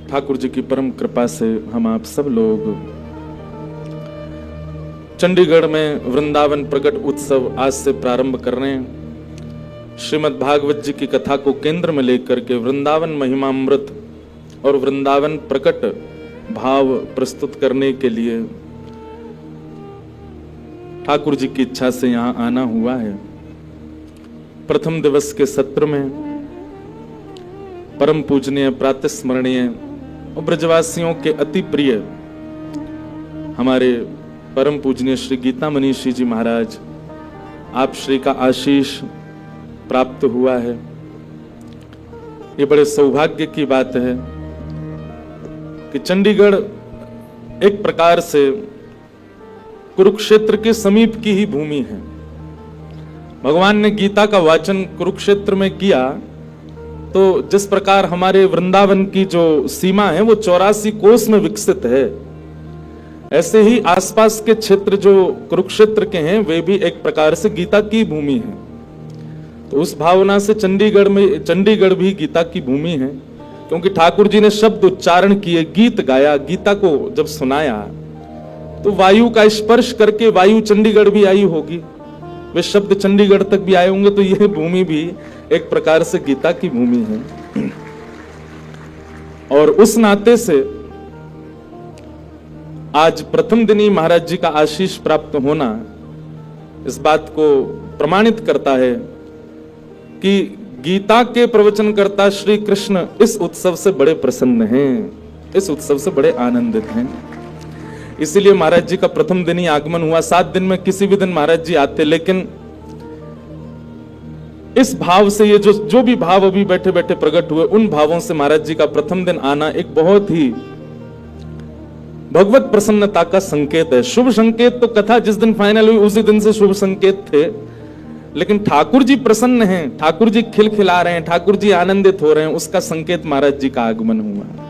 ठाकुर जी की परम कृपा से हम आप सब लोग चंडीगढ़ में वृंदावन प्रकट उत्सव आज से प्रारंभ कर रहे हैं। श्रीमद् भागवत जी की कथा को केंद्र में लेकर के वृंदावन महिमामृत और वृंदावन प्रकट भाव प्रस्तुत करने के लिए ठाकुर जी की इच्छा से यहाँ आना हुआ है। प्रथम दिवस के सत्र में परम पूजनीय प्रातस्मरणीय और ब्रजवासियों के अति प्रिय हमारे परम पूजनीय श्री गीता मनीषी जी महाराज आप श्री का आशीष प्राप्त हुआ है। ये बड़े सौभाग्य की बात है कि चंडीगढ़ एक प्रकार से कुरुक्षेत्र के समीप की ही भूमि है। भगवान ने गीता का वाचन कुरुक्षेत्र में किया तो जिस प्रकार हमारे वृंदावन की जो सीमा है वो 84 कोस में विकसित है, ऐसे ही आसपास के क्षेत्र जो कुरुक्षेत्र के हैं वे भी एक प्रकार से गीता की भूमि है। तो उस भावना से चंडीगढ़ भी गीता की भूमि है, क्योंकि ठाकुर जी ने शब्द उच्चारण किए, गीत गाया, गीता को जब सुनाया तो वायु का स्पर्श करके वायु चंडीगढ़ भी आई होगी, वे शब्द चंडीगढ़ तक भी आए होंगे, तो यह भूमि भी एक प्रकार से गीता की भूमि है। और उस नाते से आज प्रथम दिन ही महाराज जी का आशीष प्राप्त होना इस बात को प्रमाणित करता है कि गीता के प्रवचनकर्ता श्री कृष्ण इस उत्सव से बड़े प्रसन्न हैं, इस उत्सव से बड़े आनंदित हैं। इसीलिए महाराज जी का प्रथम दिन ही आगमन हुआ। 7 दिन में किसी भी दिन महाराज जी आते, लेकिन इस भाव से ये जो भी भाव अभी बैठे बैठे प्रकट हुए, उन भावों से महाराज जी का प्रथम दिन आना एक बहुत ही भगवत प्रसन्नता का संकेत है। शुभ संकेत तो कथा जिस दिन फाइनल हुई उसी दिन से शुभ संकेत थे, लेकिन ठाकुर जी प्रसन्न हैं, ठाकुर जी खिलखिला रहे हैं, ठाकुर जी आनंदित हो रहे हैं, उसका संकेत महाराज जी का आगमन हुआ।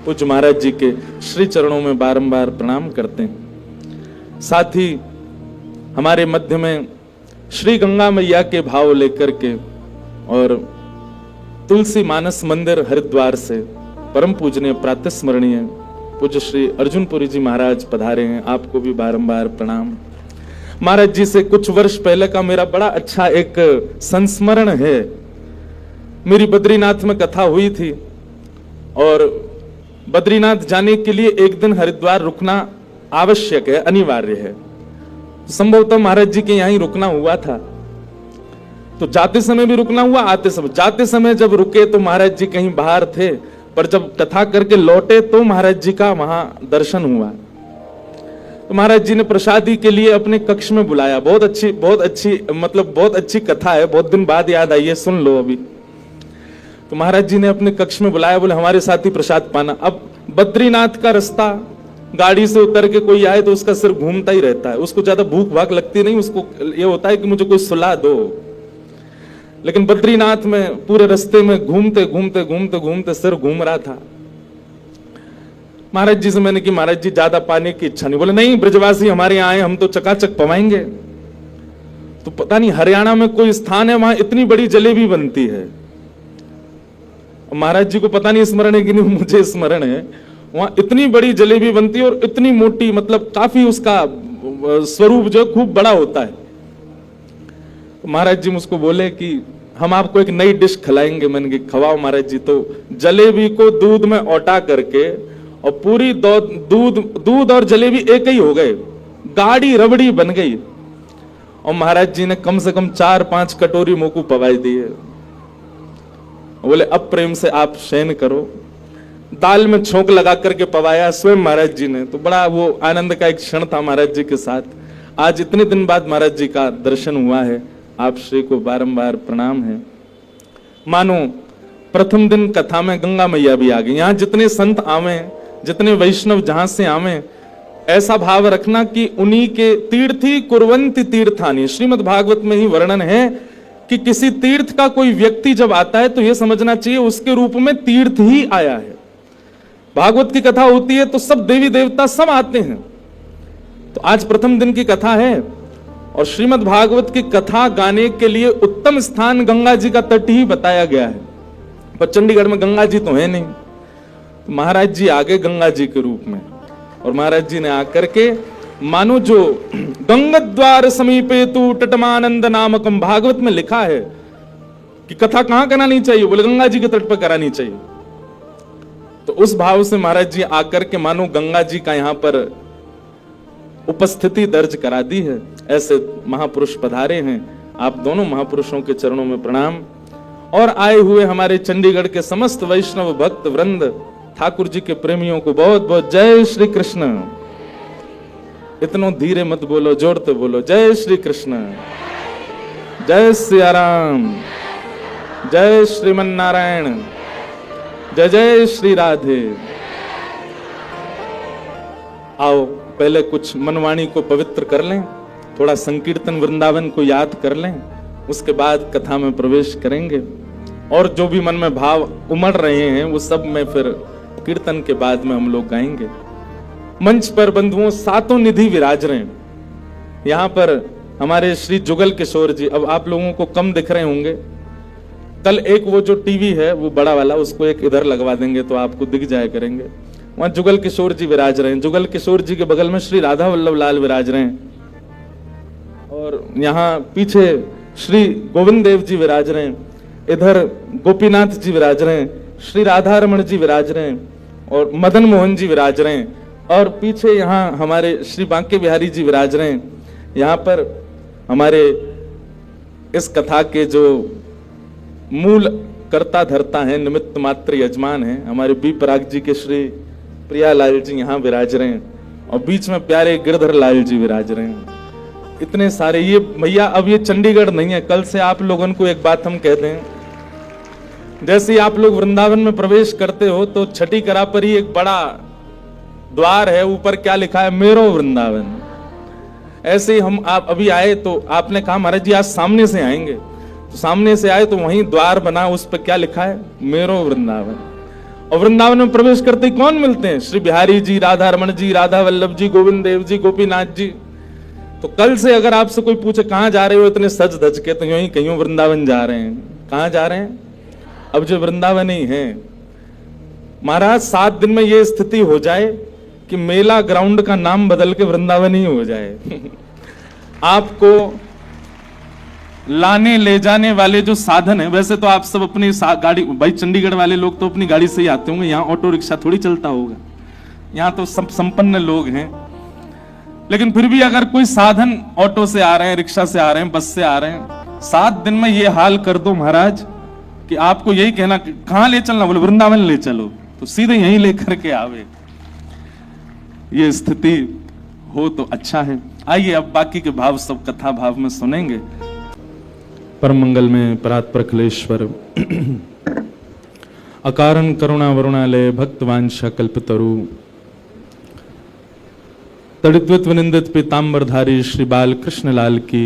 पूज्य महाराज जी के श्री चरणों में बारंबार प्रणाम करते हैं। साथ ही हमारे मध्य में श्री गंगा मैया के भाव लेकर के और तुलसी मानस मंदिर हरिद्वार से परम पूजनीय प्रातस्मरणीय पूज्य श्री अर्जुनपुरी जी महाराज पधारे हैं, आपको भी बारंबार प्रणाम। महाराज जी से कुछ वर्ष पहले का मेरा बड़ा अच्छा एक संस्मरण है। मेरी बद्रीनाथ में कथा हुई थी और बद्रीनाथ जाने के लिए एक दिन हरिद्वार रुकना आवश्यक है, अनिवार्य है। संभवतः महाराज जी के यहां ही रुकना हुआ था, तो जाते समय भी रुकना हुआ, जाते समय जब रुके तो महाराज जी कहीं बाहर थे, पर जब कथा करके लौटे तो महाराज जी का वहां दर्शन हुआ। तो महाराज जी ने प्रसादी के लिए अपने कक्ष में बुलाया। बहुत अच्छी मतलब बहुत अच्छी कथा है, बहुत दिन बाद याद आई है, सुन लो अभी। तो महाराज जी ने अपने कक्ष में बुलाया, बोले हमारे साथ ही प्रसाद पाना। अब बद्रीनाथ का रास्ता, गाड़ी से उतर के कोई आए तो उसका सिर घूमता ही रहता है, उसको ज्यादा भूख भाग लगती नहीं, उसको ये होता है कि मुझे कोई सुला दो। लेकिन बद्रीनाथ में पूरे रास्ते में घूमते सिर घूम रहा था। महाराज जी से मैंने कि महाराज जी ज्यादा पाने की इच्छा नहीं। बोले नहीं, ब्रजवासी हमारे यहाँ आए, हम तो चकाचक पवाएंगे। तो पता नहीं हरियाणा में कोई स्थान है वहां इतनी बड़ी जलेबी बनती है। महाराज जी को पता नहीं स्मरण है कि नहीं, मुझे स्मरण है, वहां इतनी बड़ी जलेबी बनती है और इतनी मोटी, मतलब काफी उसका स्वरूप जो खूब बड़ा होता है। तो महाराज जी मुझको बोले कि हम आपको एक नई डिश खिलाएंगे। मैंने कि खवाओ महाराज जी। तो जलेबी को दूध में औटा करके और पूरी दूध और जलेबी एक ही हो गए, गाढ़ी रबड़ी बन गई। और महाराज जी ने कम से कम 4-5 कटोरी मोकू पवाई दी है। बोले अब प्रेम से आप शयन करो। दाल में छोंक लगा करके पवाया स्वयं महाराज जी ने। तो बड़ा वो आनंद का एक क्षण था महाराज जी के साथ। आज इतने दिन बाद महाराज जी का दर्शन हुआ है, आप श्री को बारंबार प्रणाम है। मानो प्रथम दिन कथा में गंगा मैया भी आ गई। यहाँ जितने संत आवे, जितने वैष्णव जहां से आवे, ऐसा भाव रखना कि उन्हीं के तीर्थी कुर्वन्ति तीर्थानि। श्रीमद् भागवत में ही वर्णन है कि किसी तीर्थ का कोई व्यक्ति जब आता है तो यह समझना चाहिए उसके रूप में तीर्थ ही आया है। भागवत की कथा होती है तो सब देवी देवता सब आते हैं। तो आज प्रथम दिन की कथा है और श्रीमद् भागवत की कथा गाने के लिए उत्तम स्थान गंगा जी का तट ही बताया गया है। पर चंडीगढ़ में गंगा जी तो है नहीं, तो महाराज जी आगे गंगा जी के रूप में, और महाराज जी ने आकर के मानो जो गंगाद्वार समीपे तू तटमानंद नामकम, भागवत में लिखा है कि कथा कहां करानी चाहिए, बोले गंगा जी के तट पर करानी चाहिए। तो उस भाव से महाराज जी आकर के मानो गंगा जी का यहां पर उपस्थिति दर्ज करा दी है। ऐसे महापुरुष पधारे हैं, आप दोनों महापुरुषों के चरणों में प्रणाम। और आए हुए हमारे चंडीगढ़ के समस्त वैष्णव भक्त वृंद, ठाकुर जी के प्रेमियों को बहुत बहुत जय श्री कृष्ण। इतनो धीरे मत बोलो, जोरते बोलो, जय श्री कृष्ण, जय सिया राम, जय श्रीमन नारायण, जय जय श्री राधे। आओ पहले कुछ मनवाणी को पवित्र कर लें, थोड़ा संकीर्तन वृंदावन को याद कर लें, उसके बाद कथा में प्रवेश करेंगे। और जो भी मन में भाव उमड़ रहे हैं वो सब में फिर कीर्तन के बाद में हम लोग गाएंगे। मंच पर बंधुओं सातों निधि विराज रहे हैं। यहाँ पर हमारे श्री जुगल किशोर जी, अब आप लोगों को कम दिख रहे होंगे, कल एक वो जो टीवी है वो बड़ा वाला, उसको एक इधर लगवा देंगे तो आपको दिख जाया करेंगे। वहां जुगल किशोर जी विराज रहे हैं। जुगल किशोर जी के बगल में श्री राधा वल्लभ लाल विराज रहे हैं, और यहाँ पीछे श्री गोविंद देव जी विराज रहे हैं, इधर गोपीनाथ जी विराज रहे हैं, श्री राधा रमण जी विराज रहे हैं, और मदन मोहन जी विराज रहे हैं, और पीछे यहाँ हमारे श्री बांके बिहारी जी विराज रहे हैं। यहाँ पर हमारे इस कथा के जो मूल कर्ता धर्ता हैं, निमित्त मात्र यजमान हैं, हमारे बी पराग जी के श्री प्रियालाल जी यहाँ विराज रहे हैं, और बीच में प्यारे गिरधर लाल जी विराज रहे हैं। इतने सारे, ये भैया अब ये चंडीगढ़ नहीं है, कल से आप लोगों को एक बात हम कहते हैं, जैसे ही आप लोग वृंदावन में प्रवेश करते हो तो छठी करा पर ही एक बड़ा द्वार है, ऊपर क्या लिखा है, मेरो वृंदावन। ऐसे ही हम आप अभी आए तो आपने कहा महाराज जी आज सामने से आएंगे, तो सामने से आए तो वहीं द्वार बना, उस पर क्या लिखा है, मेरो वृंदावन। और वृंदावन में प्रवेश करते ही कौन मिलते हैं, श्री बिहारी जी, राधा रमण जी, राधा वल्लभ जी, गोविंद देव जी, गोपीनाथ जी। तो कल से अगर आपसे कोई पूछे कहां जा रहे हो इतने सज धज के, तो यूं ही कहीं वृंदावन जा रहे हैं। कहां जा रहे हैं, अब जो वृंदावन ही है। महाराज 7 दिन में ये स्थिति हो जाए कि मेला ग्राउंड का नाम बदल के वृंदावन ही हो जाए। आपको लाने ले जाने वाले जो साधन है, वैसे तो आप सब अपनी गाड़ी, भाई चंडीगढ़ वाले लोग तो अपनी गाड़ी से ही आते होंगे, यहाँ ऑटो रिक्शा थोड़ी चलता होगा, यहाँ तो सब संपन्न लोग हैं। लेकिन फिर भी अगर कोई साधन, ऑटो से आ रहे हैं, रिक्शा से आ रहे हैं, बस से आ रहे हैं, 7 दिन में ये हाल कर दो महाराज कि आपको यही कहना कहां ले चलना, बोले वृंदावन ले चलो, तो सीधे यहीं लेकर के आवे। ये स्थिति हो तो अच्छा है। आइए अब बाकी के भाव सब कथा भाव में सुनेंगे। परम मंगल में परात्पर अखिलेश्वर अकारण करुणा वरुणालय भक्तवांशा कल्पतरु तड़ित्वित विनिंदित पीतांबरधारी श्री बाल कृष्ण लाल की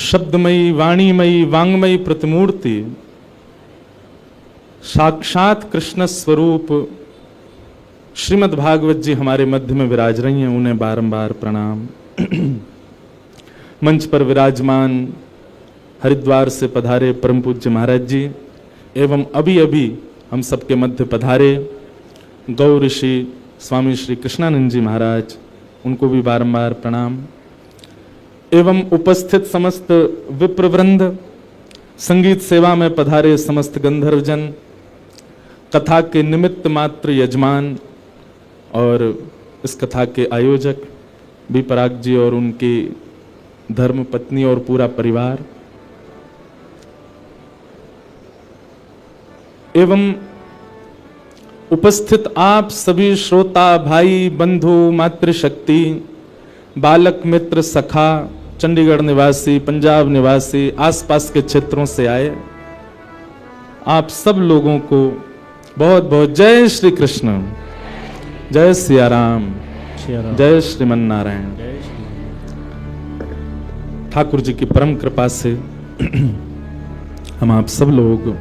शब्दमयी वाणीमयी वांगमयी प्रतिमूर्ति साक्षात कृष्ण स्वरूप श्रीमद् भागवत जी हमारे मध्य में विराज रही हैं, उन्हें बारंबार प्रणाम। मंच पर विराजमान हरिद्वार से पधारे परम पूज्य महाराज जी एवं अभी अभी हम सबके मध्य पधारे गौ ऋषि स्वामी श्री कृष्णानंद जी महाराज, उनको भी बारंबार प्रणाम। एवं उपस्थित समस्त विप्रवृंद, संगीत सेवा में पधारे समस्त गंधर्वजन, कथा के निमित्त मात्र यजमान और इस कथा के आयोजक बी पराग जी और उनकी धर्म पत्नी और पूरा परिवार, एवं उपस्थित आप सभी श्रोता भाई बंधु मातृशक्ति, बालक मित्र सखा, चंडीगढ़ निवासी, पंजाब निवासी, आसपास के क्षेत्रों से आए, आप सब लोगों को बहुत बहुत जय श्री कृष्ण, जय सिया राम, जय श्रीमन नारायण। ठाकुर जी की परम कृपा से हम आप सब लोग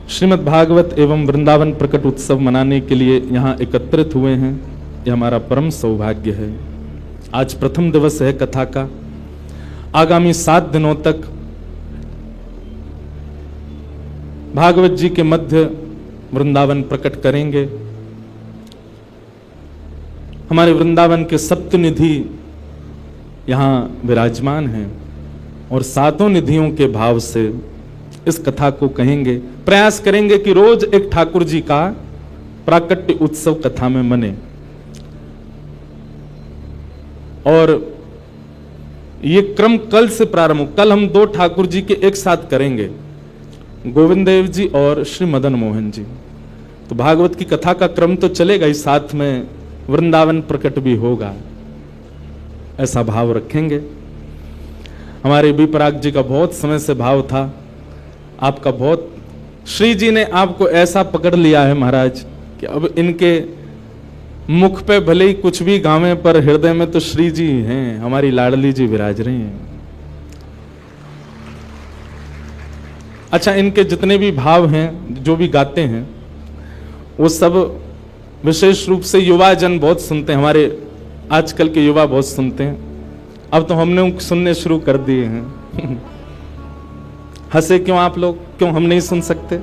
श्रीमद् भागवत एवं वृंदावन प्रकट उत्सव मनाने के लिए यहाँ एकत्रित हुए हैं। यह हमारा परम सौभाग्य है। आज प्रथम दिवस है कथा का। आगामी 7 दिनों तक भागवत जी के मध्य वृंदावन प्रकट करेंगे। हमारे वृंदावन के सप्तनिधि यहां विराजमान हैं और सातों निधियों के भाव से इस कथा को कहेंगे। प्रयास करेंगे कि रोज एक ठाकुर जी का प्राकट्य उत्सव कथा में मने। और ये क्रम कल से प्रारंभ, कल हम 2 ठाकुर जी के एक साथ करेंगे, गोविंद देव जी और श्री मदन मोहन जी। तो भागवत की कथा का क्रम तो चलेगा ही, साथ में वृंदावन प्रकट भी होगा, ऐसा भाव रखेंगे। हमारे बी पराग जी का बहुत समय से भाव था, आपका बहुत, श्री जी ने आपको ऐसा पकड़ लिया है महाराज कि अब इनके मुख पे भले ही कुछ भी गावे पर हृदय में तो श्री जी हैं, हमारी लाडली जी विराज रही हैं। अच्छा, इनके जितने भी भाव हैं, जो भी गाते हैं, वो सब विशेष रूप से युवा जन बहुत सुनते हैं, हमारे आजकल के युवा बहुत सुनते हैं। अब तो हमने सुनने शुरू कर दिए हैं। हंसे क्यों आप लोग, क्यों हम नहीं सुन सकते?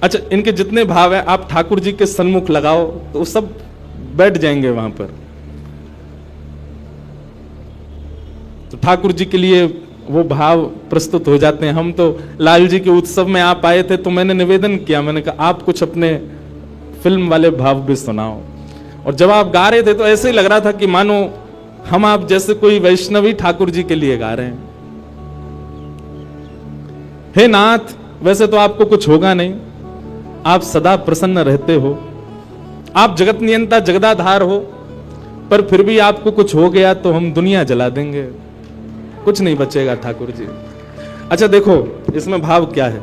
अच्छा, इनके जितने भाव है आप ठाकुर जी के सन्मुख लगाओ तो सब बैठ जाएंगे वहां पर। तो ठाकुर जी के लिए वो भाव प्रस्तुत हो जाते हैं। हम तो लाल जी के उत्सव में आप आए थे तो मैंने निवेदन किया, मैंने कहा आप कुछ अपने फिल्म वाले भाव भी सुनाओ। और जब आप गा रहे थे तो ऐसे ही लग रहा था कि मानो हम आप जैसे कोई वैष्णवी ठाकुर जी के लिए गा रहे हैं। हे नाथ, वैसे तो आपको कुछ होगा नहीं, आप सदा प्रसन्न रहते हो, आप जगत नियंता जगदाधार हो, पर फिर भी आपको कुछ हो गया तो हम दुनिया जला देंगे, कुछ नहीं बचेगा ठाकुर जी। अच्छा देखो, इसमें भाव क्या है,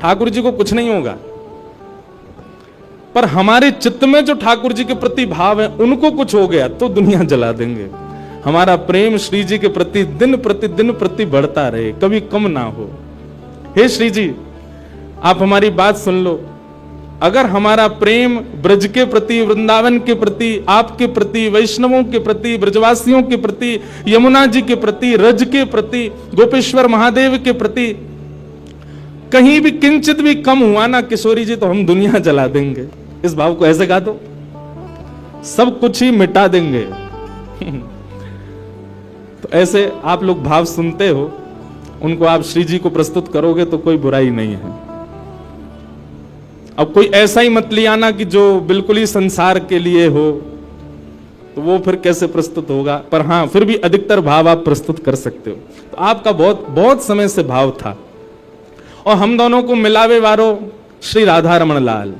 ठाकुर जी को कुछ नहीं होगा, पर हमारे चित्त में जो ठाकुर जी के प्रति भाव है, उनको कुछ हो गया तो दुनिया जला देंगे। हमारा प्रेम श्री जी के प्रति दिन प्रतिदिन प्रति बढ़ता रहे, कभी कम ना हो। हे श्री जी, आप हमारी बात सुन लो। अगर हमारा प्रेम ब्रज के प्रति, वृंदावन के प्रति, आपके प्रति, वैष्णवों के प्रति, ब्रजवासियों के प्रति, यमुना जी के प्रति, रज के प्रति, गोपेश्वर महादेव के प्रति कहीं भी किंचित भी कम हुआ ना किशोरी जी, तो हम दुनिया जला देंगे। इस भाव को ऐसे गा दो, सब कुछ ही मिटा देंगे। तो ऐसे आप लोग भाव सुनते हो, उनको आप श्री जी को प्रस्तुत करोगे तो कोई बुराई नहीं है। अब कोई ऐसा ही मत लिया ना कि जो बिल्कुल ही संसार के लिए हो, तो वो फिर कैसे प्रस्तुत होगा। पर हां, फिर भी अधिकतर भाव आप प्रस्तुत कर सकते हो। तो आपका बहुत बहुत समय से भाव था, और हम दोनों को मिलावे वारो श्री राधा रमण लाल।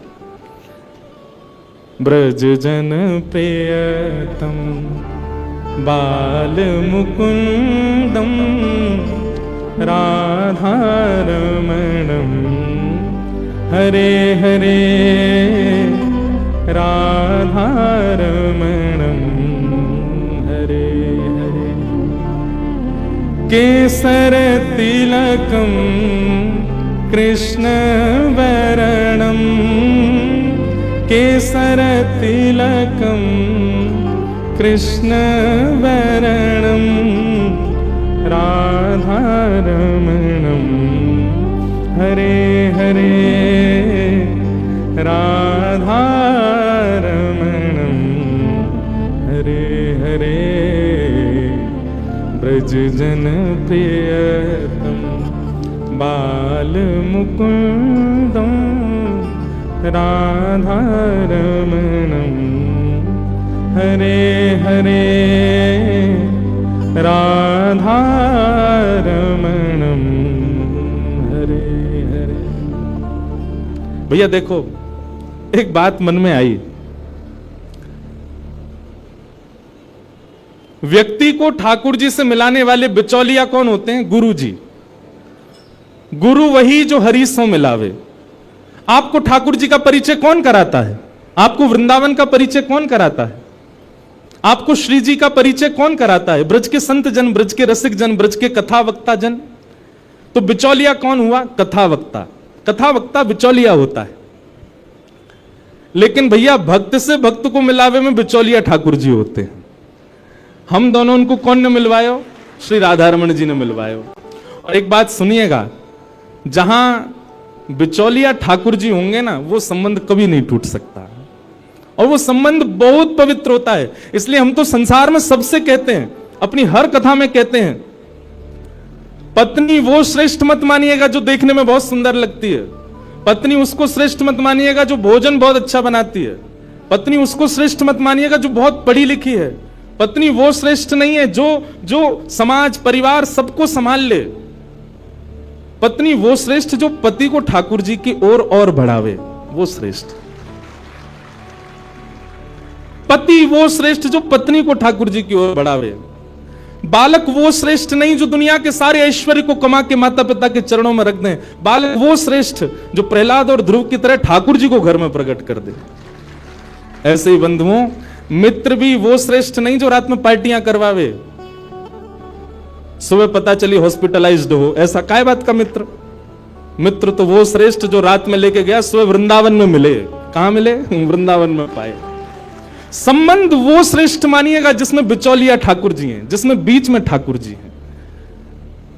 ब्रज जन प्रियतम बाल मुकुंदम राधा रमणम हरे हरे राधा रमणम हरे हरे। केसर तिलकम कृष्ण वरणम, केसर तिलकम कृष्ण वरणम राधा रमणम हरे हरे राधा रमणम हरे हरे। ब्रज जन प्रियतम बाल मुकुंदम राधा रमणम हरे हरे राधा रमणम हरे हरे। भैया देखो, एक बात मन में आई, व्यक्ति को ठाकुर जी से मिलाने वाले बिचौलिया कौन होते हैं? गुरु जी। गुरु वही जो हरि सो मिलावे। आपको ठाकुर जी का परिचय कौन कराता है? आपको वृंदावन का परिचय कौन कराता है? आपको श्री जी का परिचय कौन कराता है? ब्रज के संत जन, ब्रज के रसिक जन, ब्रज के कथा वक्ता जन। तो बिचौलिया कौन हुआ? कथा वक्ता। कथा वक्ता बिचौलिया होता है। लेकिन भैया भक्त से भक्त को मिलावे में बिचौलिया ठाकुर जी होते हैं। हम दोनों उनको कौन ने मिलवायो? श्री राधा रमण जी ने मिलवायो। और एक बात सुनिएगा, जहां बिचौलिया ठाकुर जी होंगे ना, वो संबंध कभी नहीं टूट सकता, और वो संबंध बहुत पवित्र होता है। इसलिए हम तो संसार में सबसे कहते हैं, अपनी हर कथा में कहते हैं, पत्नी वो श्रेष्ठ मत मानिएगा जो देखने में बहुत सुंदर लगती है, पत्नी उसको श्रेष्ठ मत मानिएगा जो भोजन बहुत अच्छा बनाती है, पत्नी उसको श्रेष्ठ मत मानिएगा जो बहुत पढ़ी लिखी है, पत्नी वो श्रेष्ठ नहीं है जो समाज परिवार सबको संभाल ले, पत्नी वो श्रेष्ठ जो पति को ठाकुर जी की ओर और बढ़ावे, वो श्रेष्ठ। पति वो श्रेष्ठ जो पत्नी को ठाकुर जी की ओर बढ़ावे। बालक वो श्रेष्ठ नहीं जो दुनिया के सारे ऐश्वर्य को कमा के माता पिता के चरणों में रख दे। बालक वो श्रेष्ठ जो प्रहलाद और ध्रुव की तरह ठाकुर जी को घर में प्रकट कर दे। ऐसे ही बंधुओं, मित्र भी वो श्रेष्ठ नहीं जो रात में पार्टियां करवावे, सुबह पता चली हॉस्पिटलाइज्ड हो, ऐसा काय बात का मित्र। मित्र तो वो श्रेष्ठ जो रात में लेके गया, सुबह वृंदावन में मिले। कहां मिले? वृंदावन में पाए। संबंध वो श्रेष्ठ मानिएगा जिसमें बिचौलिया ठाकुर जी हैं, जिसमें बीच में ठाकुर जी हैं।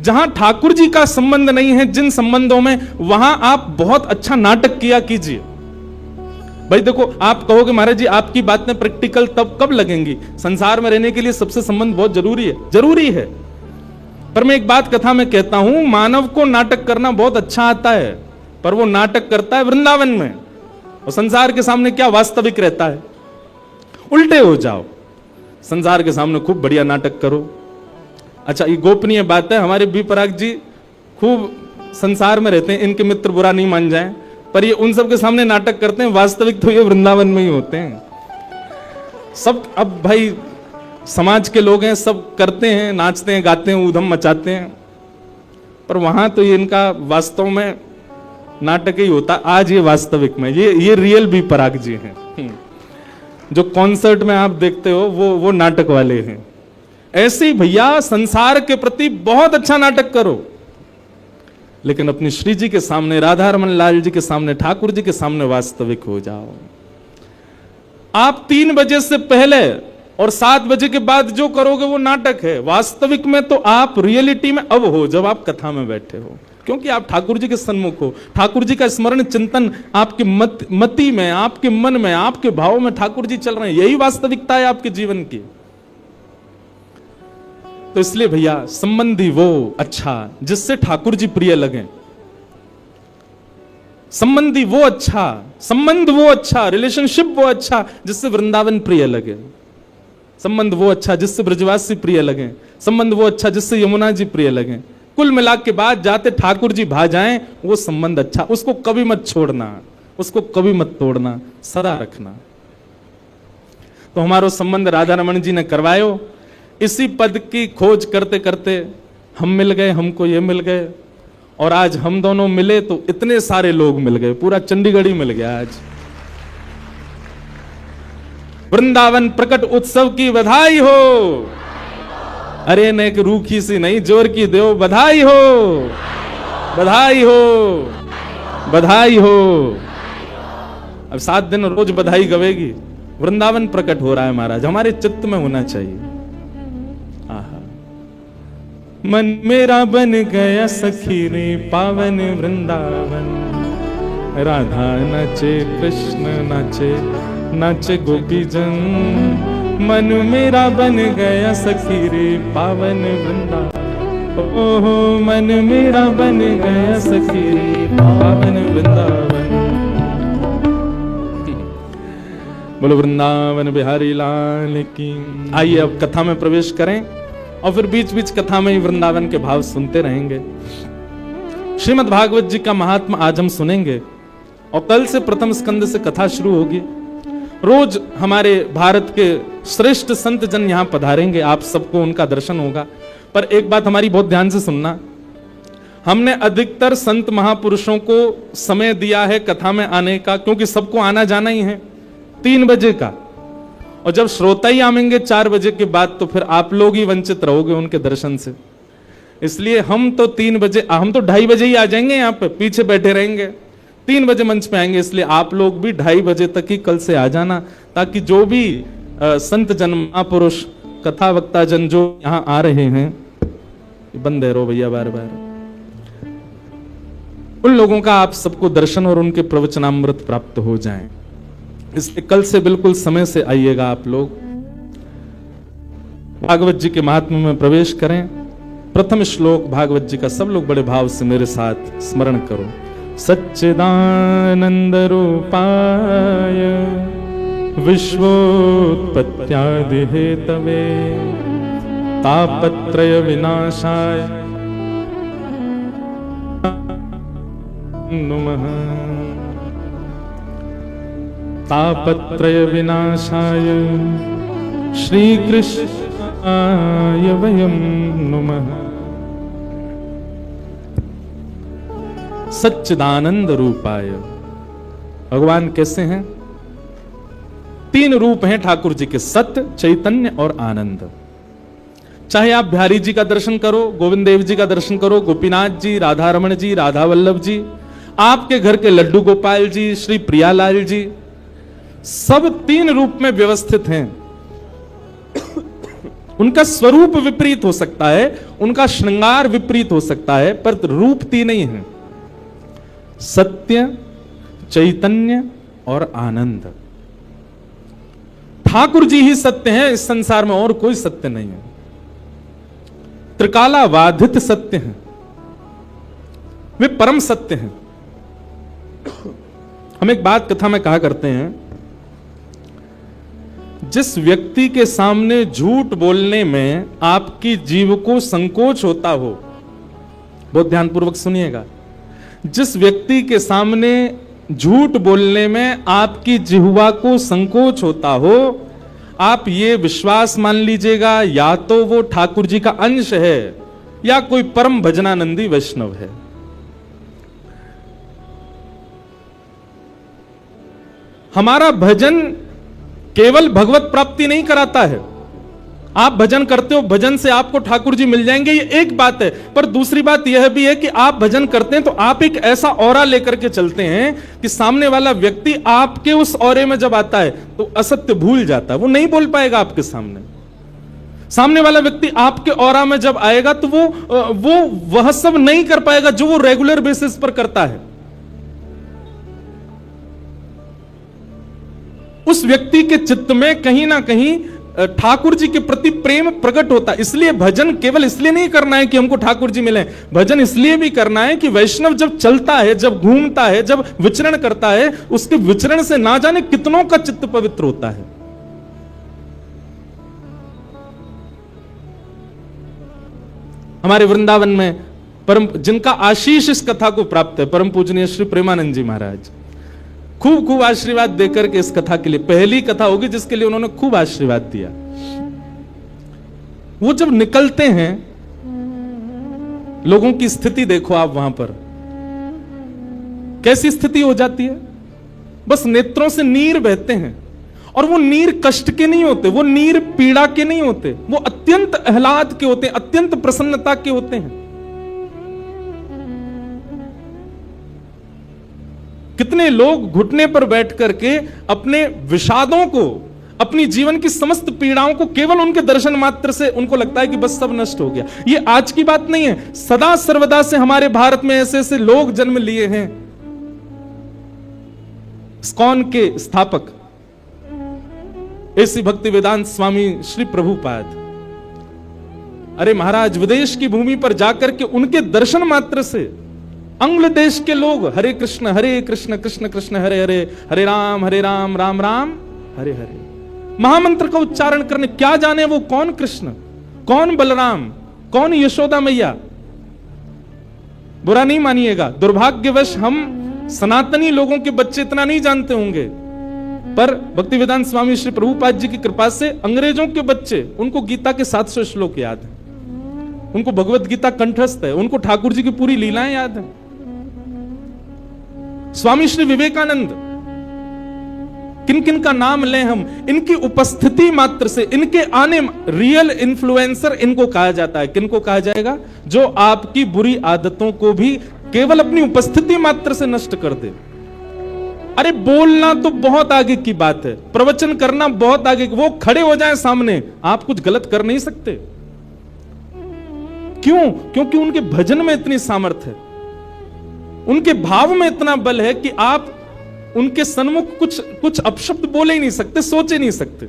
जहां ठाकुर जी का संबंध नहीं है, जिन संबंधों में, वहां आप बहुत अच्छा नाटक किया कीजिए। भाई देखो, आप कहोगे महाराज जी आपकी बातें प्रैक्टिकल तब कब लगेंगी? संसार में रहने के लिए सबसे संबंध बहुत जरूरी है, जरूरी है। पर मैं एक बात कथा में कहता हूं, मानव को नाटक करना बहुत अच्छा आता है, पर वो नाटक करता है वृंदावन में, और संसार के सामने क्या वास्तविक रहता है। उल्टे हो जाओ, संसार के सामने खूब बढ़िया नाटक करो। अच्छा, ये गोपनीय बात है, हमारे बी पराग जी खूब संसार में रहते हैं, इनके मित्र बुरा नहीं मान जाएं, पर ये उन सब के सामने नाटक करते हैं, वास्तविक तो ये वृंदावन में ही होते हैं सब। अब भाई समाज के लोग हैं, सब करते हैं, नाचते हैं, गाते हैं, ऊधम मचाते हैं, पर वहां तो ये इनका वास्तव में नाटक ही होता। आज ये वास्तविक में ये रियल बी पराग जी हैं। जो कॉन्सर्ट में आप देखते हो वो नाटक वाले हैं। ऐसे ही भैया संसार के प्रति बहुत अच्छा नाटक करो, लेकिन अपनी श्री जी के सामने, राधा रमन लाल जी के सामने, ठाकुर जी के सामने वास्तविक हो जाओ। आप 3 बजे से पहले और 7 बजे के बाद जो करोगे वो नाटक है। वास्तविक में तो आप रियलिटी में अब हो, जब आप कथा में बैठे हो, क्योंकि आप ठाकुर जी के सन्मुख हो। ठाकुर जी का स्मरण चिंतन आपके मति में, आपके मन में, आपके भाव में ठाकुर जी चल रहे हैं। यही वास्तविकता है आपके जीवन की। तो इसलिए भैया, संबंधी वो अच्छा जिससे ठाकुर जी प्रिय लगे, संबंधी वो अच्छा, संबंध वो अच्छा, रिलेशनशिप वो अच्छा जिससे वृंदावन प्रिय लगे, संबंध वो अच्छा जिससे ब्रजवासी प्रिय लगे, संबंध वो अच्छा जिससे यमुना जी प्रिय लगे। कुल मिलाक के बाद जाते ठाकुर जी भा जाएं, वो संबंध अच्छा, उसको कभी मत छोड़ना, उसको कभी मत तोड़ना, सदा रखना। तो हमारो संबंध राधा रमन जी ने करवायो। इसी पद की खोज करते करते हम मिल गए, हमको ये मिल गए, और आज हम दोनों मिले तो इतने सारे लोग मिल गए, पूरा चंडीगढ़ ही मिल गया। आज वृंदावन प्रकट उत्सव की बधाई हो। अरे ने एक रूखी सी नहीं, जोर की दो बधाई हो, बधाई हो, बधाई हो। अब 7 दिन रोज बधाई गवेगी। वृंदावन प्रकट हो रहा है महाराज, हमारे चित्त में होना चाहिए। आहा, मन मेरा बन गया सखी रे पावन वृंदावन, राधा नाचे कृष्ण नाचे, नाचे गोपी जन। मन मेरा बन गया सखी रे पावन वृंदावन, ओहो मन मेरा बन गया सखी रे पावन वृंदावन। बोलो वृंदावन बिहारी लाल की। आइए अब कथा में प्रवेश करें, और फिर बीच बीच कथा में ही वृंदावन के भाव सुनते रहेंगे। श्रीमद् भागवत जी का महात्मा आज हम सुनेंगे, और कल से प्रथम स्कंद से कथा शुरू होगी। रोज हमारे भारत के श्रेष्ठ संत जन यहां पधारेंगे, आप सबको उनका दर्शन होगा। पर एक बात हमारी बहुत ध्यान से सुनना, हमने अधिकतर संत महापुरुषों को समय दिया है कथा में आने का, क्योंकि सबको आना जाना ही है 3 बजे का, और जब श्रोता ही आएंगे 4 बजे के बाद, तो फिर आप लोग ही वंचित रहोगे उनके दर्शन से। इसलिए हम तो 3 बजे, हम तो 2:30 बजे ही आ जाएंगे, यहाँ पे पीछे बैठे रहेंगे, 3 बजे मंच पे आएंगे। इसलिए आप लोग भी 2:30 बजे तक ही कल से आ जाना, ताकि जो भी संत जन, महापुरुष, कथा वक्ता जन जो यहाँ आ रहे हैं, बंद है रो भैया बार बार। उन लोगों का आप सबको दर्शन और उनके प्रवचनामृत प्राप्त हो जाएं। इसलिए कल से बिल्कुल समय से आइएगा आप लोग। भागवत जी के महात्म्य में प्रवेश करें। प्रथम श्लोक भागवत जी का सब लोग बड़े भाव से मेरे साथ स्मरण करो। सच्चिदानंद रूपाय विश्वोत्पत्त्यादि हेतवे तापत्रय विनाशाय नमः। तापत्रय विनाशाय श्री कृष्णाय वयं नमः। सच्चिदानंद रूपाय, भगवान कैसे हैं? तीन रूप हैं ठाकुर जी के, सत्य, चैतन्य और आनंद। चाहे आप बिहारी जी का दर्शन करो, गोविंद देव जी का दर्शन करो, गोपीनाथ जी, राधा रमण जी, राधा वल्लभ जी, आपके घर के लड्डू गोपाल जी, श्री प्रियालाल जी, सब तीन रूप में व्यवस्थित हैं। उनका स्वरूप विपरीत हो सकता है, उनका श्रृंगार विपरीत हो सकता है, पर रूप तीन ही है, सत्य, चैतन्य और आनंद। ठाकुर जी ही सत्य हैं, इस संसार में और कोई सत्य नहीं है। त्रिकालाबाधित सत्य हैं, वे परम सत्य हैं। हम एक बात कथा में कहा करते हैं, जिस व्यक्ति के सामने झूठ बोलने में आपकी जीभ को संकोच होता हो, बहुत ध्यानपूर्वक सुनिएगा, जिस व्यक्ति के सामने झूठ बोलने में आपकी जिह्वा को संकोच होता हो, आप ये विश्वास मान लीजिएगा, या तो वो ठाकुर जी का अंश है या कोई परम भजनानंदी वैष्णव है। हमारा भजन केवल भगवत प्राप्ति नहीं कराता है। आप भजन करते हो, भजन से आपको ठाकुर जी मिल जाएंगे, ये एक बात है, पर दूसरी बात यह भी है कि आप भजन करते हैं तो आप एक ऐसा ऑरा लेकर के चलते हैं कि सामने वाला व्यक्ति आपके उस ऑरे में जब आता है तो असत्य भूल जाता है, वो नहीं बोल पाएगा आपके सामने। सामने वाला व्यक्ति आपके ऑरा में जब आएगा तो वह सब नहीं कर पाएगा जो वो रेगुलर बेसिस पर करता है। उस व्यक्ति के चित्त में कहीं ना कहीं ठाकुर जी के प्रति प्रेम प्रकट होता है। इसलिए भजन केवल इसलिए नहीं करना है कि हमको ठाकुर जी मिले, भजन इसलिए भी करना है कि वैष्णव जब चलता है, जब घूमता है, जब विचरण करता है, उसके विचरण से ना जाने कितनों का चित्त पवित्र होता है। हमारे वृंदावन में परम जिनका आशीष इस कथा को प्राप्त है, परम पूजनीय श्री प्रेमानंद जी महाराज खूब खूब आशीर्वाद देकर के इस कथा के लिए, पहली कथा होगी जिसके लिए उन्होंने खूब आशीर्वाद दिया। वो जब निकलते हैं, लोगों की स्थिति देखो आप वहां पर, कैसी स्थिति हो जाती है। बस नेत्रों से नीर बहते हैं, और वो नीर कष्ट के नहीं होते, वो नीर पीड़ा के नहीं होते, वो अत्यंत आह्लाद के होते हैं, अत्यंत प्रसन्नता के होते हैं। कितने लोग घुटने पर बैठ करके अपने विषादों को, अपनी जीवन की समस्त पीड़ाओं को केवल उनके दर्शन मात्र से उनको लगता है कि बस सब नष्ट हो गया। ये आज की बात नहीं है, सदा सर्वदा से हमारे भारत में ऐसे ऐसे लोग जन्म लिए हैं। इस्कॉन के स्थापक ऐसी भक्ति वेदांत स्वामी श्री प्रभुपाद, अरे महाराज, विदेश की भूमि पर जाकर के उनके दर्शन मात्र से अंग्ल देश के लोग हरे कृष्ण कृष्ण कृष्ण हरे हरे, हरे राम राम राम हरे हरे महामंत्र का उच्चारण करने, क्या जाने वो कौन कृष्ण, कौन बलराम, कौन यशोदा मैया। बुरा नहीं मानिएगा, दुर्भाग्यवश हम सनातनी लोगों के बच्चे इतना नहीं जानते होंगे, पर भक्ति वेदांत स्वामी श्री प्रभुपाद जी की कृपा से अंग्रेजों के बच्चे, उनको गीता के 700 श्लोक याद है, उनको भगवत गीता कंठस्थ है, उनको ठाकुर जी की पूरी लीलाएं याद है। स्वामी श्री विवेकानंद, किन किन का नाम लें हम, इनकी उपस्थिति मात्र से, इनके आने, रियल इन्फ्लुएंसर इनको कहा जाता है। किनको कहा जाएगा? जो आपकी बुरी आदतों को भी केवल अपनी उपस्थिति मात्र से नष्ट कर दे। अरे बोलना तो बहुत आगे की बात है, प्रवचन करना बहुत आगे, वो खड़े हो जाएं सामने, आप कुछ गलत कर नहीं सकते। क्यों? क्योंकि उनके भजन में इतनी सामर्थ्य है, उनके भाव में इतना बल है कि आप उनके सन्मुख कुछ अपशब्द बोले ही नहीं सकते, सोच ही नहीं सकते।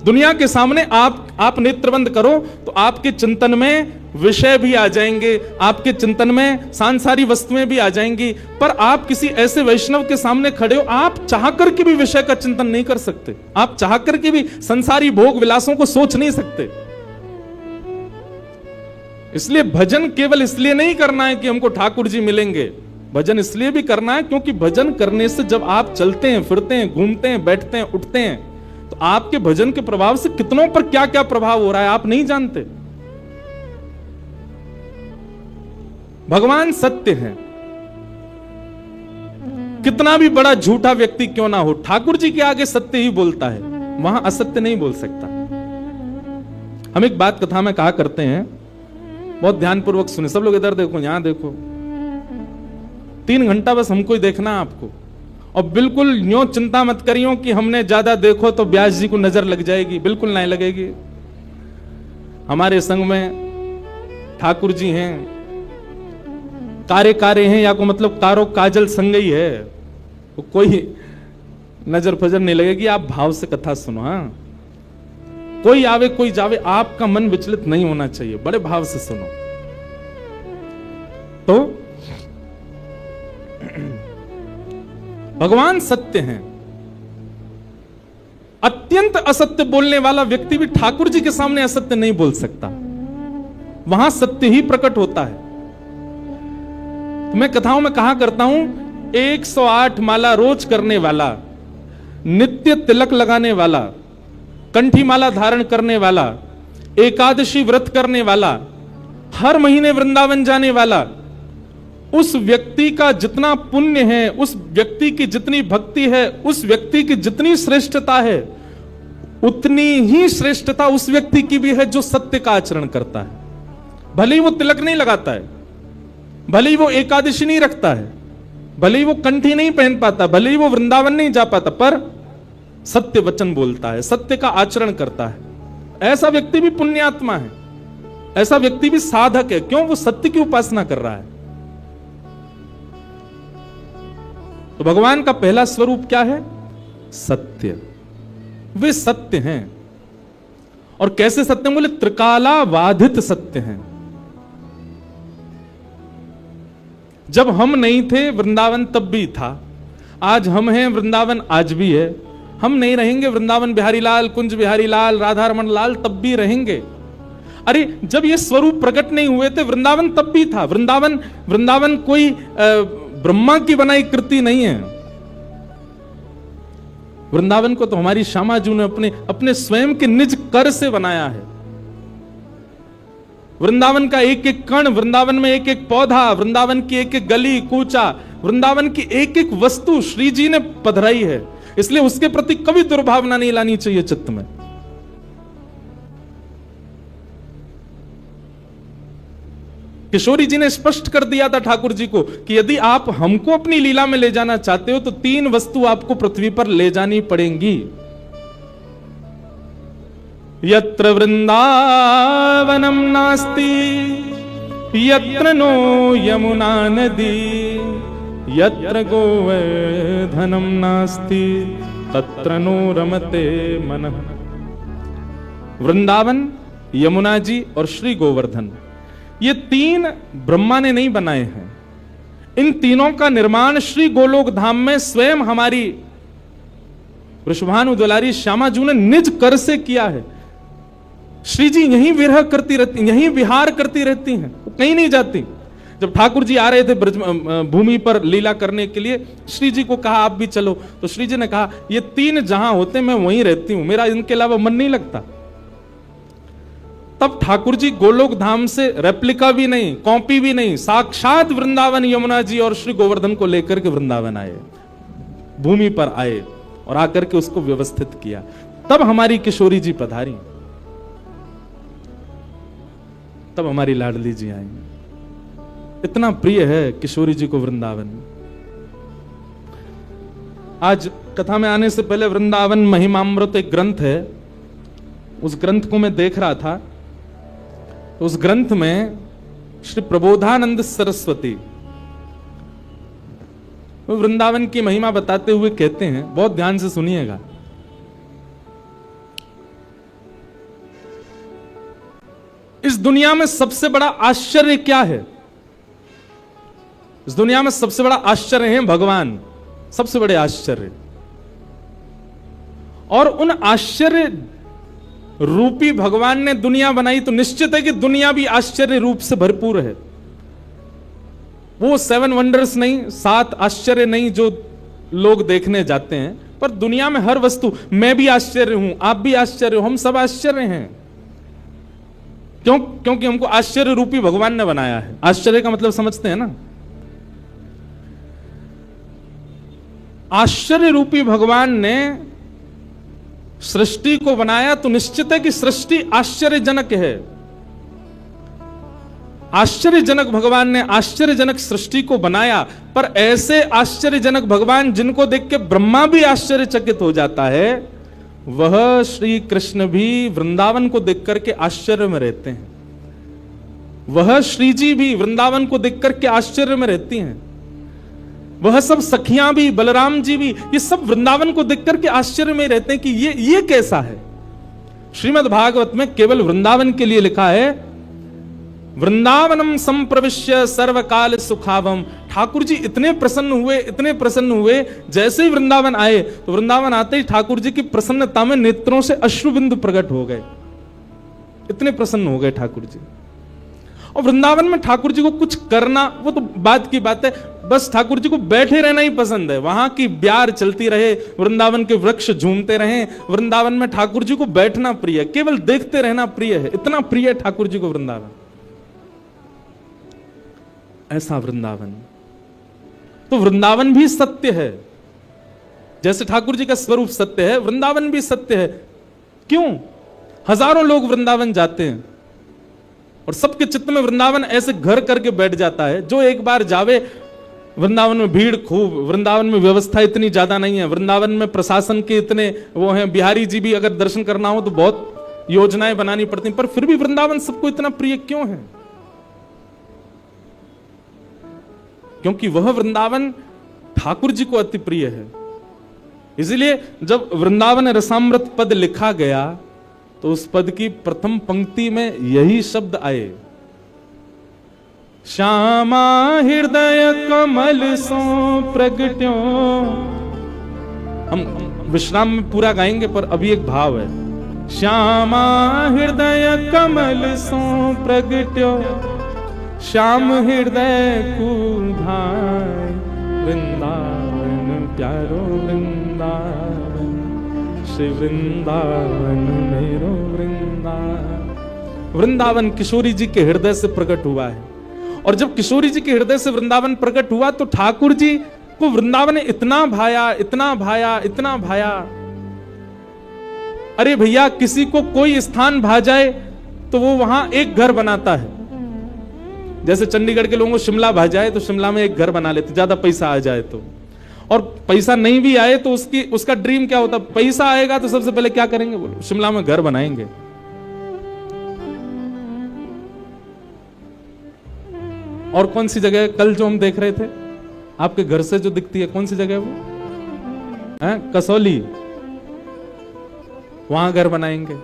दुनिया के सामने आप नेत्र बंद करो तो आपके चिंतन में विषय भी आ जाएंगे, आपके चिंतन में सांसारिक वस्तुएं भी आ जाएंगी, पर आप किसी ऐसे वैष्णव के सामने खड़े हो, आप चाह करके भी विषय का चिंतन नहीं कर सकते, आप चाह करके भी संसारी भोग विलासों को सोच नहीं सकते। इसलिए भजन केवल इसलिए नहीं करना है कि हमको ठाकुर जी मिलेंगे, भजन इसलिए भी करना है क्योंकि भजन करने से जब आप चलते हैं, फिरते हैं, घूमते हैं, बैठते हैं, उठते हैं, तो आपके भजन के प्रभाव से कितनों पर क्या क्या प्रभाव हो रहा है आप नहीं जानते। भगवान सत्य है, कितना भी बड़ा झूठा व्यक्ति क्यों ना हो, ठाकुर जी के आगे सत्य ही बोलता है, वहां असत्य नहीं बोल सकता। हम एक बात कथा में कहा करते हैं, बहुत ध्यानपूर्वक सुने सब लोग, इधर देखो, यहां देखो, 3 घंटा बस हमको ही देखना है आपको, और बिल्कुल यूं चिंता मत करियो कि हमने ज्यादा देखो तो व्यास जी को नजर लग जाएगी, बिल्कुल नहीं लगेगी। हमारे संग में ठाकुर जी हैं, कारे हैं, या को मतलब कारो काजल संग ही है, वो कोई नजर फजर नहीं लगेगी। आप भाव से कथा सुनो, हाँ, कोई आवे कोई जावे, आपका मन विचलित नहीं होना चाहिए, बड़े भाव से सुनो। तो भगवान सत्य हैं, अत्यंत असत्य बोलने वाला व्यक्ति भी ठाकुर जी के सामने असत्य नहीं बोल सकता, वहां सत्य ही प्रकट होता है। तो मैं कथाओं में कहा करता हूं, 108 माला रोज करने वाला, नित्य तिलक लगाने वाला, कंठी माला धारण करने वाला, एकादशी व्रत करने वाला, हर महीने वृंदावन जाने वाला, उस व्यक्ति का जितना पुण्य है, उस व्यक्ति की जितनी भक्ति है, उस व्यक्ति की जितनी श्रेष्ठता है, उतनी ही श्रेष्ठता उस व्यक्ति की भी है जो सत्य का आचरण करता है। भले ही वो तिलक नहीं लगाता है, भले ही वो एकादशी नहीं रखता है, भले ही वो कंठी नहीं पहन पाता, भले ही वो वृंदावन नहीं जा पाता, पर सत्य वचन बोलता है, सत्य का आचरण करता है। ऐसा व्यक्ति भी पुण्यात्मा है, ऐसा व्यक्ति भी साधक है। क्यों? वो सत्य की उपासना कर रहा है। तो भगवान का पहला स्वरूप क्या है? सत्य। वे सत्य हैं। और कैसे सत्य? बोले त्रिकाला बाधित सत्य हैं। जब हम नहीं थे वृंदावन तब भी था, आज हम हैं वृंदावन आज भी है, हम नहीं रहेंगे वृंदावन बिहारी लाल, कुंज बिहारी लाल, राधा रमन लाल तब भी रहेंगे। अरे जब ये स्वरूप प्रकट नहीं हुए थे वृंदावन तब भी था। वृंदावन कोई ब्रह्मा की बनाई कृति नहीं है। वृंदावन को तो हमारी श्यामा जी ने अपने स्वयं के निज कर से बनाया है। वृंदावन का एक एक कण, वृंदावन में एक एक पौधा, वृंदावन की एक एक गली कूचा, वृंदावन की एक एक वस्तु श्री जी ने पधराई है। इसलिए उसके प्रति कभी दुर्भावना नहीं लानी चाहिए चित्त में। किशोरी जी ने स्पष्ट कर दिया था ठाकुर जी को कि यदि आप हमको अपनी लीला में ले जाना चाहते हो तो 3 वस्तु आपको पृथ्वी पर ले जानी पड़ेंगी। यत्र वृंदावनम नास्ति यत्र नो यमुना नदी यत्र गोवर्धनम नास्ति तत्र नो रमते मनः। वृंदावन, यमुना जी और श्री गोवर्धन, ये 3 ब्रह्मा ने नहीं बनाए हैं। इन तीनों का निर्माण श्री गोलोक धाम में स्वयं हमारी वृषभानु दुलारी श्यामा जी ने निज कर से किया है। श्री जी यहीं विरह करती रहती, यहीं विहार करती रहती हैं, कहीं नहीं जाती। जब ठाकुर जी आ रहे थे भूमि पर लीला करने के लिए, श्री जी को कहा आप भी चलो, तो श्री जी ने कहा ये 3 जहां होते मैं वहीं रहती हूं, मेरा इनके अलावा मन नहीं लगता। तब ठाकुर जी गोलोक धाम से रेप्लिका भी नहीं, कॉपी भी नहीं, साक्षात वृंदावन, यमुना जी और श्री गोवर्धन को लेकर के वृंदावन आए, भूमि पर आए और आकर के उसको व्यवस्थित किया। तब हमारी किशोरी जी पधारी, तब हमारी लाडली जी आई। इतना प्रिय है किशोरी जी को वृंदावन। आज कथा में आने से पहले वृंदावन महिमामृत एक ग्रंथ है, उस ग्रंथ को मैं देख रहा था। तो उस ग्रंथ में श्री प्रबोधानंद सरस्वती वो वृंदावन की महिमा बताते हुए कहते हैं, बहुत ध्यान से सुनिएगा। इस दुनिया में सबसे बड़ा आश्चर्य क्या है? इस दुनिया में सबसे बड़ा आश्चर्य है भगवान, सबसे बड़े आश्चर्य। और उन आश्चर्य रूपी भगवान ने दुनिया बनाई तो निश्चित है कि दुनिया भी आश्चर्य रूप से भरपूर है। वो 7 वंडर्स नहीं, 7 आश्चर्य नहीं जो लोग देखने जाते हैं, पर दुनिया में हर वस्तु, मैं भी आश्चर्य हूं, आप भी आश्चर्य हो, हम सब आश्चर्य हैं। क्यों? क्योंकि हमको आश्चर्य रूपी भगवान ने बनाया है। आश्चर्य का मतलब समझते हैं ना? आश्चर्य रूपी भगवान ने सृष्टि को बनाया तो निश्चित है कि सृष्टि आश्चर्यजनक है। आश्चर्यजनक भगवान ने आश्चर्यजनक सृष्टि को बनाया, पर ऐसे आश्चर्यजनक भगवान जिनको देख के ब्रह्मा भी आश्चर्यचकित हो जाता है, वह श्री कृष्ण भी वृंदावन को देख करके आश्चर्य में रहते हैं। वह श्री जी भी वृंदावन को देख करके आश्चर्य में रहती हैं। वह सब सखियां भी, बलराम जी भी, ये सब वृंदावन को देख करके आश्चर्य में रहते हैं कि ये कैसा है। श्रीमद् भागवत में केवल वृंदावन के लिए लिखा है, वृंदावनम संप्रविश्य सर्वकाल सुखावम। ठाकुर जी इतने प्रसन्न हुए, जैसे ही वृंदावन आए तो वृंदावन आते ही ठाकुर जी की प्रसन्नता में नेत्रों से अश्रुबिंदु प्रकट हो गए। इतने प्रसन्न हो गए ठाकुर जी। और वृंदावन में ठाकुर जी को कुछ करना, वो तो बात की बात है, बस ठाकुर जी को बैठे रहना ही पसंद है। वहां की ब्यार चलती रहे, वृंदावन के वृक्ष झूमते रहे, वृंदावन में ठाकुर जी को बैठना प्रिय है, केवल देखते रहना प्रिय है। इतना प्रिय है ठाकुर जी को वृंदावन। ऐसा वृंदावन, तो वृंदावन भी सत्य है। जैसे ठाकुर जी का स्वरूप सत्य है, वृंदावन भी सत्य है। क्यों? हजारों लोग वृंदावन जाते हैं और सबके चित्त में वृंदावन ऐसे घर करके बैठ जाता है। जो एक बार जावे, वृंदावन में भीड़ खूब, वृंदावन में व्यवस्था इतनी ज्यादा नहीं है, वृंदावन में प्रशासन के इतने वो हैं, बिहारी जी भी अगर दर्शन करना हो तो बहुत योजनाएं बनानी पड़ती हैं, पर फिर भी वृंदावन सबको इतना प्रिय क्यों है? क्योंकि वह वृंदावन ठाकुर जी को अति प्रिय है। इसलिए जब वृंदावन रसामृत पद लिखा गया तो उस पद की प्रथम पंक्ति में यही शब्द आए, श्यामा हृदय कमल सो प्रगट्यो। हम विश्राम में पूरा गाएंगे, पर अभी एक भाव है, श्यामा हृदय कमल सो प्रगट्यो, श्याम हृदय को भाई, वृंदावन प्यारो वृंदावन, श्री वृंदावन मेरो वृंदावन। वृंदावन किशोरी जी के हृदय से प्रकट हुआ है। और जब किशोरी जी के हृदय से वृंदावन प्रकट हुआ तो ठाकुर जी को वृंदावन इतना भाया, इतना भाया, इतना भाया। अरे भैया, किसी को कोई स्थान भा जाए तो वो वहां एक घर बनाता है। जैसे चंडीगढ़ के लोगों को शिमला भा जाए तो शिमला में एक घर बना लेते, ज्यादा पैसा आ जाए तो। और पैसा नहीं भी आए तो उसका ड्रीम क्या होता? पैसा आएगा तो सबसे पहले क्या करेंगे? बोलो, शिमला में घर बनाएंगे। और कौन सी जगह कल जो हम देख रहे थे, आपके घर से जो दिखती है, कौन सी जगह वो है? कसौली, वहां घर बनाएंगे।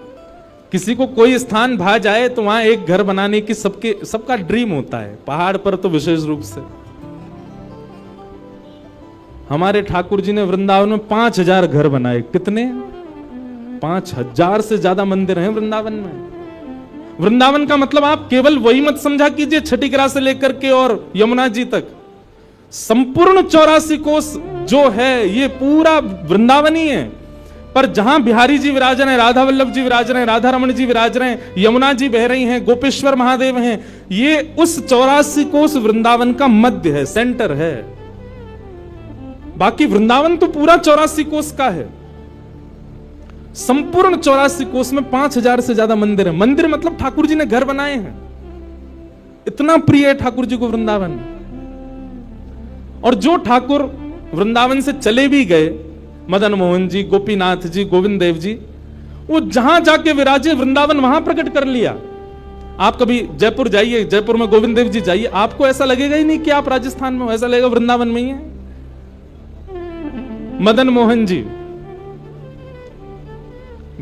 किसी को कोई स्थान भा जाए तो वहां एक घर बनाने की सबका ड्रीम होता है। पहाड़ पर तो विशेष रूप से। हमारे ठाकुर जी ने वृंदावन में 5000 घर बनाए। कितने? 5000 से ज्यादा मंदिर हैं वृंदावन में। वृंदावन का मतलब आप केवल वही मत समझा कीजिए छठीकरा से लेकर के और यमुना जी तक। संपूर्ण 84 कोस जो है ये पूरा वृंदावन ही है। पर जहां बिहारी जी विराज रहे हैं, राधा वल्लभ जी विराज रहे हैं, राधा रमण जी विराज रहे हैं, यमुना जी बह रही हैं, गोपेश्वर महादेव हैं, ये उस 84 कोस वृंदावन का मध्य है, सेंटर है। बाकी वृंदावन तो पूरा 84 कोस का है। संपूर्ण 84 कोस में 5000 से ज्यादा मंदिर है। मंदिर मतलब ठाकुर जी ने घर बनाए हैं। इतना प्रिय है ठाकुर जी को वृंदावन। और जो ठाकुर वृंदावन से चले भी गए, मदन मोहन जी, गोपीनाथ जी, गोविंद देव जी, वो जहां जाके विराजे वृंदावन वहां प्रकट कर लिया। आप कभी जयपुर जाइए, जयपुर में गोविंद देव जी जाइए, आपको ऐसा लगेगा ही नहीं कि आप राजस्थान में हो, ऐसा लगेगा वृंदावन में ही है। मदन मोहन जी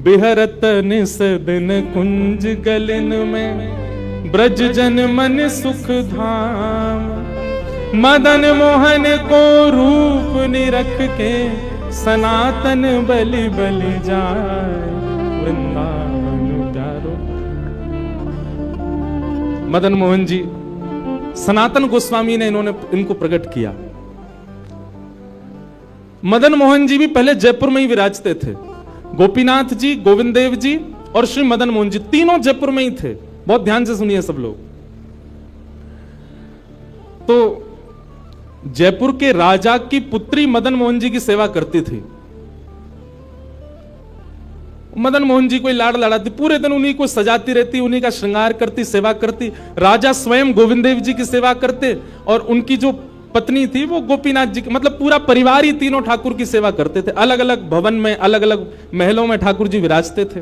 बिहरत निस दिन कुंज गलिन में, ब्रज जन मन सुख धाम। मदन मोहन को रूप निरख के, सनातन बलि बलि जाए वृंदावन प्यारो। मदन मोहन जी सनातन गोस्वामी ने इनको प्रकट किया। मदन मोहन जी भी पहले जयपुर में ही विराजते थे। गोपीनाथ जी, गोविंद देव जी और श्री मदन मोहन जी तीनों जयपुर में ही थे। बहुत ध्यान से सुनिए सब लोग। तो जयपुर के राजा की पुत्री मदन मोहन जी की सेवा करती थी। मदन मोहन जी कोई लाड़ लड़ाती, पूरे दिन उन्हीं को सजाती रहती, उन्हीं का श्रृंगार करती, सेवा करती। राजा स्वयं गोविंद देव जी की सेवा करते और उनकी जो पत्नी थी वो गोपीनाथ जी की, मतलब पूरा परिवार ही तीनों ठाकुर की सेवा करते थे। अलग अलग भवन में, अलग अलग महलों में ठाकुर जी विराजते थे।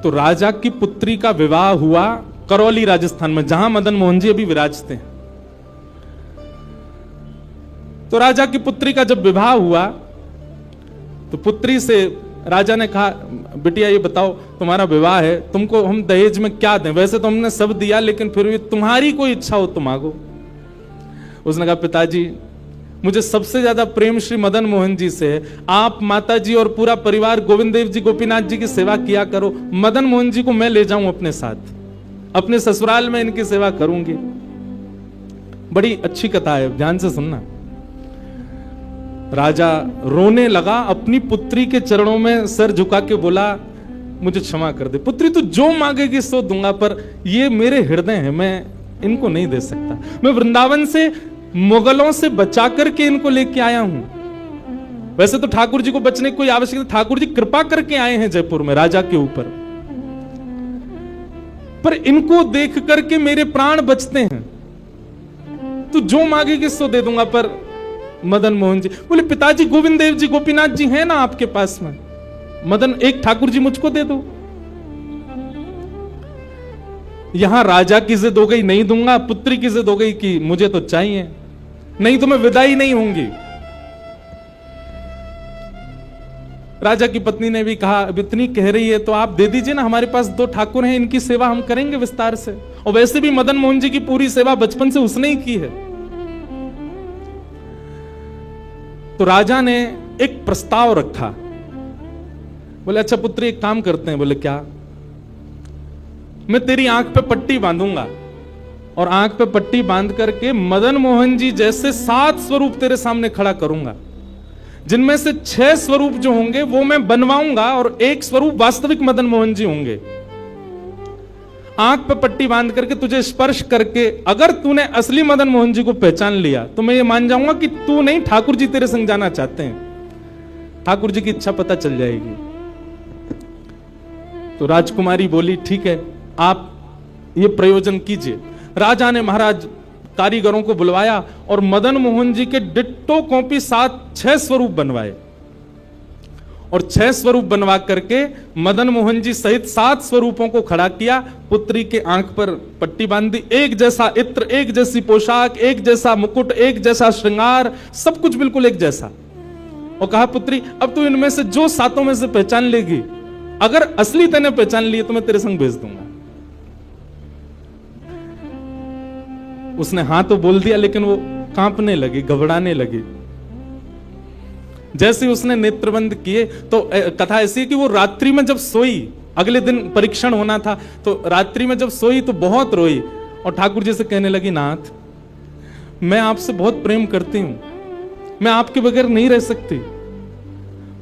तो राजा की पुत्री का विवाह हुआ करौली राजस्थान में, जहां मदन मोहन जी अभी विराजते हैं। तो राजा की पुत्री का जब विवाह हुआ तो पुत्री से राजा ने कहा, बिटिया ये बताओ तुम्हारा विवाह है, तुमको हम दहेज में क्या दें? वैसे तो हमने सब दिया, लेकिन फिर भी तुम्हारी कोई इच्छा हो तो मांगो। उसने कहा, पिताजी मुझे सबसे ज्यादा प्रेम श्री मदन मोहन जी से है। आप, माता जी और पूरा परिवार गोविंद देव जी, गोपीनाथ जी की सेवा किया करो। मदन मोहन जी को मैं ले जाऊं अपने साथ, अपने ससुराल में इनकी सेवा करूंगी। बड़ी अच्छी कथा है, ध्यान से सुनना। राजा रोने लगा, अपनी पुत्री के चरणों में सर झुका के बोला, मुझे क्षमा कर दे पुत्री, तू जो मांगेगी सो दूंगा, पर ये मेरे हृदय हैं, मैं इनको नहीं दे सकता। मैं वृंदावन से मुगलों से बचा करके इनको लेके आया हूं। वैसे तो ठाकुर जी को बचने की कोई आवश्यकता, ठाकुर जी कृपा करके आए हैं जयपुर में राजा के ऊपर, पर इनको देख करके मेरे प्राण बचते हैं। तू जो मांगेगी सो दे दूंगा। पर मदन मोहन जी बोले, पिताजी गोविंद देव जी, गोपीनाथ जी हैं ना आपके पास में, मदन एक ठाकुर जी मुझको दे दो। यहां राजा की जिद हो गई, नहीं दूंगा। पुत्री की जिद हो गई कि मुझे तो चाहिए, नहीं तो मैं विदाई नहीं होंगी। राजा की पत्नी ने भी कहा, अब इतनी कह रही है तो आप दे दीजिए ना, हमारे पास 2 ठाकुर हैं, इनकी सेवा हम करेंगे विस्तार से। और वैसे भी मदन मोहन जी की पूरी सेवा बचपन से उसने ही की है। तो राजा ने एक प्रस्ताव रखा। बोले, अच्छा पुत्री एक काम करते हैं। बोले, क्या? मैं तेरी आंख पे पट्टी बांधूंगा और आंख पे पट्टी बांध करके मदन मोहन जी जैसे 7 स्वरूप तेरे सामने खड़ा करूंगा, जिनमें से 6 स्वरूप जो होंगे वो मैं बनवाऊंगा और 1 स्वरूप वास्तविक मदन मोहन जी होंगे। आंख पे पट्टी बांध करके तुझे स्पर्श करके अगर तूने असली मदन मोहन जी को पहचान लिया तो मैं ये मान जाऊंगा कि तू नहीं, ठाकुर जी तेरे संग जाना चाहते हैं। ठाकुर जी की इच्छा पता चल जाएगी। तो राजकुमारी बोली, ठीक है, आप ये प्रयोजन कीजिए। राजा ने महाराज कारीगरों को बुलवाया और मदन मोहन जी के डिट्टो कॉपी 6 स्वरूप बनवाए और 6 स्वरूप बनवा करके मदन मोहन जी सहित 7 स्वरूपों को खड़ा किया। पुत्री के आंख पर पट्टी बांधी, एक जैसा इत्र, एक जैसी पोशाक, एक जैसा मुकुट, एक जैसा श्रृंगार, सब कुछ बिल्कुल एक जैसा। और कहा, पुत्री अब तू इनमें से जो 7 में से पहचान लेगी, अगर असली तूने पहचान लिए तो मैं तेरे संग भेज दूंगा। उसने हाँ तो बोल दिया, लेकिन वो कांपने लगी, घबराने लगी। जैसे उसने नेत्रबंद किए तो कथा ऐसी है कि वो रात्रि में जब सोई, अगले दिन परीक्षण होना था, तो रात्रि में जब सोई तो बहुत रोई और ठाकुर जी से कहने लगी, नाथ मैं आपसे बहुत प्रेम करती हूं, मैं आपके बगैर नहीं रह सकती,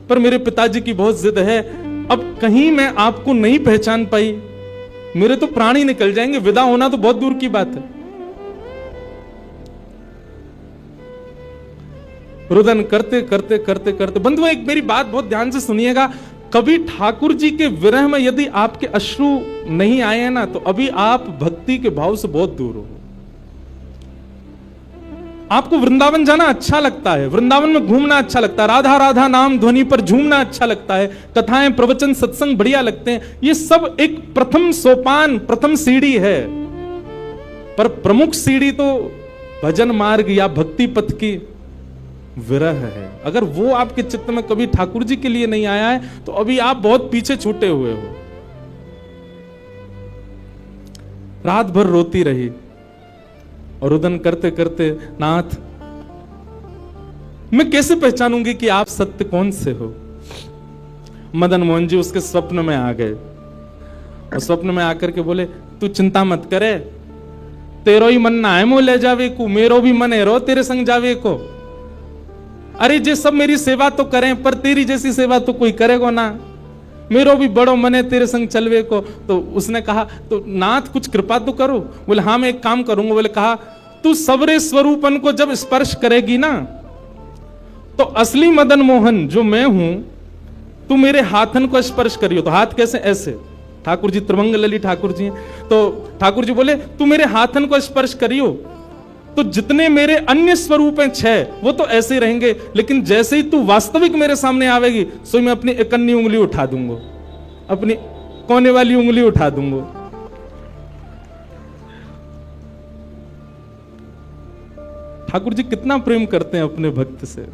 पर मेरे पिताजी की बहुत जिद है। अब कहीं मैं आपको नहीं पहचान पाई, मेरे तो प्राण ही निकल जाएंगे, विदा होना तो बहुत दूर की बात है। रुदन करते करते करते करते, बंधुओं एक मेरी बात बहुत ध्यान से सुनिएगा, कभी ठाकुर जी के विरह में यदि आपके अश्रु नहीं आए हैं ना, तो अभी आप भक्ति के भाव से बहुत दूर हो। आपको वृंदावन जाना अच्छा लगता है, वृंदावन में घूमना अच्छा लगता है, राधा राधा नाम ध्वनि पर झूमना अच्छा लगता है, कथाएं प्रवचन सत्संग बढ़िया लगते हैं, ये सब एक प्रथम सोपान, प्रथम सीढ़ी है। पर प्रमुख सीढ़ी तो भजन मार्ग या भक्ति पथ की विरह है। अगर वो आपके चित्त में कभी ठाकुर जी के लिए नहीं आया है तो अभी आप बहुत पीछे छूटे हुए हो। रात भर रोती रही और रुदन करते करते, नाथ मैं कैसे पहचानूंगी कि आप सत्य कौन से हो। मदन मोहन जी उसके स्वप्न में आ गए और स्वप्न में आकर के बोले, तू चिंता मत करे, तेरो ही मन ना है मो ले जावे को, मेरो भी मन है रो तेरे संग जावे को। अरे जे सब मेरी सेवा तो करें पर तेरी जैसी सेवा तो कोई करेगा ना, मेरो भी बड़ो मन है तेरे संग चलवे को। तो उसने कहा, तो नाथ कुछ कृपा तो करो। बोले हाँ मैं एक काम करूंगा। बोले कहा, तू सबरे स्वरूपन को जब स्पर्श करेगी ना तो असली मदन मोहन जो मैं हूं, तू मेरे हाथन को स्पर्श करियो। तो हाथ कैसे? ऐसे। ठाकुर जी त्रिभंग लली ठाकुर जी हैं। तो ठाकुर जी बोले तू मेरे हाथन को स्पर्श करियो तो जितने मेरे अन्य स्वरूप हैं 6 वो तो ऐसे ही रहेंगे, लेकिन जैसे ही तू वास्तविक मेरे सामने आवेगी सो मैं अपनी इकन्नी उंगली उठा दूंगा, अपनी कोने वाली उंगली उठा दूंगा। ठाकुर जी कितना प्रेम करते हैं अपने भक्त से।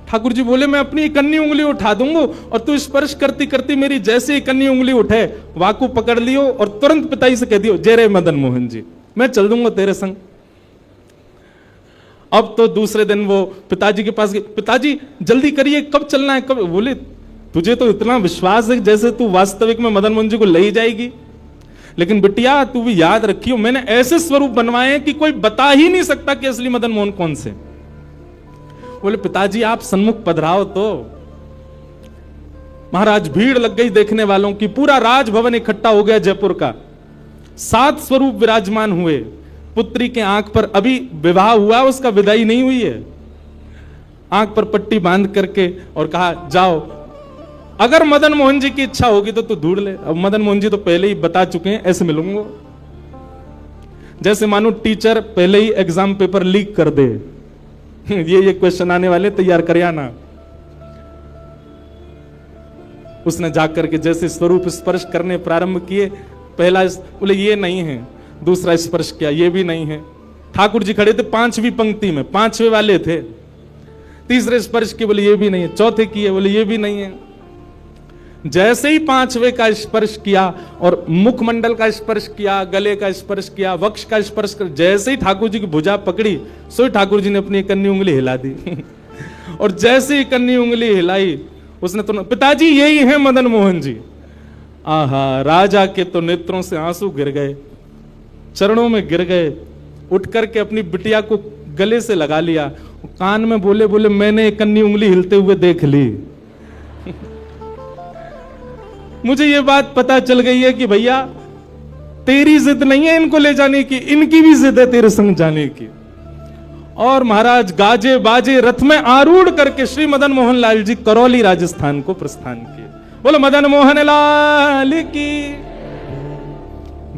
ठाकुर जी बोले मैं अपनी इकन्नी उंगली उठा दूंगा और तू स्पर्श करती करती मेरी जैसे इकन्नी उंगली उठे वाकू पकड़ लियो और तुरंत पिताजी से कह दियो, जय रे मदन मोहन जी, मैं चल दूंगा तेरे संग। अब तो दूसरे दिन वो पिताजी के पास गए, पिताजी जल्दी करिए, कब चलना है कब? बोले तुझे तो इतना विश्वास है जैसे तू वास्तविक में मदन मोहन जी को ले ही जाएगी, लेकिन बिटिया तू भी याद रखियो मैंने ऐसे स्वरूप बनवाए हैं कि कोई बता ही नहीं सकता कि असली मदन मोहन कौन से। बोले पिताजी आप सन्मुख पधराओ। तो महाराज भीड़ लग गई देखने वालों की, पूरा राजभवन इकट्ठा हो गया जयपुर का। 7 स्वरूप विराजमान हुए। पुत्री के आंख पर अभी विवाह हुआ, उसका विदाई नहीं हुई है, आंख पर पट्टी बांध करके और कहा जाओ अगर मदन मोहन जी की इच्छा होगी तो तू ढूंढ ले। अब मदन मोहन जी तो पहले ही बता चुके हैं, ऐसे मिलूंगा। जैसे मानो टीचर पहले ही एग्जाम पेपर लीक कर दे, ये क्वेश्चन आने वाले तैयार कर आना। उसने जाकर के जैसे स्वरूप स्पर्श करने प्रारंभ किए, पहला बोले ये नहीं है, दूसरा स्पर्श किया ये भी नहीं है। ठाकुर जी खड़े थे 5वीं पंक्ति में, 5वें वाले थे। तीसरे स्पर्श किए, बोले ये भी नहीं है। चौथे किए, बोले ये भी नहीं है। जैसे ही 5वें का स्पर्श किया और मुखमंडल का स्पर्श किया, गले का स्पर्श किया, वक्ष का स्पर्श कर, जैसे ही ठाकुर जी की भुजा पकड़ी सो ठाकुर जी ने अपनी कन्नी उंगली हिला दी। और जैसे ही कन्नी उंगली हिलाई उसने तो, पिताजी यही है मदन मोहन जी। आहा, राजा के तो नेत्रों से आंसू गिर गए, चरणों में गिर गए, उठ करके अपनी बिटिया को गले से लगा लिया, कान में बोले बोले मैंने कन्नी उंगली हिलते हुए देख ली। मुझे ये बात पता चल गई है कि भैया तेरी जिद नहीं है इनको ले जाने की, इनकी भी जिद है तेरे संग जाने की। और महाराज गाजे बाजे रथ में आरूढ़ करके श्री मदन मोहन लाल जी करौली राजस्थान को प्रस्थान किए। बोलो मदन मोहन लाल की।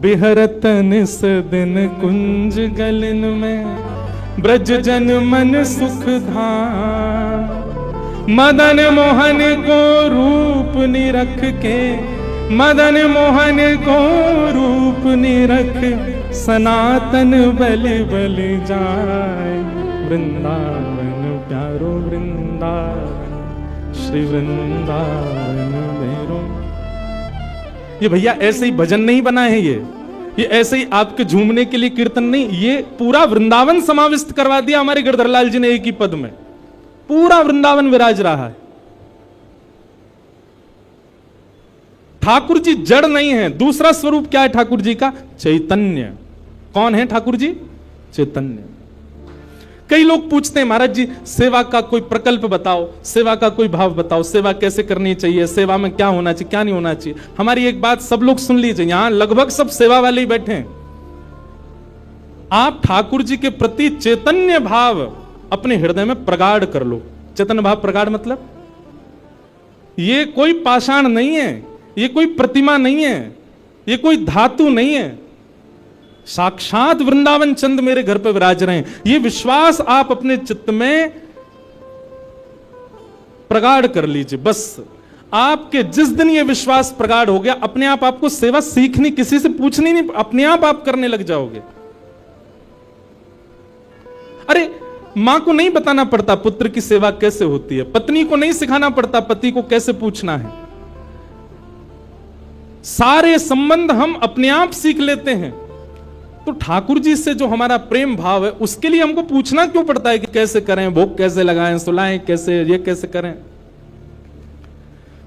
बिहरत निस दिन कुंज गलन में ब्रज जन मन सुख धाम, मदन मोहन को रूप निरख के, मदन मोहन को रूप निरख, सनातन बलि बलि जाए, वृंदावन प्यारो वृंदावन, श्री वृंदावन मेरो। ये भैया ऐसे ही भजन नहीं बना है, ये ऐसे ही आपके झूमने के लिए कीर्तन नहीं, ये पूरा वृंदावन समाविष्ट करवा दिया हमारे गिरधरलाल जी ने एक ही पद में। पूरा वृंदावन विराज रहा है। ठाकुर जी जड़ नहीं है। दूसरा स्वरूप क्या है ठाकुर जी का? चैतन्य। कौन है ठाकुर जी? चैतन्य। कई लोग पूछते हैं महाराज जी सेवा का कोई प्रकल्प बताओ, सेवा का कोई भाव बताओ, सेवा कैसे करनी चाहिए, सेवा में क्या होना चाहिए क्या नहीं होना चाहिए। हमारी एक बात सब लोग सुन लीजिए, यहां लगभग सब सेवा वाले ही बैठे हैं। आप ठाकुर जी के प्रति चैतन्य भाव अपने हृदय में प्रगाढ़ कर लो। चैतन्य भाव प्रगाढ़ मतलब ये कोई पाषाण नहीं है, ये कोई प्रतिमा नहीं है, ये कोई धातु नहीं है। साक्षात वृंदावन चंद मेरे घर पे विराज रहे हैं, ये विश्वास आप अपने चित्त में प्रगाढ़ कर लीजिए। बस आपके जिस दिन ये विश्वास प्रगाढ़ हो गया, अपने आप आपको सेवा सीखनी, किसी से पूछनी नहीं, अपने आप करने लग जाओगे। अरे मां को नहीं बताना पड़ता पुत्र की सेवा कैसे होती है, पत्नी को नहीं सिखाना पड़ता पति को कैसे पूछना है, सारे संबंध हम अपने आप सीख लेते हैं। तो ठाकुर जी से जो हमारा प्रेम भाव है, उसके लिए हमको पूछना क्यों पड़ता है कि कैसे करें, भोग कैसे लगाएं, सुलाएं कैसे, ये कैसे करें।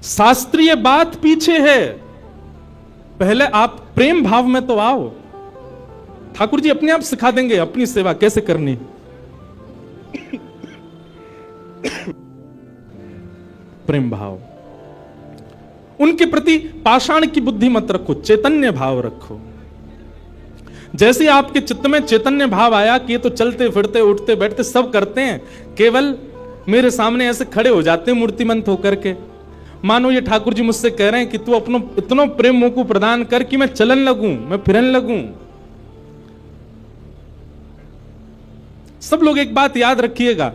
शास्त्रीय बात पीछे है, पहले आप प्रेम भाव में तो आओ। ठाकुर जी अपने आप सिखा देंगे अपनी सेवा कैसे करनी। प्रेम भाव, उनके प्रति पाषाण की बुद्धि मत रखो, चैतन्य भाव रखो। जैसे आपके चित्त में चैतन्य भाव आया कि ये तो चलते फिरते उठते बैठते सब करते हैं, केवल मेरे सामने ऐसे खड़े हो जाते हैं मूर्तिमंत होकर के, मानो ये ठाकुर जी मुझसे कह रहे हैं कि तू अपनो इतना प्रेम मुझको प्रदान कर कि मैं चलन लगूं, मैं फिरन लगूं। सब लोग एक बात याद रखिएगा,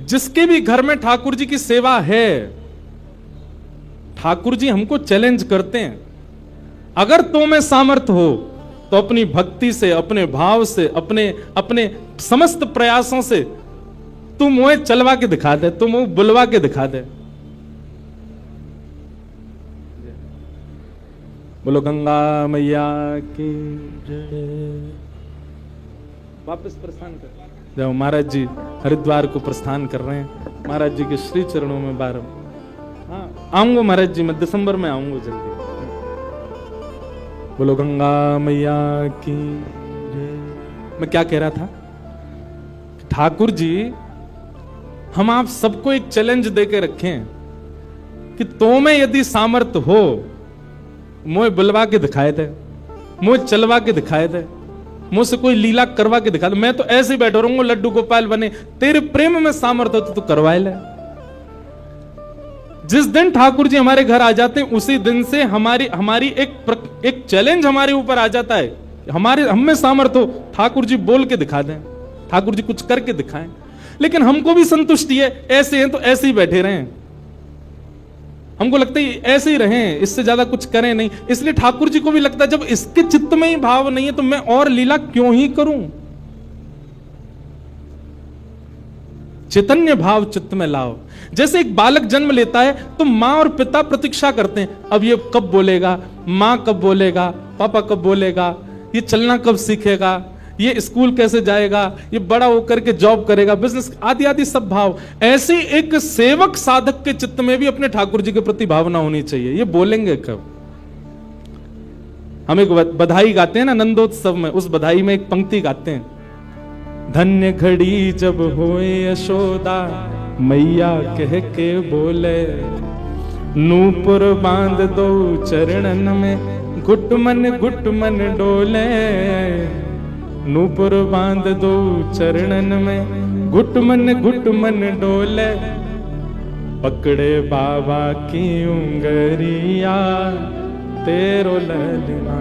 जिसके भी घर में ठाकुर जी की सेवा है, ठाकुर जी हमको चैलेंज करते हैं, अगर तो में सामर्थ्य हो तो अपनी भक्ति से, अपने भाव से, अपने समस्त प्रयासों से तू मुझे चलवा के दिखा दे, तू मुझे बुलवा के दिखा दे। बोलो गंगा मैया की जय। वापस प्रस्थान कर, जब महाराज जी हरिद्वार को प्रस्थान कर रहे हैं, महाराज जी के श्री चरणों में बार, हाँ आऊंगा महाराज जी, मैं दिसंबर में आऊंगा जल्दी। बोलो गंगा मैया की जय। मैं क्या कह रहा था, ठाकुर जी हम आप सबको एक चैलेंज देके रखें कि तो में यदि सामर्थ्य हो, मुझे बुलवा के दिखाए दे, मुझे चलवा के दिखाए दे, मुझसे कोई लीला करवा के दिखा दे, मैं तो ऐसे ही बैठा रहूंगा लड्डू गोपाल बने, तेरे प्रेम में सामर्थ्य हो तो करवाए ले। जिस दिन ठाकुर जी हमारे घर आ जाते हैं, उसी दिन से हमारी एक चैलेंज हमारे ऊपर आ जाता है, हम में सामर्थ्य हो, ठाकुर जी बोल के दिखा दें, ठाकुर जी कुछ करके दिखाएं। लेकिन हमको भी संतुष्टि है, ऐसे हैं तो ऐसे ही बैठे रहें, हमको लगता है ऐसे ही रहें, इससे ज्यादा कुछ करें नहीं। इसलिए ठाकुर जी को भी लगता है जब इसके चित्त में ही भाव नहीं है तो मैं और लीला क्यों ही करूं। चैतन्य भाव चित्त में लाओ। जैसे एक बालक जन्म लेता है तो मां और पिता प्रतीक्षा करते हैं, अब ये कब बोलेगा, मां कब बोलेगा, पापा कब बोलेगा, ये चलना कब सीखेगा, ये स्कूल कैसे जाएगा, ये बड़ा होकर के जॉब करेगा, बिजनेस आदि आदि सब भाव। ऐसे एक सेवक साधक के चित्त में भी अपने ठाकुर जी के प्रति भावना होनी चाहिए, ये बोलेंगे कब। हम एक बधाई गाते हैं ना नंदोत्सव में, उस बधाई में एक पंक्ति गाते हैं, धन्य घड़ी जब होए यशोदा मैया कह के बोले, नूपुर बांध दो चरणन में घुट मन डोले, नूपुर बांध दो चरणन में घुट मन डोले, पकड़े बाबा की उंगरिया तेरो ललना,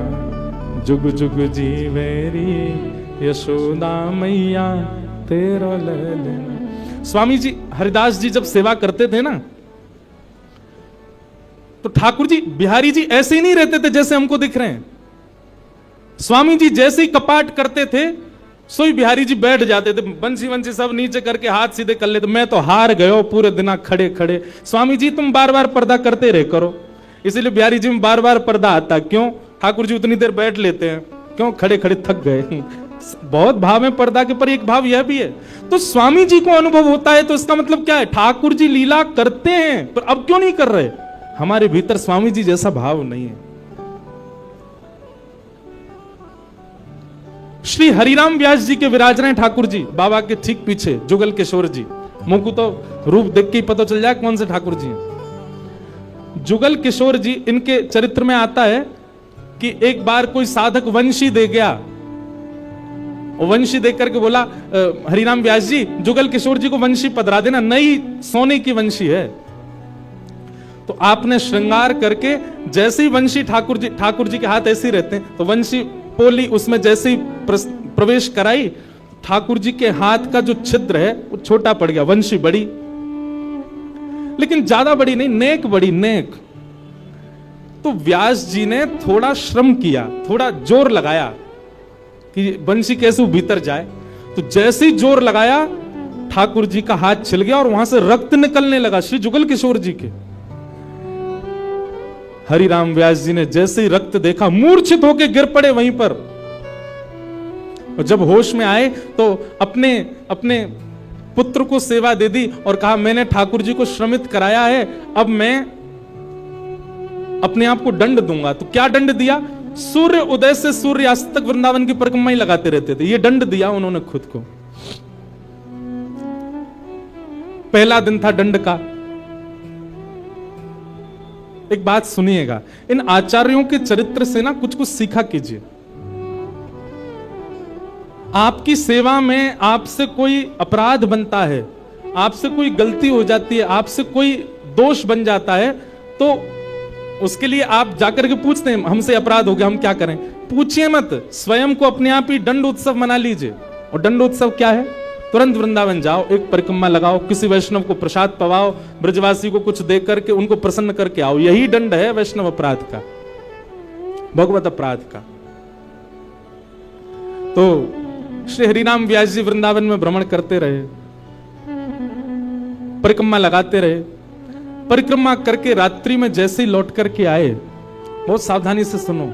जुग जुग जीवेरी यशोदा मैया तेरो ललना। स्वामी जी हरिदास जी जब सेवा करते थे ना, तो ठाकुर जी बिहारी जी ऐसे ही नहीं रहते थे जैसे हमको दिख रहे हैं। स्वामी जी जैसे ही कपाट करते थे, सोई बिहारी जी बैठ जाते थे, बंसी वंसी सब नीचे करके हाथ सीधे कर लेते। मैं तो हार गयो पूरे दिन खड़े खड़े, स्वामी जी तुम बार बार पर्दा करते रहे करो। इसीलिए बिहारी जी में बार बार पर्दा आता, क्यों, ठाकुर जी उतनी देर बैठ लेते हैं, क्यों, खड़े खड़े थक गए। बहुत भाव है पर्दा के, पर एक भाव यह भी है। तो स्वामी जी को अनुभव होता है, तो इसका मतलब क्या है, ठाकुर जी लीला करते हैं, पर अब क्यों नहीं कर रहे, हमारे भीतर स्वामी जी जैसा भाव नहीं है। श्री हरिराम व्यास जी के विराज रहे ठाकुर जी, बाबा के ठीक पीछे जुगल किशोर जी। मुझको तो रूप देख के ही पता चल जाए कौन से ठाकुर जी हैं। जुगल किशोर जी, इनके चरित्र में आता है कि एक बार कोई साधक वंशी दे गया, वंशी देख करके बोला, हरिराम व्यास जी जुगल किशोर जी को वंशी पधरा देना, नई सोने की वंशी है। तो आपने श्रृंगार करके, जैसे ही वंशी ठाकुर जी के हाथ ऐसे ही रहते हैं, तो वंशी पोली उसमें जैसे ही प्रवेश कराई, ठाकुर जी के हाथ का जो छिद्र है वो छोटा पड़ गया। वंशी बड़ी, लेकिन ज्यादा बड़ी नहीं, नेक बड़ी, नेक। तो व्यास जी ने थोड़ा श्रम किया, थोड़ा जोर लगाया कि वंशी कैसे भीतर जाए। तो जैसे ही जोर लगाया, ठाकुर जी का हाथ छिल गया और वहां से रक्त निकलने लगा, श्री जुगल किशोर जी के। हरिराम व्यास जी ने जैसे ही रक्त देखा, मूर्छित होकर गिर पड़े वहीं पर। और जब होश में आए तो अपने अपने पुत्र को सेवा दे दी और कहा, मैंने ठाकुर जी को श्रमित कराया है, अब मैं अपने आप को दंड दूंगा। तो क्या दंड दिया? सूर्य उदय से सूर्यास्त तक वृंदावन की परिक्रमा ही लगाते रहते थे, ये दंड दिया उन्होंने खुद को। पहला दिन था दंड का। एक बात सुनिएगा, इन आचार्यों के चरित्र से ना कुछ कुछ सीखा कीजिए। आपकी सेवा में आपसे कोई अपराध बनता है, आपसे कोई गलती हो जाती है, आपसे कोई दोष बन जाता है, तो उसके लिए आप जाकर के पूछते हैं, हमसे अपराध हो गया, हम क्या करें? पूछिए मत, स्वयं को अपने आप ही दंड उत्सव मना लीजिए। और दंड उत्सव क्या है? तुरंत वृंदावन जाओ, एक परिक्रमा लगाओ, किसी वैष्णव को प्रसाद पवाओ, ब्रजवासी को कुछ दे करके उनको प्रसन्न करके आओ। यही दंड है वैष्णव अपराध का, भगवत अपराध का। तो श्री हरिनाम व्यास जी वृंदावन में भ्रमण करते रहे, परिक्रमा लगाते रहे। परिक्रमा करके रात्रि में जैसे ही लौट करके आए, बहुत सावधानी से सुनो,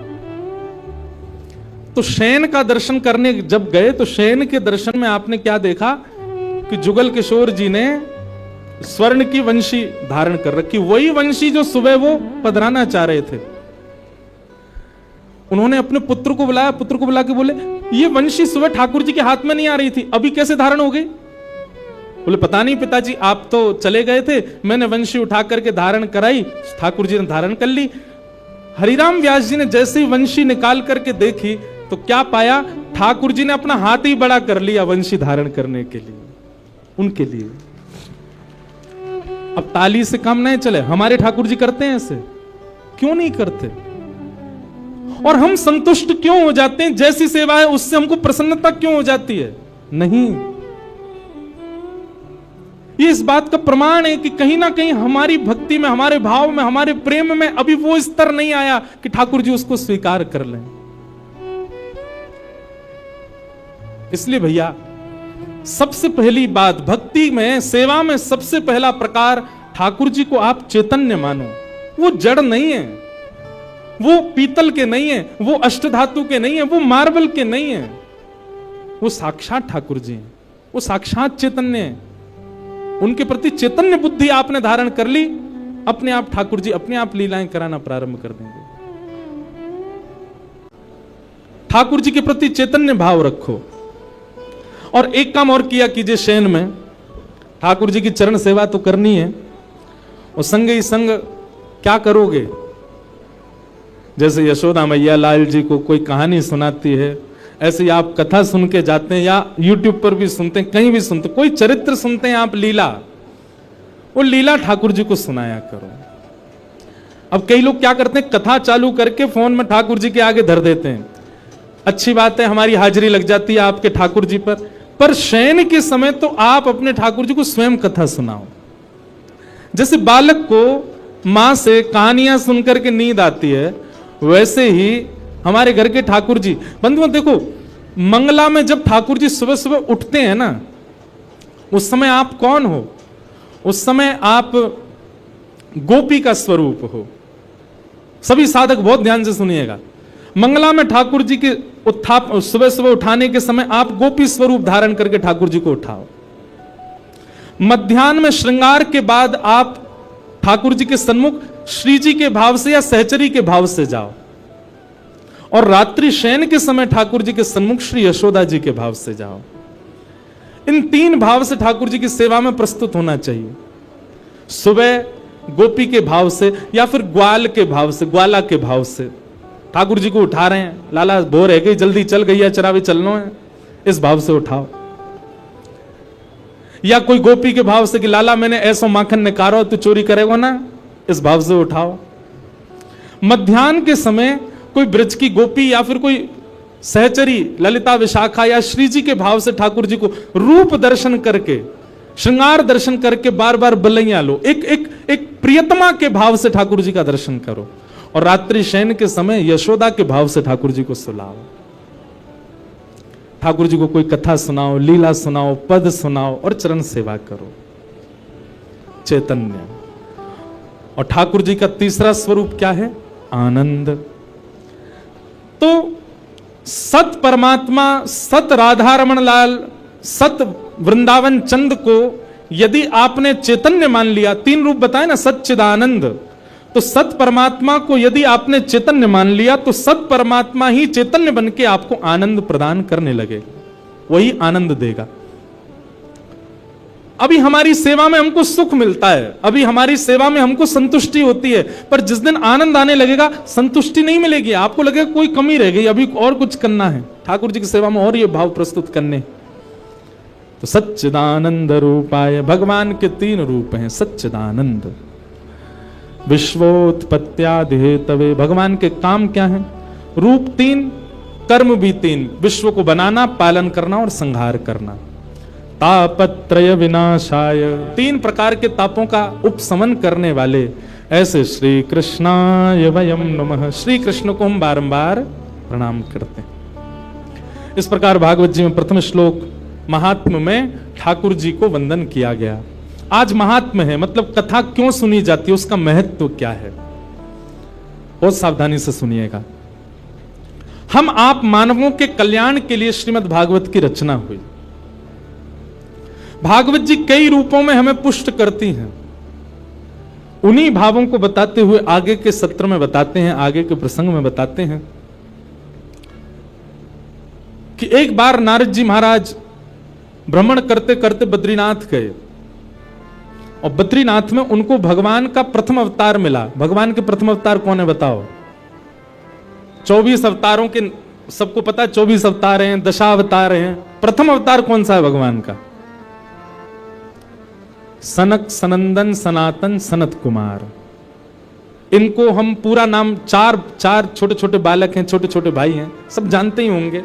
तो शयन का दर्शन करने जब गए तो शयन के दर्शन में आपने क्या देखा कि जुगल किशोर जी ने स्वर्ण की वंशी धारण कर रखी, वही वंशी जो सुबह वो पधराना चाह रहे थे। उन्होंने अपने पुत्र को बुलाया, पुत्र को बुला के बोले, ये वंशी सुबह ठाकुर जी के हाथ में नहीं आ रही थी, अभी कैसे धारण हो गई? बोले, पता नहीं पिताजी, आप तो चले गए थे, मैंने वंशी उठा करके धारण कराई, ठाकुर जी ने धारण कर ली। हरिराम व्यास जी ने जैसे ही वंशी निकाल करके देखी तो क्या पाया? ठाकुर जी ने अपना हाथ ही बड़ा कर लिया वंशी धारण करने के लिए, उनके लिए। अब ताली से काम नहीं चले, हमारे ठाकुर जी करते हैं ऐसे? क्यों नहीं करते? और हम संतुष्ट क्यों हो जाते हैं? जैसी सेवा है उससे हमको प्रसन्नता क्यों हो जाती है? नहीं। ये इस बात का प्रमाण है कि कहीं ना कहीं हमारी भक्ति में, हमारे भाव में, हमारे प्रेम में अभी वो स्तर नहीं आया कि ठाकुर जी उसको स्वीकार कर लें। इसलिए भैया, सबसे पहली बात भक्ति में, सेवा में सबसे पहला प्रकार, ठाकुर जी को आप चैतन्य मानो। वो जड़ नहीं है, वो पीतल के नहीं है, वो अष्टधातु के नहीं है, वो मार्बल के नहीं है, वो साक्षात ठाकुर जी हैं, वो साक्षात चैतन्य है। उनके प्रति चैतन्य बुद्धि आपने धारण कर ली, अपने आप ठाकुर जी अपने आप लीलाएं कराना प्रारंभ कर देंगे। ठाकुर जी के प्रति चैतन्य भाव रखो। और एक काम और किया कीजिए, शयन में ठाकुर जी की चरण सेवा तो करनी है, और संग ही संग क्या करोगे? जैसे यशोदा मैया लाल जी को कोई कहानी सुनाती है, ऐसे ही आप कथा सुन के जाते हैं, या यूट्यूब पर भी सुनते हैं, कहीं भी सुनते, कोई चरित्र सुनते हैं आप, लीला, वो लीला ठाकुर जी को सुनाया करो। अब कई लोग क्या करते हैं, कथा चालू करके फोन में ठाकुर जी के आगे धर देते हैं। अच्छी बात है, हमारी हाजिरी लग जाती है आपके ठाकुर जी पर शयन के समय तो आप अपने ठाकुर जी को स्वयं कथा सुनाओ। जैसे बालक को मां से कहानियां सुनकर के नींद आती है, वैसे ही हमारे घर के ठाकुर जी, बंधुओं देखो, मंगला में जब ठाकुर जी सुबह सुबह उठते हैं ना, उस समय आप कौन हो? उस समय आप गोपी का स्वरूप हो। सभी साधक बहुत ध्यान से सुनिएगा। मंगला में ठाकुर जी के उत्थाप, सुबह सुबह उठाने के समय आप गोपी स्वरूप धारण करके ठाकुर जी को उठाओ। मध्याह्न में श्रृंगार के बाद आप ठाकुर जी के सन्मुख श्री जी के भाव से या सहचरी के भाव से जाओ, और रात्रि शयन के समय ठाकुर जी के सन्मुख श्री यशोदा जी के भाव से जाओ। इन तीन भाव से ठाकुर जी की सेवा में प्रस्तुत होना चाहिए। सुबह गोपी के भाव से, या फिर ग्वाल के भाव से, ग्वाला के भाव से ठाकुर जी को उठा रहे हैं, लाला भोर है गई, जल्दी चल गई है, चरावे चलना है, इस भाव से उठाओ। या कोई गोपी के भाव से कि लाला मैंने ऐसा माखन निकारो, तो चोरी करेगा ना, इस भाव से उठाओ। मध्याह्न के समय कोई ब्रज की गोपी या फिर कोई सहचरी, ललिता, विशाखा या श्री जी के भाव से ठाकुर जी को रूप दर्शन करके, श्रृंगार दर्शन करके बार बार बलैया लो। एक प्रियतमा के भाव से ठाकुर जी का दर्शन करो, और रात्रि शयन के समय यशोदा के भाव से ठाकुर जी को सुलाओ। ठाकुर जी को कोई कथा सुनाओ, लीला सुनाओ, पद सुनाओ और चरण सेवा करो। चैतन्य। और ठाकुर जी का तीसरा स्वरूप क्या है? आनंद। तो सत परमात्मा, सत राधा रमन लाल, सत वृंदावन चंद को यदि आपने चैतन्य मान लिया, तीन रूप बताए ना, सच्चिदानंद, तो सत परमात्मा को यदि आपने चैतन्य मान लिया तो सत परमात्मा ही चैतन्य बन के आपको आनंद प्रदान करने लगे, वही आनंद देगा। अभी हमारी सेवा में हमको सुख मिलता है, अभी हमारी सेवा में हमको संतुष्टि होती है, पर जिस दिन आनंद आने लगेगा संतुष्टि नहीं मिलेगी, आपको लगेगा कोई कमी रह गई, अभी और कुछ करना है ठाकुर जी की सेवा में, और ये भाव प्रस्तुत करने। तो सच्चिदानंद रूपाय, भगवान के तीन रूप हैं। सच्चिदानंद, विश्वोत्पत्त्यादि हेतवे, भगवान के काम क्या है? रूप तीन, कर्म भी तीन, विश्व को बनाना, पालन करना और संहार करना। तापत्रय विनाशाय, तीन प्रकार के तापों का उपशमन करने वाले, ऐसे श्री कृष्णाय वयम नमः, श्री कृष्ण को हम बारंबार प्रणाम करते हैं। इस प्रकार भागवत जी में प्रथम श्लोक महात्म में ठाकुर जी को वंदन किया गया। आज महात्म है, मतलब कथा क्यों सुनी जाती है, उसका महत्व क्या है, बहुत सावधानी से सुनिएगा। हम आप मानवों के कल्याण के लिए श्रीमद् भागवत की रचना हुई। भागवत जी कई रूपों में हमें पुष्ट करती हैं। उन्हीं भावों को बताते हुए आगे के सत्र में बताते हैं, आगे के प्रसंग में बताते हैं कि एक बार नारद जी महाराज भ्रमण करते करते बद्रीनाथ गए, और बद्रीनाथ में उनको भगवान का प्रथम अवतार मिला। भगवान के प्रथम अवतार कौन है बताओ? 24 अवतारों के सबको पता है, 24 अवतार हैं, दशावतार हैं। प्रथम अवतार कौन सा है भगवान का? सनक, सनंदन, सनातन, सनत कुमार। इनको हम पूरा नाम, चार छोटे छोटे बालक हैं, छोटे छोटे भाई हैं, सब जानते ही होंगे।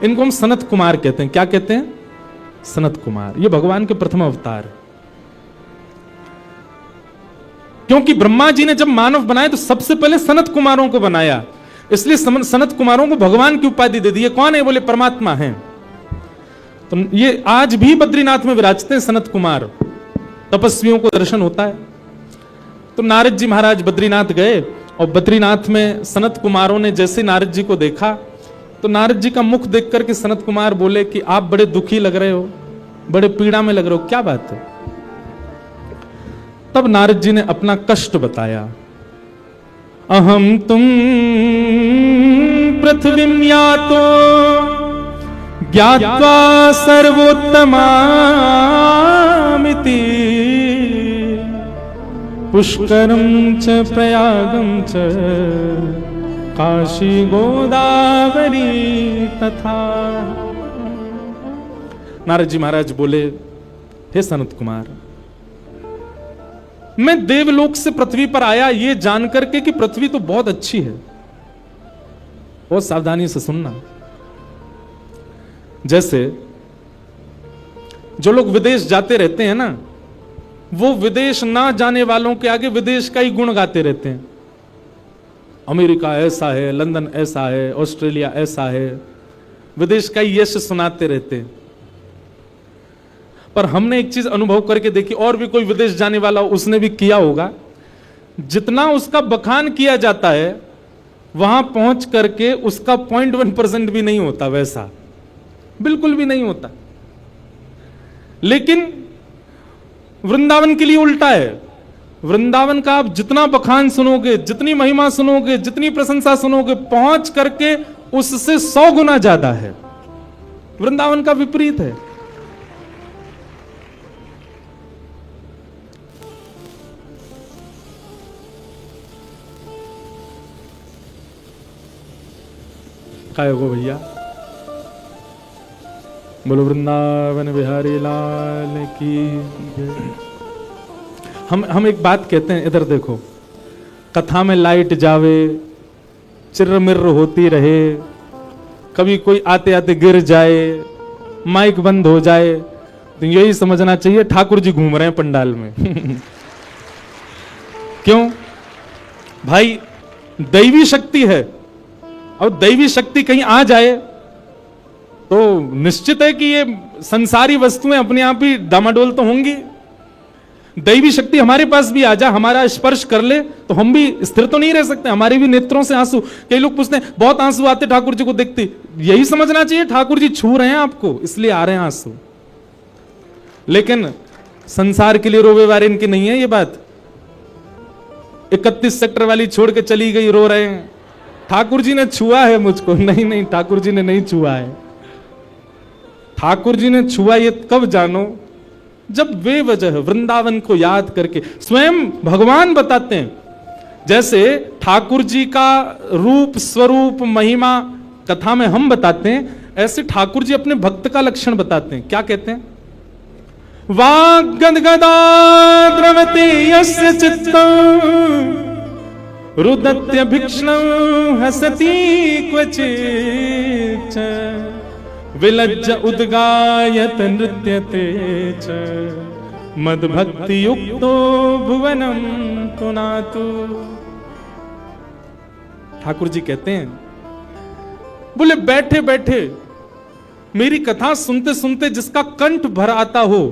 इनको हम सनत कुमार कहते हैं। क्या कहते हैं? सनत कुमार। ये भगवान के प्रथम अवतार है। क्योंकि ब्रह्मा जी ने जब मानव बनाए तो सबसे पहले सनत कुमारों को बनाया, इसलिए सनत कुमारों को भगवान की उपाधि दे दी। कौन है? बोले परमात्मा है। तो ये आज भी बद्रीनाथ में विराजते हैं सनत कुमार, तपस्वियों को दर्शन होता है। तो नारद जी महाराज बद्रीनाथ गए, और बद्रीनाथ में सनत कुमारों ने जैसे नारद जी को देखा, तो नारद जी का मुख देख करके सनत कुमार बोले कि आप बड़े दुखी लग रहे हो, बड़े पीड़ा में लग रहे हो, क्या बात है? तब नारद जी ने अपना कष्ट बताया। अहम तुम पृथ्वीं यातो ज्ञात्वा सर्वोत्तमामिति पुष्करं च प्रयागं च काशी गोदावरी तथा। नारद जी महाराज बोले, हे सनत कुमार, मैं देवलोक से पृथ्वी पर आया ये जानकर के कि पृथ्वी तो बहुत अच्छी है। बहुत सावधानी से सुनना। जैसे जो लोग विदेश जाते रहते हैं ना, वो विदेश ना जाने वालों के आगे विदेश का ही गुण गाते रहते हैं। अमेरिका ऐसा है, लंदन ऐसा है, ऑस्ट्रेलिया ऐसा है, विदेश का ही यश सुनाते रहते हैं। पर हमने एक चीज अनुभव करके देखी, और भी कोई विदेश जाने वाला उसने भी किया होगा, जितना उसका बखान किया जाता है वहां पहुंच करके उसका 0.1% भी नहीं होता, वैसा बिल्कुल भी नहीं होता। लेकिन वृंदावन के लिए उल्टा है। वृंदावन का आप जितना बखान सुनोगे, जितनी महिमा सुनोगे, जितनी प्रशंसा सुनोगे, पहुंच करके उससे 100 गुना ज्यादा है। वृंदावन का विपरीत है। काय गो भैया, बोलो वृंदावन बिहारी लाल की। हम एक बात कहते हैं, इधर देखो, कथा में लाइट जावे, चिर्र मिर्र होती रहे, कभी कोई आते आते गिर जाए, माइक बंद हो जाए, तो यही समझना चाहिए ठाकुर जी घूम रहे हैं पंडाल में। क्यों भाई? दैवी शक्ति है, और दैवी शक्ति कहीं आ जाए तो निश्चित है कि ये संसारी वस्तुएं अपने आप ही डामाडोल तो होंगी। दैवी शक्ति हमारे पास भी आ जाए, हमारा स्पर्श कर ले, तो हम भी स्थिर तो नहीं रह सकते। हमारे भी नेत्रों से आंसू, कई लोग पूछते हैं बहुत आंसू आते ठाकुर जी को देखते, यही समझना चाहिए ठाकुर जी छू रहे हैं आपको, इसलिए आ रहे हैं आंसू। लेकिन संसार के लिए रोवे वारे इनकी नहीं है ये बात। 31 सेक्टर वाली छोड़ के चली गई, रो रहे हैं ठाकुर जी ने छुआ है मुझको। नहीं नहीं, ठाकुर जी ने नहीं छुआ है। ठाकुर जी ने छुआ ये कब जानो? जब वे वजह वृंदावन को याद करके स्वयं भगवान बताते हैं। जैसे ठाकुर जी का रूप स्वरूप महिमा कथा में हम बताते हैं, ऐसे ठाकुर जी अपने भक्त का लक्षण बताते हैं। क्या कहते हैं? वाग गदगदा द्रवति यस्य चित्तम् रुदत्य भिक्ष्णं हसति क्वचित् विलज्ज उद्गायत नृत्यते च मद्भक्ति युक्तो भुवनम पुनातु। ठाकुर जी कहते हैं, बोले बैठे बैठे मेरी कथा सुनते सुनते जिसका कंठ भर आता हो,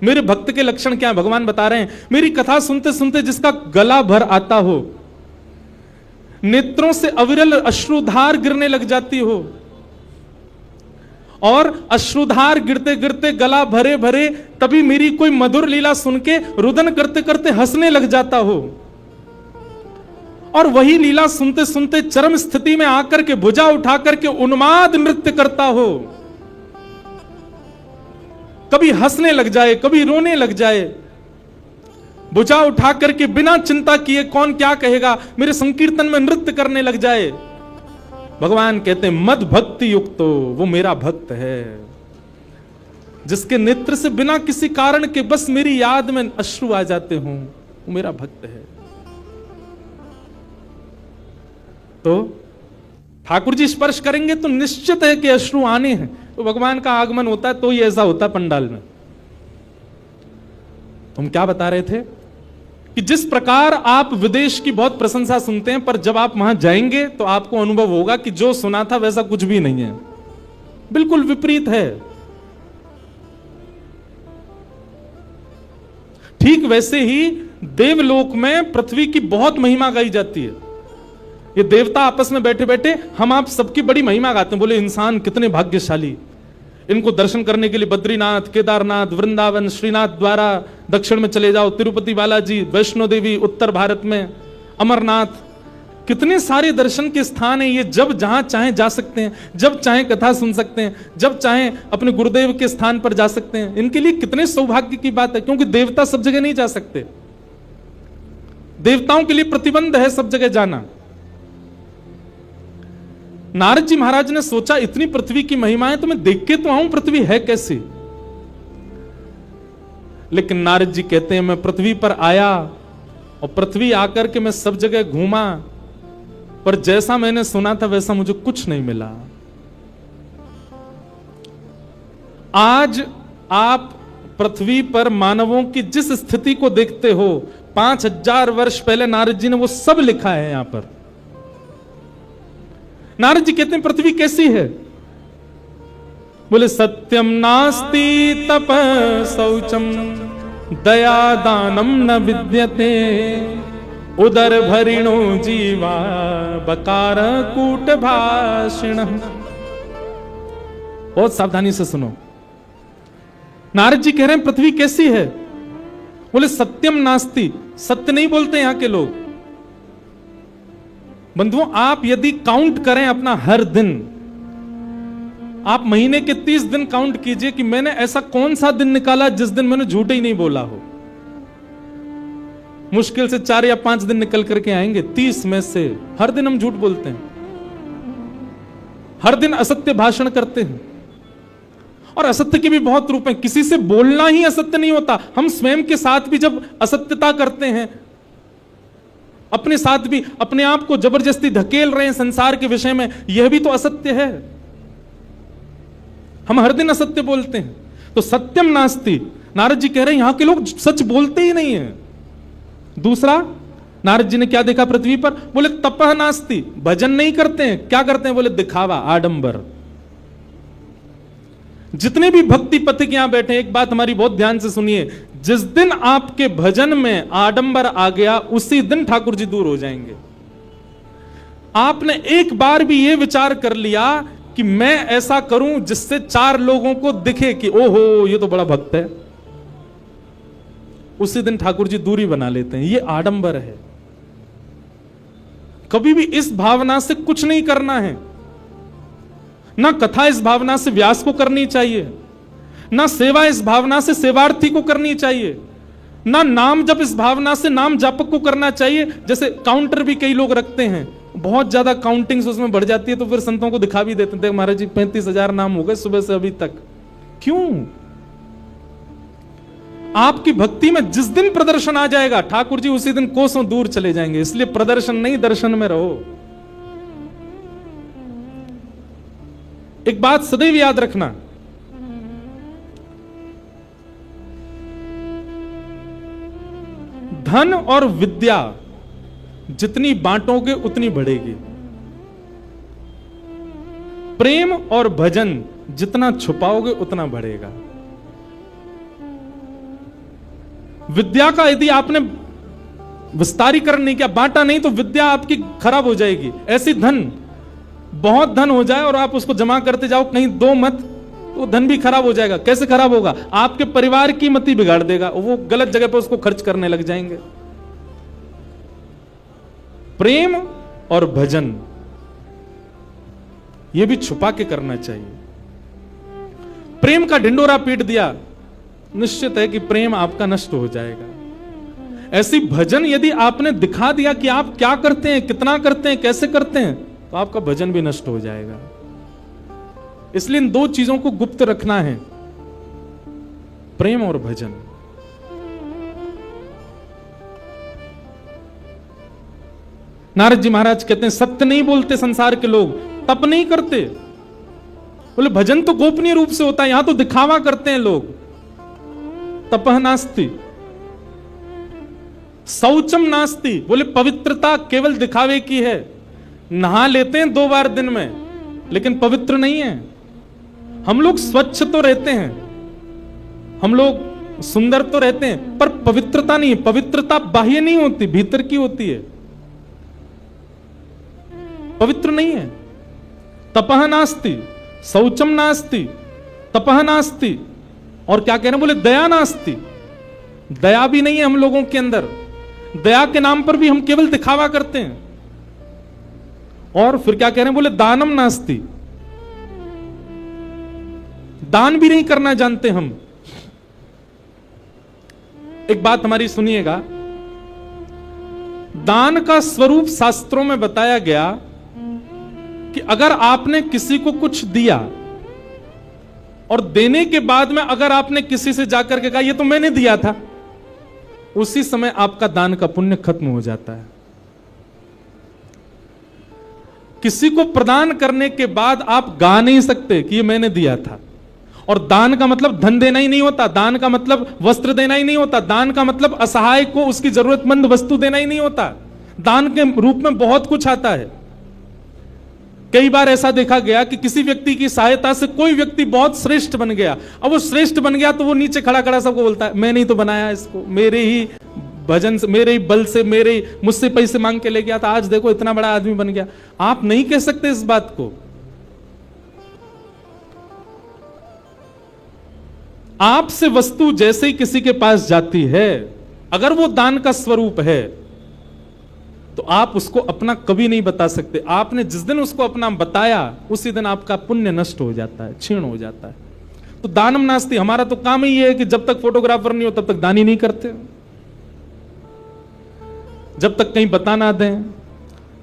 मेरे भक्त के लक्षण क्या है भगवान बता रहे हैं। मेरी कथा सुनते सुनते जिसका गला भर आता हो, नेत्रों से अविरल अश्रुधार गिरने लग जाती हो, और अश्रुधार गिरते गिरते गला भरे भरे तभी मेरी कोई मधुर लीला सुन के रुदन करते करते हंसने लग जाता हो, और वही लीला सुनते सुनते चरम स्थिति में आकर के भुजा उठा करके उन्माद नृत्य करता हो, कभी हंसने लग जाए कभी रोने लग जाए, भुजा उठा करके बिना चिंता किए कौन क्या कहेगा मेरे संकीर्तन में नृत्य करने लग जाए। भगवान कहते हैं मद भक्ति युक्तो, वो मेरा भक्त है, जिसके नेत्र से बिना किसी कारण के बस मेरी याद में अश्रु आ जाते हों, वो मेरा भक्त है। तो ठाकुर जी स्पर्श करेंगे तो निश्चित है कि अश्रु आने हैं। तो भगवान का आगमन होता है तो ये ऐसा होता है पंडाल में। हम क्या बता रहे थे कि जिस प्रकार आप विदेश की बहुत प्रशंसा सुनते हैं, पर जब आप वहां जाएंगे तो आपको अनुभव होगा कि जो सुना था वैसा कुछ भी नहीं है, बिल्कुल विपरीत है। ठीक वैसे ही देवलोक में पृथ्वी की बहुत महिमा गाई जाती है। ये देवता आपस में बैठे बैठे हम आप सबकी बड़ी महिमा गाते हैं, बोले इंसान कितने भाग्यशाली, इनको दर्शन करने के लिए बद्रीनाथ, केदारनाथ, वृंदावन, श्रीनाथ द्वारा दक्षिण में चले जाओ, तिरुपति बालाजी, वैष्णो देवी उत्तर भारत में, अमरनाथ, कितने सारे दर्शन के स्थान हैं। ये जब जहां चाहे जा सकते हैं, जब चाहे कथा सुन सकते हैं, जब चाहे अपने गुरुदेव के स्थान पर जा सकते हैं। इनके लिए कितने सौभाग्य की बात है, क्योंकि देवता सब जगह नहीं जा सकते, देवताओं के लिए प्रतिबंध है सब जगह जाना। नारद जी महाराज ने सोचा इतनी पृथ्वी की महिमा है तो मैं देख के तो आऊं पृथ्वी है कैसी। लेकिन नारद जी कहते हैं मैं पृथ्वी पर आया और पृथ्वी आकर के मैं सब जगह घूमा, पर जैसा मैंने सुना था वैसा मुझे कुछ नहीं मिला। आज आप पृथ्वी पर मानवों की जिस स्थिति को देखते हो, 5000 वर्ष पहले नारद जी ने वो सब लिखा है यहां पर। नारद जी कहते हैं पृथ्वी कैसी है? बोले सत्यम नास्ति तप शौचम दया दानम न विद्यते उदर भरिणो जीवा बकार कूट भाषिण। बहुत सावधानी से सुनो, नारद जी कह रहे हैं पृथ्वी कैसी है? बोले सत्यम नास्ति, सत्य नहीं बोलते यहां के लोग। बंधुओं, आप यदि काउंट करें अपना हर दिन, आप महीने के 30 दिन काउंट कीजिए कि मैंने ऐसा कौन सा दिन निकाला जिस दिन मैंने झूठ ही नहीं बोला हो। मुश्किल से 4 या 5 दिन निकल करके आएंगे 30 में से। हर दिन हम झूठ बोलते हैं, हर दिन असत्य भाषण करते हैं, और असत्य के भी बहुत रूप हैं। किसी से बोलना ही असत्य नहीं होता, हम स्वयं के साथ भी जब असत्यता करते हैं अपने साथ भी अपने आप को जबरदस्ती धकेल रहे हैं संसार के विषय में, यह भी तो असत्य है। हम हर दिन असत्य बोलते हैं, तो सत्यम नास्ति। नारद जी कह रहे हैं यहां के लोग सच बोलते ही नहीं है। दूसरा, नारद जी ने क्या देखा पृथ्वी पर? बोले तपह नास्ति, भजन नहीं करते हैं। क्या करते हैं? बोले दिखावा, आडंबर। जितने भी भक्ति पथिक यहां बैठे हैं, एक बात हमारी बहुत ध्यान से सुनिए, जिस दिन आपके भजन में आडंबर आ गया, उसी दिन ठाकुर जी दूर हो जाएंगे। आपने एक बार भी यह विचार कर लिया कि मैं ऐसा करूं जिससे 4 लोगों को दिखे कि ओहो ये तो बड़ा भक्त है, उसी दिन ठाकुर जी दूरी बना लेते हैं। ये आडंबर है। कभी भी इस भावना से कुछ नहीं करना है। ना कथा इस भावना से व्यास को करनी चाहिए, ना सेवा इस भावना से सेवार्थी को करनी चाहिए, ना नाम जप इस भावना से नाम जापक को करना चाहिए। जैसे काउंटर भी कई लोग रखते हैं, बहुत ज्यादा काउंटिंग्स उसमें बढ़ जाती है, तो फिर संतों को दिखा भी देते थे, महाराज जी 35,000 नाम हो गए सुबह से अभी तक। क्यों? आपकी भक्ति में जिस दिन प्रदर्शन आ जाएगा, ठाकुर जी उसी दिन कोसों दूर चले जाएंगे। इसलिए प्रदर्शन नहीं, दर्शन में रहो। एक बात सदैव याद रखना, धन और विद्या जितनी बांटोगे उतनी बढ़ेगी। प्रेम और भजन जितना छुपाओगे उतना बढ़ेगा। विद्या का यदि आपने विस्तारीकरण नहीं किया, बांटा नहीं, तो विद्या आपकी खराब हो जाएगी। ऐसी धन, बहुत धन हो जाए और आप उसको जमा करते जाओ, कहीं दो मत, तो धन भी खराब हो जाएगा। कैसे खराब होगा? आपके परिवार की मति बिगाड़ देगा, वो गलत जगह पे उसको खर्च करने लग जाएंगे। प्रेम और भजन ये भी छुपा के करना चाहिए। प्रेम का ढिंडोरा पीट दिया, निश्चित है कि प्रेम आपका नष्ट हो जाएगा। ऐसी भजन यदि आपने दिखा दिया कि आप क्या करते हैं, कितना करते हैं, कैसे करते हैं, तो आपका भजन भी नष्ट हो जाएगा। इसलिए इन 2 चीजों को गुप्त रखना है, प्रेम और भजन। नारद जी महाराज कहते हैं सत्य नहीं बोलते संसार के लोग, तप नहीं करते। बोले भजन तो गोपनीय रूप से होता है, यहां तो दिखावा करते हैं लोग। तपह नास्ति, शौचम नास्ति। बोले पवित्रता केवल दिखावे की है। नहा लेते हैं 2 बार दिन में, लेकिन पवित्र नहीं है। हम लोग स्वच्छ तो रहते हैं, हम लोग सुंदर तो रहते हैं, पर पवित्रता नहीं है। पवित्रता बाह्य नहीं होती, भीतर की होती है। पवित्र नहीं है। तपह नास्ति, शौचम नास्ति, तपह नास्ति। और क्या कह रहे हैं? बोले दया नास्ति, दया भी नहीं है हम लोगों के अंदर। दया के नाम पर भी हम केवल दिखावा करते हैं। और फिर क्या कह रहे हैं? बोले दानम नास्ति, दान भी नहीं करना जानते हम। एक बात हमारी सुनिएगा, दान का स्वरूप शास्त्रों में बताया गया कि अगर आपने किसी को कुछ दिया और देने के बाद में अगर आपने किसी से जाकर के कहा ये तो मैंने दिया था, उसी समय आपका दान का पुण्य खत्म हो जाता है। किसी को प्रदान करने के बाद आप गा नहीं सकते कि ये मैंने दिया था। और दान का मतलब धन देना ही नहीं होता, दान का मतलब वस्त्र देना ही नहीं होता, दान का मतलब असहाय को उसकी जरूरतमंद वस्तु देना ही नहीं होता। दान के रूप में बहुत कुछ आता है। कई बार ऐसा देखा गया कि किसी व्यक्ति की सहायता से कोई व्यक्ति बहुत श्रेष्ठ बन गया। अब वो श्रेष्ठ बन गया तो वो नीचे खड़ा खड़ा सबको बोलता है मैंने ही तो बनाया इसको, मेरे ही भजन से, मेरे ही बल से, मुझसे पैसे मांग के ले गया था, आज देखो इतना बड़ा आदमी बन गया। आप नहीं कह सकते इस बात को। आपसे वस्तु जैसे ही किसी के पास जाती है, अगर वो दान का स्वरूप है तो आप उसको अपना कभी नहीं बता सकते। आपने जिस दिन उसको अपना बताया उसी दिन आपका पुण्य नष्ट हो जाता है, क्षीण हो जाता है। तो दानम नास्ति, हमारा तो काम ही है कि जब तक फोटोग्राफर नहीं हो तब तक दान ही नहीं करते। जब तक कहीं बता ना दें,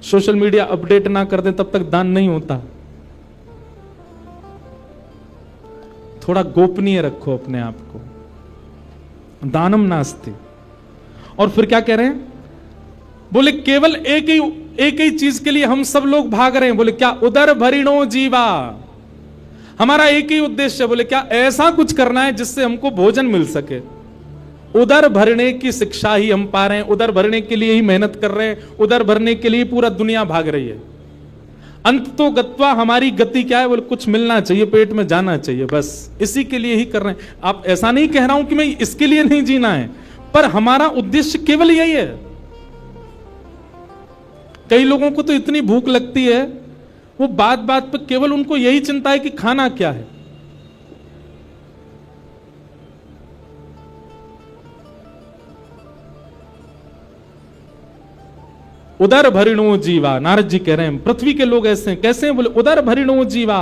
सोशल मीडिया अपडेट ना कर दें, तब तक दान नहीं होता। थोड़ा गोपनीय रखो अपने आप को। दानम नास्ति। और फिर क्या कह रहे हैं? बोले केवल एक ही चीज के लिए हम सब लोग भाग रहे हैं। बोले क्या? उदर भरिणो जीवा। हमारा एक ही उद्देश्य है। बोले क्या? ऐसा कुछ करना है जिससे हमको भोजन मिल सके। उदर भरने की शिक्षा ही हम पा रहे हैं, उदर भरने के लिए ही मेहनत कर रहे हैं, उदर भरने के लिए पूरा दुनिया भाग रही है। अंत तो गत्वा हमारी गति क्या है? बोले कुछ मिलना चाहिए, पेट में जाना चाहिए, बस इसी के लिए ही कर रहे हैं। आप ऐसा नहीं कह रहा हूं कि मैं इसके लिए नहीं जीना है, पर हमारा उद्देश्य केवल यही है। कई लोगों को तो इतनी भूख लगती है, वो बात बात पर केवल उनको यही चिंता है कि खाना क्या है। उदर भरिणो जीवा। नारद जी कह रहे हैं पृथ्वी के लोग ऐसे हैं। कैसे हैं? बोले उदर भरिणो जीवा।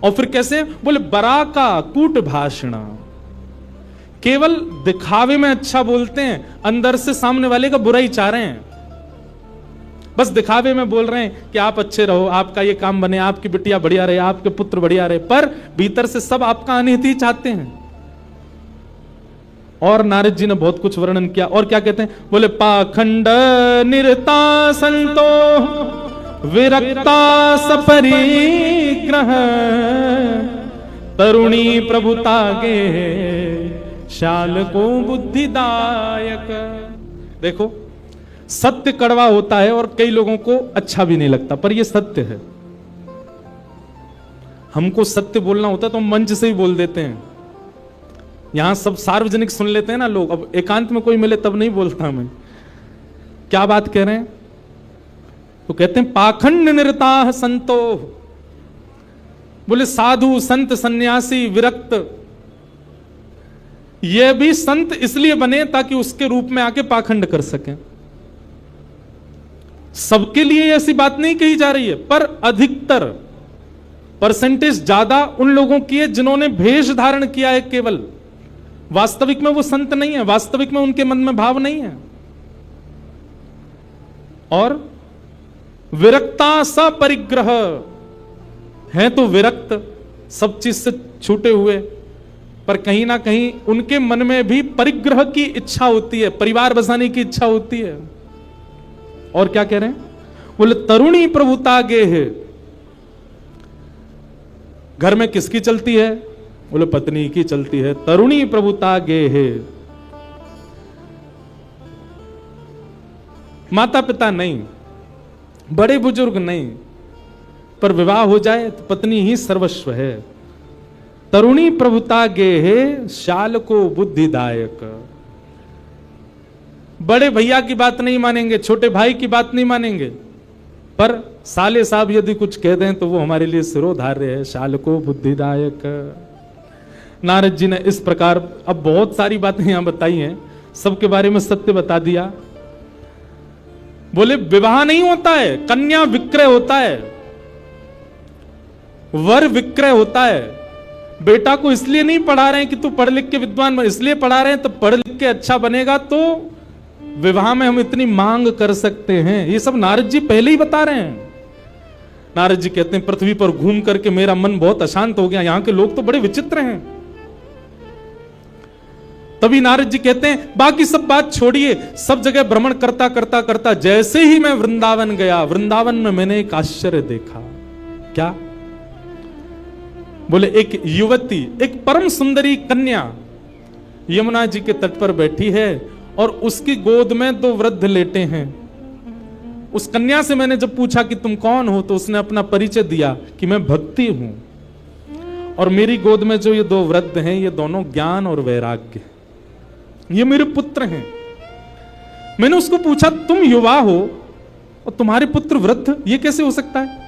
और फिर कैसे? बोले बराका कूट भाषण। केवल दिखावे में अच्छा बोलते हैं, अंदर से सामने वाले का बुरा ही चाह रहे हैं। बस दिखावे में बोल रहे हैं कि आप अच्छे रहो, आपका ये काम बने, आपकी बिटिया बढ़िया रहे, आपके पुत्र बढ़िया रहे, पर भीतर से सब आपका अनिहित ही चाहते हैं। और नारद जी ने बहुत कुछ वर्णन किया। और क्या कहते हैं? बोले पाखंड निरता संतो विरक्ता सपरिग्रह तरुणी प्रभुता गे शाल को बुद्धिदायक। देखो, सत्य कड़वा होता है और कई लोगों को अच्छा भी नहीं लगता, पर यह सत्य है। हमको सत्य बोलना होता है तो हम मंच से ही बोल देते हैं। यहां सब सार्वजनिक सुन लेते हैं ना लोग। अब एकांत में कोई मिले तब नहीं बोलता मैं। क्या बात कह रहे हैं? तो कहते हैं पाखंड निरता संतो। बोले साधु संत सन्यासी विरक्त, ये भी संत इसलिए बने ताकि उसके रूप में आके पाखंड कर सकें। सबके लिए ऐसी बात नहीं कही जा रही है, पर अधिकतर परसेंटेज ज्यादा उन लोगों की है जिन्होंने भेष धारण किया है केवल। वास्तविक में वो संत नहीं है, वास्तविक में उनके मन में भाव नहीं है। और विरक्ता सा परिग्रह है, तो विरक्त, सब चीज से छूटे हुए, पर कहीं ना कहीं उनके मन में भी परिग्रह की इच्छा होती है, परिवार बसाने की इच्छा होती है। और क्या कह रहे हैं? बोले तरुणी प्रभुता गे है। घर में किसकी चलती है? बोले पत्नी की चलती है। तरुणी प्रभुता गे है। माता पिता नहीं, बड़े बुजुर्ग नहीं, पर विवाह हो जाए तो पत्नी ही सर्वस्व है। तरुणी प्रभुता गे है शाल को बुद्धिदायक। बड़े भैया की बात नहीं मानेंगे, छोटे भाई की बात नहीं मानेंगे, पर साले साहब यदि कुछ कह दें तो वो हमारे लिए सिरोधार्य है। शाल को बुद्धिदायक। नारद जी ने इस प्रकार अब बहुत सारी बातें यहां बताई हैं, सबके बारे में सत्य बता दिया। बोले विवाह नहीं होता है, कन्या विक्रय होता है, वर विक्रय होता है। बेटा को इसलिए नहीं पढ़ा रहे हैं कि तू पढ़ लिख के विद्वान बन, इसलिए पढ़ा रहे हैं तो पढ़ लिख के अच्छा बनेगा तो विवाह में हम इतनी मांग कर सकते हैं। ये सब नारद जी पहले ही बता रहे हैं। नारद जी कहते हैं पृथ्वी पर घूम करके मेरा मन बहुत अशांत हो गया, यहां के लोग तो बड़े विचित्र हैं। तभी नारद जी कहते हैं बाकी सब बात छोड़िए, सब जगह भ्रमण करता करता करता जैसे ही मैं वृंदावन गया, वृंदावन में मैंने एक आश्चर्य देखा। क्या? बोले एक युवती, एक परम सुंदरी कन्या यमुना जी के तट पर बैठी है और उसकी गोद में दो वृद्ध लेटे हैं। उस कन्या से मैंने जब पूछा कि तुम कौन हो, तो उसने अपना परिचय दिया कि मैं भक्ति हूं, और मेरी गोद में जो ये दो वृद्ध हैं ये दोनों ज्ञान और वैराग्य, ये मेरे पुत्र हैं। मैंने उसको पूछा तुम युवा हो और तुम्हारे पुत्र वृद्ध, ये कैसे हो सकता है?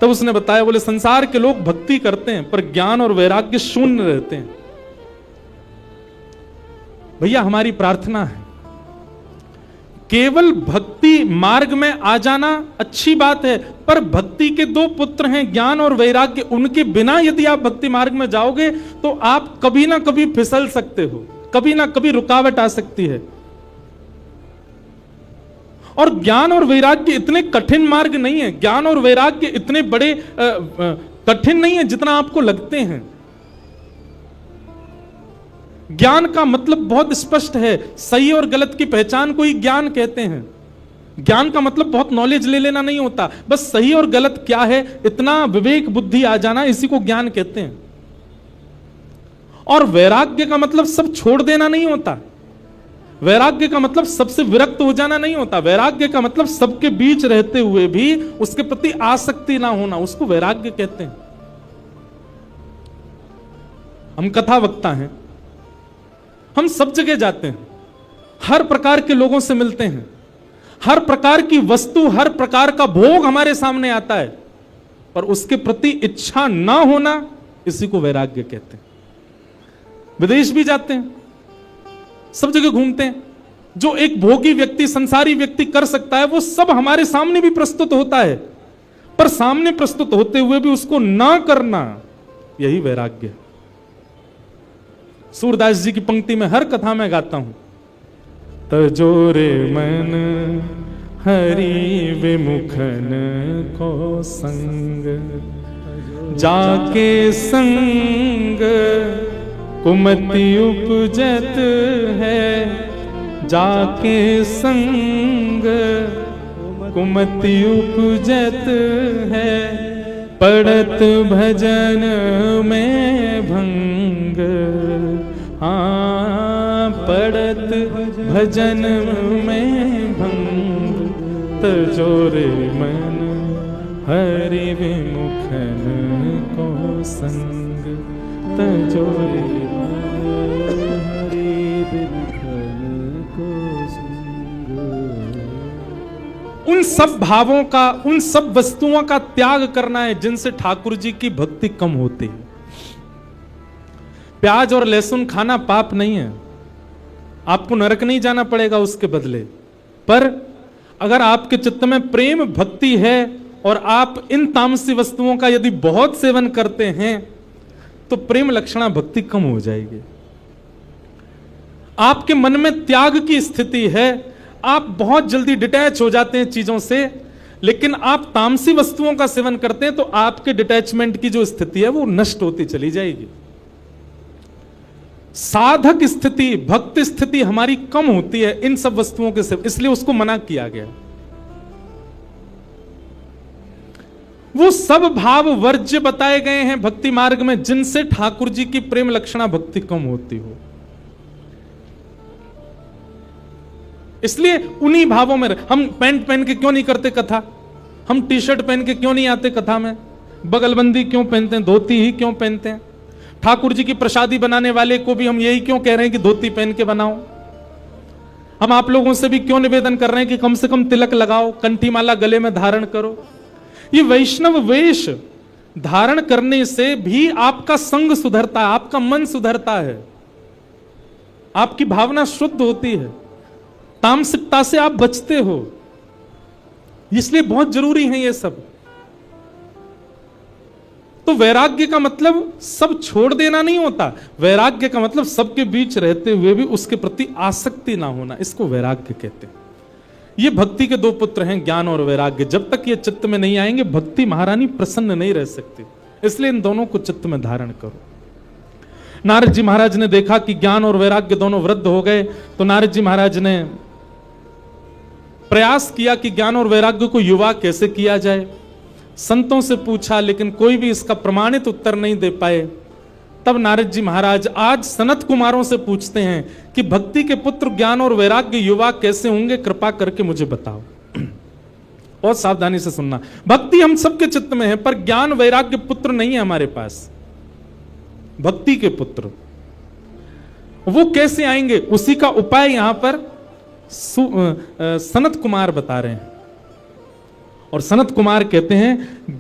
तब उसने बताया, बोले संसार के लोग भक्ति करते हैं पर ज्ञान और वैराग्य शून्य रहते हैं। भैया हमारी प्रार्थना है केवल भक्ति मार्ग में आ जाना अच्छी बात है, पर भक्ति के दो पुत्र हैं ज्ञान और वैराग्य, उनके बिना यदि आप भक्ति मार्ग में जाओगे तो आप कभी ना कभी फिसल सकते हो, कभी ना कभी रुकावट आ सकती है। और ज्ञान और वैराग्य इतने कठिन मार्ग नहीं है, ज्ञान और वैराग्य इतने बड़े कठिन नहीं है जितना आपको लगते हैं। ज्ञान का मतलब बहुत स्पष्ट है, सही और गलत की पहचान को ही ज्ञान कहते हैं। ज्ञान का मतलब बहुत नॉलेज ले लेना नहीं होता, बस सही और गलत क्या है इतना विवेक बुद्धि आ जाना, इसी को ज्ञान कहते हैं। और वैराग्य का मतलब सब छोड़ देना नहीं होता, वैराग्य का मतलब सबसे विरक्त हो जाना नहीं होता, वैराग्य का मतलब सबके बीच रहते हुए भी उसके प्रति आसक्ति ना होना, उसको वैराग्य कहते हैं। हम कथा वक्ता हैं, हम सब जगह जाते हैं, हर प्रकार के लोगों से मिलते हैं, हर प्रकार की वस्तु, हर प्रकार का भोग हमारे सामने आता है, पर उसके प्रति इच्छा ना होना, इसी को वैराग्य कहते हैं। विदेश भी जाते हैं, सब जगह घूमते हैं, जो एक भोगी व्यक्ति, संसारी व्यक्ति कर सकता है, वो सब हमारे सामने भी प्रस्तुत होता है, पर सामने प्रस्तुत होते हुए भी उसको ना करना, यही वैराग्य है। सूरदास जी की पंक्ति में हर कथा में गाता हूं, तजोरे मन हरि विमुखन को संग, जाके संग कुमति उपजत है, जाके संग कुमति उपजत है, पड़त भजन में भंग, हाँ पड़त भजन में भंग, तजोरे मन हरि विमुखन को संग, तजोरे मन हरि विमुखन को संग। उन सब भावों का, उन सब वस्तुओं का त्याग करना है जिनसे ठाकुर जी की भक्ति कम होती है। प्याज और लहसुन खाना पाप नहीं है, आपको नरक नहीं जाना पड़ेगा उसके बदले, पर अगर आपके चित्त में प्रेम भक्ति है और आप इन तामसी वस्तुओं का यदि बहुत सेवन करते हैं तो प्रेम लक्षणा भक्ति कम हो जाएगी। आपके मन में त्याग की स्थिति है, आप बहुत जल्दी डिटैच हो जाते हैं चीजों से, लेकिन आप तामसी वस्तुओं का सेवन करते हैं तो आपके डिटैचमेंट की जो स्थिति है वो नष्ट होती चली जाएगी। साधक स्थिति, भक्त स्थिति हमारी कम होती है इन सब वस्तुओं के से, इसलिए उसको मना किया गया। वो सब भाव वर्ज्य बताए गए हैं भक्ति मार्ग में जिनसे ठाकुर जी की प्रेम लक्षणा भक्ति कम होती हो, इसलिए उन्हीं भावों में हम पैंट पहन के क्यों नहीं करते कथा, हम टी शर्ट पहन के क्यों नहीं आते कथा में, बगलबंदी क्यों पहनते हैं, धोती ही क्यों पहनते हैं। ठाकुर जी की प्रसादी बनाने वाले को भी हम यही क्यों कह रहे हैं कि धोती पहन के बनाओ। हम आप लोगों से भी क्यों निवेदन कर रहे हैं कि कम से कम तिलक लगाओ, कंठी माला गले में धारण करो। ये वैष्णव वेश धारण करने से भी आपका संग सुधरता है, आपका मन सुधरता है, आपकी भावना शुद्ध होती है, तामसिकता से आप बचते हो, इसलिए बहुत जरूरी है ये सब। तो वैराग्य का मतलब सब छोड़ देना नहीं होता, वैराग्य का मतलब सबके बीच रहते हुए भी उसके प्रति आसक्ति ना होना, इसको वैराग्य कहते हैं। ये भक्ति के दो पुत्र हैं, ज्ञान और वैराग्य। जब तक ये चित्त में नहीं आएंगे भक्ति महारानी प्रसन्न नहीं रह सकती, इसलिए इन दोनों को चित्त में धारण करो। नारद जी महाराज ने देखा कि ज्ञान और वैराग्य दोनों वृद्ध हो गए, तो नारद जी महाराज ने प्रयास किया कि ज्ञान और वैराग्य को युवा कैसे किया जाए। संतों से पूछा, लेकिन कोई भी इसका प्रमाणित उत्तर नहीं दे पाए। तब नारद जी महाराज आज सनत कुमारों से पूछते हैं कि भक्ति के पुत्र ज्ञान और वैराग्य युवा कैसे होंगे, कृपा करके मुझे बताओ। बहुत सावधानी से सुनना, भक्ति हम सबके चित्त में है, पर ज्ञान वैराग्य पुत्र नहीं है हमारे पास। भक्ति के पुत्र वो कैसे आएंगे, उसी का उपाय यहां पर सनत कुमार बता रहे हैं। और सनत कुमार कहते हैं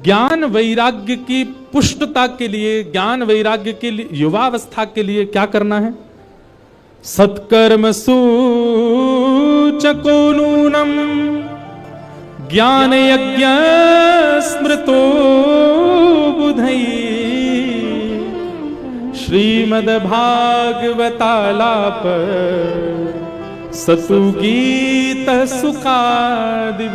ज्ञान वैराग्य की पुष्टता के लिए, ज्ञान वैराग्य के लिए, युवावस्था के लिए क्या करना है। सत्कर्म सूचको नूनम ज्ञान यज्ञ स्मृतो बुधई श्रीमद् भागवतालाप सतु गीत सुखादि।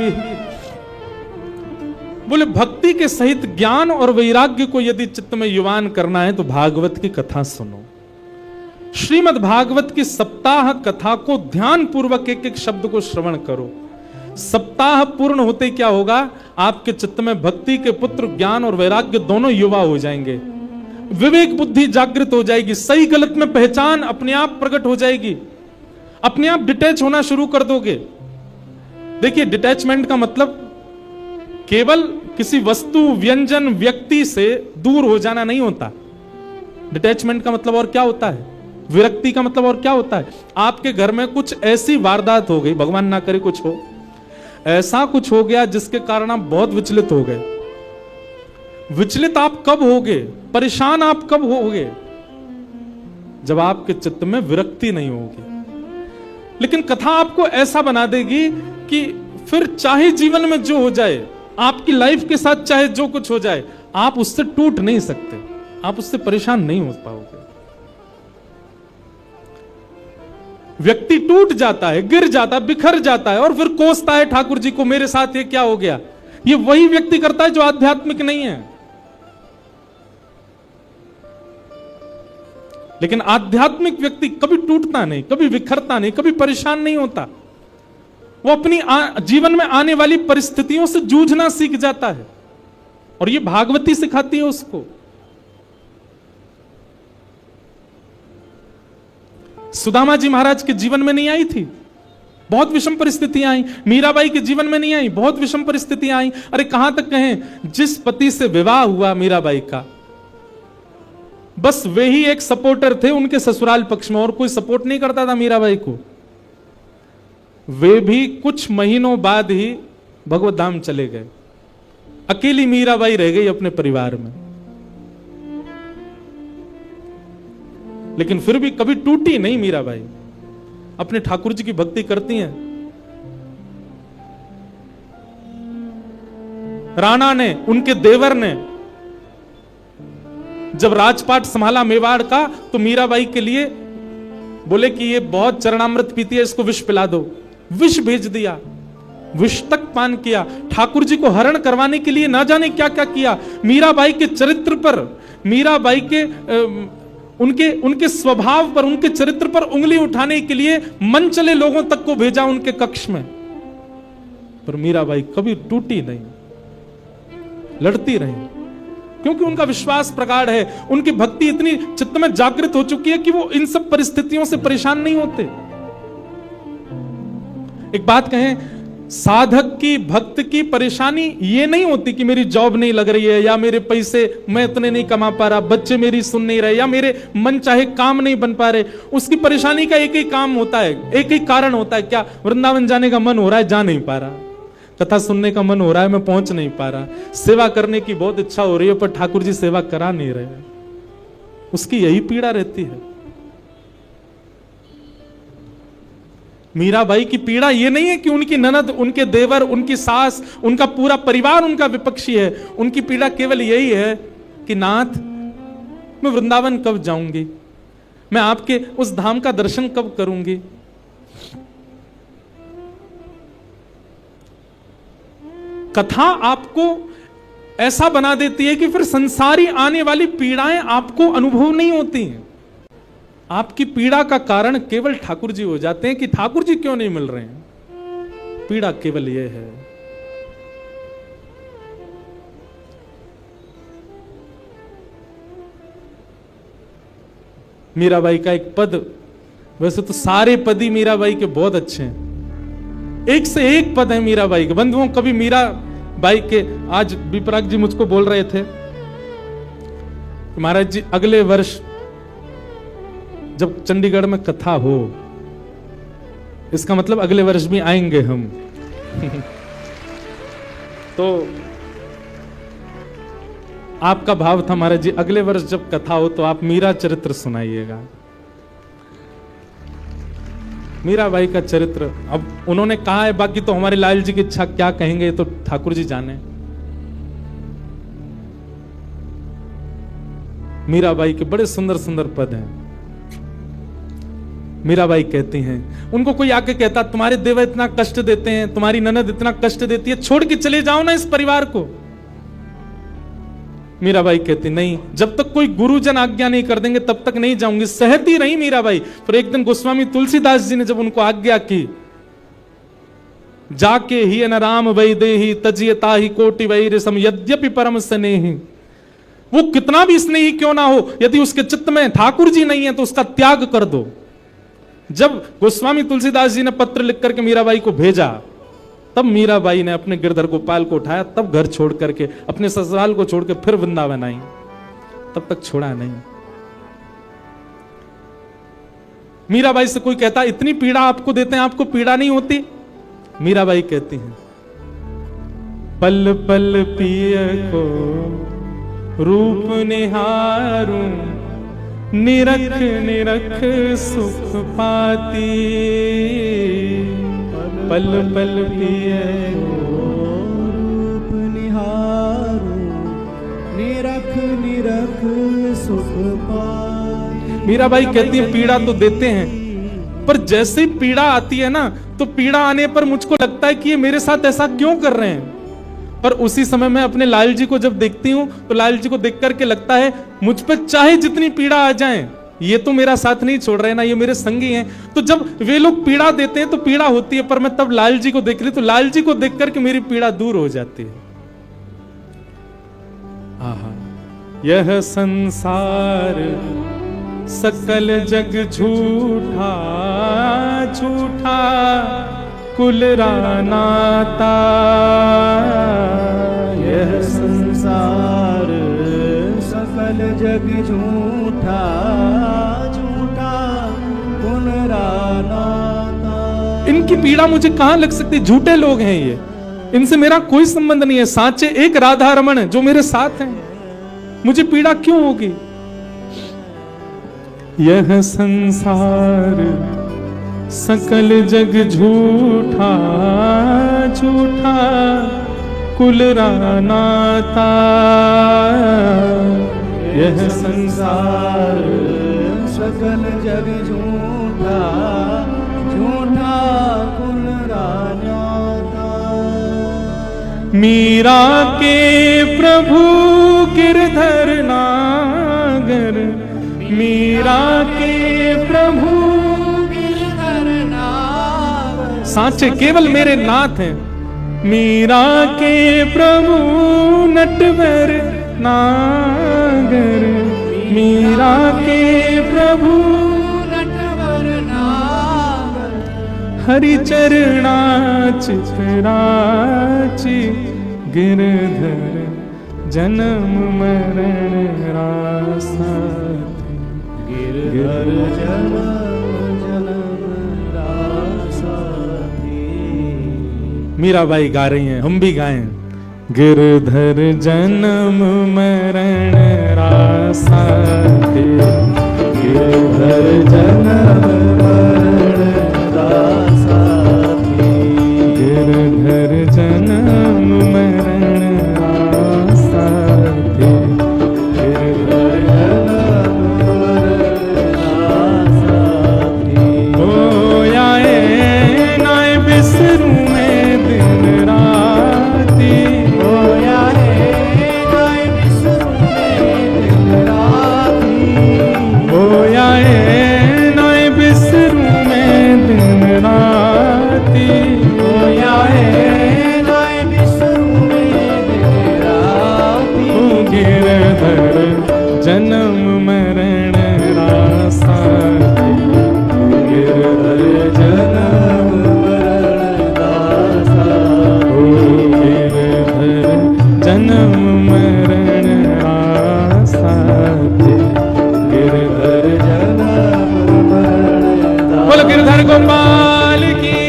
बोले भक्ति के सहित ज्ञान और वैराग्य को यदि चित्त में युवान करना है तो भागवत की कथा सुनो। श्रीमद् भागवत की सप्ताह कथा को ध्यान पूर्वक एक एक शब्द को श्रवण करो। सप्ताह पूर्ण होते क्या होगा, आपके चित्त में भक्ति के पुत्र ज्ञान और वैराग्य दोनों युवा हो जाएंगे, विवेक बुद्धि जागृत हो जाएगी, सही गलत में पहचान अपने आप प्रकट हो जाएगी, अपने आप डिटैच होना शुरू कर दोगे। देखिए, डिटैचमेंट का मतलब केवल किसी वस्तु, व्यंजन, व्यक्ति से दूर हो जाना नहीं होता। डिटैचमेंट का मतलब और क्या होता है, विरक्ति का मतलब और क्या होता है। आपके घर में कुछ ऐसी वारदात हो गई, भगवान ना करे कुछ हो, ऐसा कुछ हो गया जिसके कारण आप बहुत विचलित हो गए। विचलित आप कब होगे, परेशान आप कब होगे, जब आपके चित्त में विरक्ति नहीं होगी। लेकिन कथा आपको ऐसा बना देगी कि फिर चाहे जीवन में जो हो जाए, आपकी लाइफ के साथ चाहे जो कुछ हो जाए, आप उससे टूट नहीं सकते, आप उससे परेशान नहीं हो पाओगे। व्यक्ति टूट जाता है, गिर जाता है, बिखर जाता है और फिर कोसता है ठाकुर जी को, मेरे साथ ये क्या हो गया। ये वही व्यक्ति करता है जो आध्यात्मिक नहीं है। लेकिन आध्यात्मिक व्यक्ति कभी टूटता नहीं, कभी बिखरता नहीं, कभी परेशान नहीं होता। वो अपनी जीवन में आने वाली परिस्थितियों से जूझना सीख जाता है, और ये भागवती सिखाती है उसको। सुदामा जी महाराज के जीवन में नहीं आई थी, बहुत विषम परिस्थितियां आई। मीराबाई के जीवन में नहीं आई, बहुत विषम परिस्थितियां आई। अरे कहां तक कहें, जिस पति से विवाह हुआ मीराबाई का, बस वे ही एक सपोर्टर थे उनके ससुराल पक्ष में, और कोई सपोर्ट नहीं करता था मीराबाई को। वे भी कुछ महीनों बाद ही भगवत धाम चले गए, अकेली मीराबाई रह गई अपने परिवार में। लेकिन फिर भी कभी टूटी नहीं मीराबाई, अपने ठाकुर जी की भक्ति करती हैं। राणा ने, उनके देवर ने जब राजपाट संभाला मेवाड़ का, तो मीराबाई के लिए बोले कि ये बहुत चरणामृत पीती है, इसको विष पिला दो। विष भेज दिया, विष तक पान किया। ठाकुर जी को हरण करवाने के लिए ना जाने क्या क्या किया। मीराबाई के चरित्र पर, मीराबाई के उनके स्वभाव पर, उनके चरित्र पर उंगली उठाने के लिए मन चले लोगों तक को भेजा उनके कक्ष में, पर मीराबाई कभी टूटी नहीं, लड़ती रही, क्योंकि उनका विश्वास प्रगाढ़ है। उनकी भक्ति इतनी चित्त में जागृत हो चुकी है कि वो इन सब परिस्थितियों से परेशान नहीं होते। एक बात कहें, साधक की, भक्त की परेशानी ये नहीं होती कि मेरी जॉब नहीं लग रही है, या मेरे पैसे मैं इतने नहीं कमा पा रहा, बच्चे मेरी सुन नहीं रहे, या मेरे मन चाहे काम नहीं बन पा रहे। उसकी परेशानी का एक ही काम होता है, एक ही कारण होता है, क्या, वृंदावन जाने का मन हो रहा है, जा नहीं पा रहा, कथा सुनने का मन हो रहा है, मैं पहुंच नहीं पा रहा, सेवा करने की बहुत इच्छा हो रही है, पर ठाकुर जी सेवा करा नहीं रहे। उसकी यही पीड़ा रहती है। मीराबाई की पीड़ा यह नहीं है कि उनकी ननद, उनके देवर, उनकी सास, उनका पूरा परिवार उनका विपक्षी है। उनकी पीड़ा केवल यही है कि नाथ, मैं वृंदावन कब जाऊंगी, मैं आपके उस धाम का दर्शन कब करूंगी। कथा आपको ऐसा बना देती है कि फिर संसारी आने वाली पीड़ाएं आपको अनुभव नहीं होती हैं। आपकी पीड़ा का कारण केवल ठाकुर जी हो जाते हैं कि ठाकुर जी क्यों नहीं मिल रहे हैं। पीड़ा केवल यह है। मीराबाई का एक पद, वैसे तो सारे पद ही मीराबाई के बहुत अच्छे हैं, एक से एक पद है मीराबाई के। बंधुओं, कभी मीराबाई के, आज विपराग जी मुझको बोल रहे थे, महाराज जी अगले वर्ष जब चंडीगढ़ में कथा हो, इसका मतलब अगले वर्ष भी आएंगे हम। तो आपका भाव था महाराज जी, अगले वर्ष जब कथा हो तो आप मीरा चरित्र सुनाइएगा। मीराबाई का चरित्र, अब उन्होंने कहा है, बाकी तो हमारे लाल जी की इच्छा, क्या कहेंगे तो ठाकुर जी जाने। मीराबाई के बड़े सुंदर सुंदर पद हैं। मीराबाई कहती हैं, उनको कोई आके कहता, तुम्हारे देवर इतना कष्ट देते हैं, तुम्हारी ननद इतना कष्ट देती है, छोड़ के चले जाओ ना इस परिवार को। मीराबाई कहती नहीं, जब तक कोई गुरुजन आज्ञा नहीं कर देंगे तब तक नहीं जाऊंगी। सहती रही मीराबाई। फिर एक दिन गोस्वामी तुलसीदास जी ने जब उनको आज्ञा की, जाके ही न राम वै देहि तजियता ही कोटि वैर सम यद्यपि परम स्नेहि। वो कितना भी स्नेही क्यों ना हो, यदि उसके चित्त में ठाकुर जी नहीं है तो उसका त्याग कर दो। जब गोस्वामी तुलसीदास जी ने पत्र लिख करके मीराबाई को भेजा, तब मीराबाई ने अपने गिरधर गोपाल को उठाया, तब घर छोड़ करके अपने ससुराल को छोड़ के फिर वृंदावन आई। तब तक छोड़ा नहीं। मीराबाई से कोई कहता इतनी पीड़ा आपको देते हैं, आपको पीड़ा नहीं होती? मीराबाई कहती हैं, पल पल पिय को रूप निहारूं, निरख निरख सुख पाती। पल पल पिय रूप निहारूं, निरख निरख सुख पाती। मीराबाई कहती है पीड़ा तो देते हैं, पर जैसे ही पीड़ा आती है ना, तो पीड़ा आने पर मुझको लगता है कि ये मेरे साथ ऐसा क्यों कर रहे हैं। पर उसी समय मैं अपने लाल जी को जब देखती हूं तो लाल जी को देख करके लगता है मुझ पर चाहे जितनी पीड़ा आ जाए, ये तो मेरा साथ नहीं छोड़ रहे ना, ये मेरे संगी हैं। तो जब वे लोग पीड़ा देते हैं तो पीड़ा होती है, पर मैं तब लाल जी को देख रही तो लाल जी को देख करके मेरी पीड़ा दूर हो जाती है। आहा, यह संसार सकल जग झूठा झूठा कुल रानाता। यह संसार सकल जग झूठा झूठा कुल रानाता। इनकी पीड़ा मुझे कहां लग सकती? झूठे लोग हैं ये, इनसे मेरा कोई संबंध नहीं है। साचे एक राधा रमण जो मेरे साथ हैं, मुझे पीड़ा क्यों होगी? यह संसार सकल जग झूठा झूठा कुल रानाता। यह संसार सकल जग झूठा झूठा कुल रानाता। मीरा के प्रभु गिरधर नागर, मीरा के प्रभु सांचे केवल मेरे नाथ हैं। मीरा के प्रभु नटवर नागर, मीरा के प्रभु नटवर नागर। हरि चरणाच राची गिरधर जन्म मरण रासा। गिरधर जन्म रासा। मीराबाई गा रही हैं, हम भी गाएं। गिरधर जन्म मरण रासा थे, गिरधर जन्म मरण रासा थे। गिरधर जन्म मरण रासा थे। गिरधर जन्म मरण रासा थे। ओ आए नाय बिसरूं मैं दिन राती। ओ आए नाय बिसरूं मैं दिन राती। ओ आए नाय बिसरूं मैं दिन राती। ओ आए नाय बिसरूं मैं दिन राती। ओ गिरधर जन्म मरण रासा थे। गिरधर जन्म मरण रासा। ओ गिरधर जन्म मरण रासा थे। गिरधर जन्म मरण रासा। बोल गिरधर गोपाल की,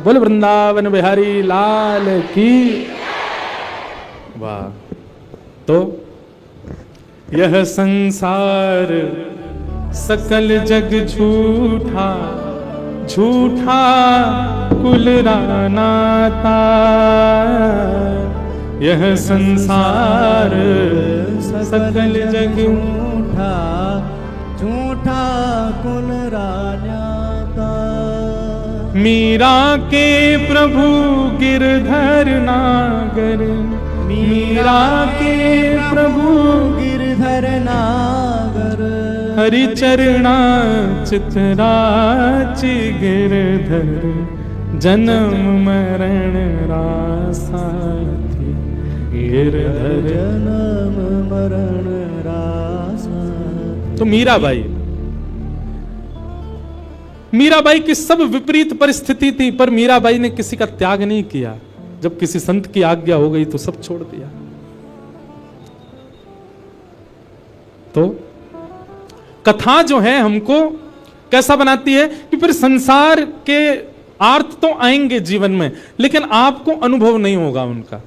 बोल वृंदावन बिहारी लाल की। वाह। तो यह संसार सकल जग झूठा झूठा कुल रानाता। यह संसार सकल जग झूठा झूठा कुल रानाता। मीरा के प्रभु गिरधर नागर, मीरा के प्रभु गिरधर नागर हरि चरणा चितराची गिरधर जन्म मरण रासा गिरधर जन्म मरण रासा। तो मीराबाई की सब विपरीत परिस्थिति थी, पर मीराबाई ने किसी का त्याग नहीं किया। जब किसी संत की आज्ञा हो गई तो सब छोड़ दिया। तो कथा जो है हमको कैसा बनाती है कि फिर संसार के अर्थ तो आएंगे जीवन में, लेकिन आपको अनुभव नहीं होगा उनका।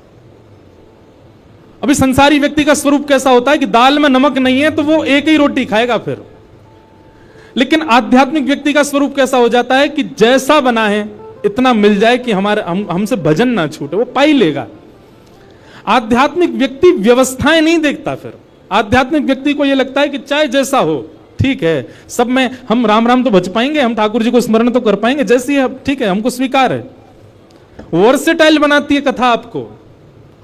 अभी संसारी व्यक्ति का स्वरूप कैसा होता है कि दाल में नमक नहीं है तो वो एक ही रोटी खाएगा फिर। लेकिन आध्यात्मिक व्यक्ति का स्वरूप कैसा हो जाता है कि जैसा बना है इतना मिल जाए कि हमसे भजन ना छूटे, वो पाई लेगा। आध्यात्मिक व्यक्ति व्यवस्थाएं नहीं देखता। फिर आध्यात्मिक व्यक्ति को यह लगता है कि चाहे जैसा हो ठीक है, सब में हम राम राम तो बच पाएंगे, हम ठाकुर जी को स्मरण तो कर पाएंगे, जैसी है ठीक है, हमको स्वीकार है। वर्सेटाइल बनाती है कथा आपको।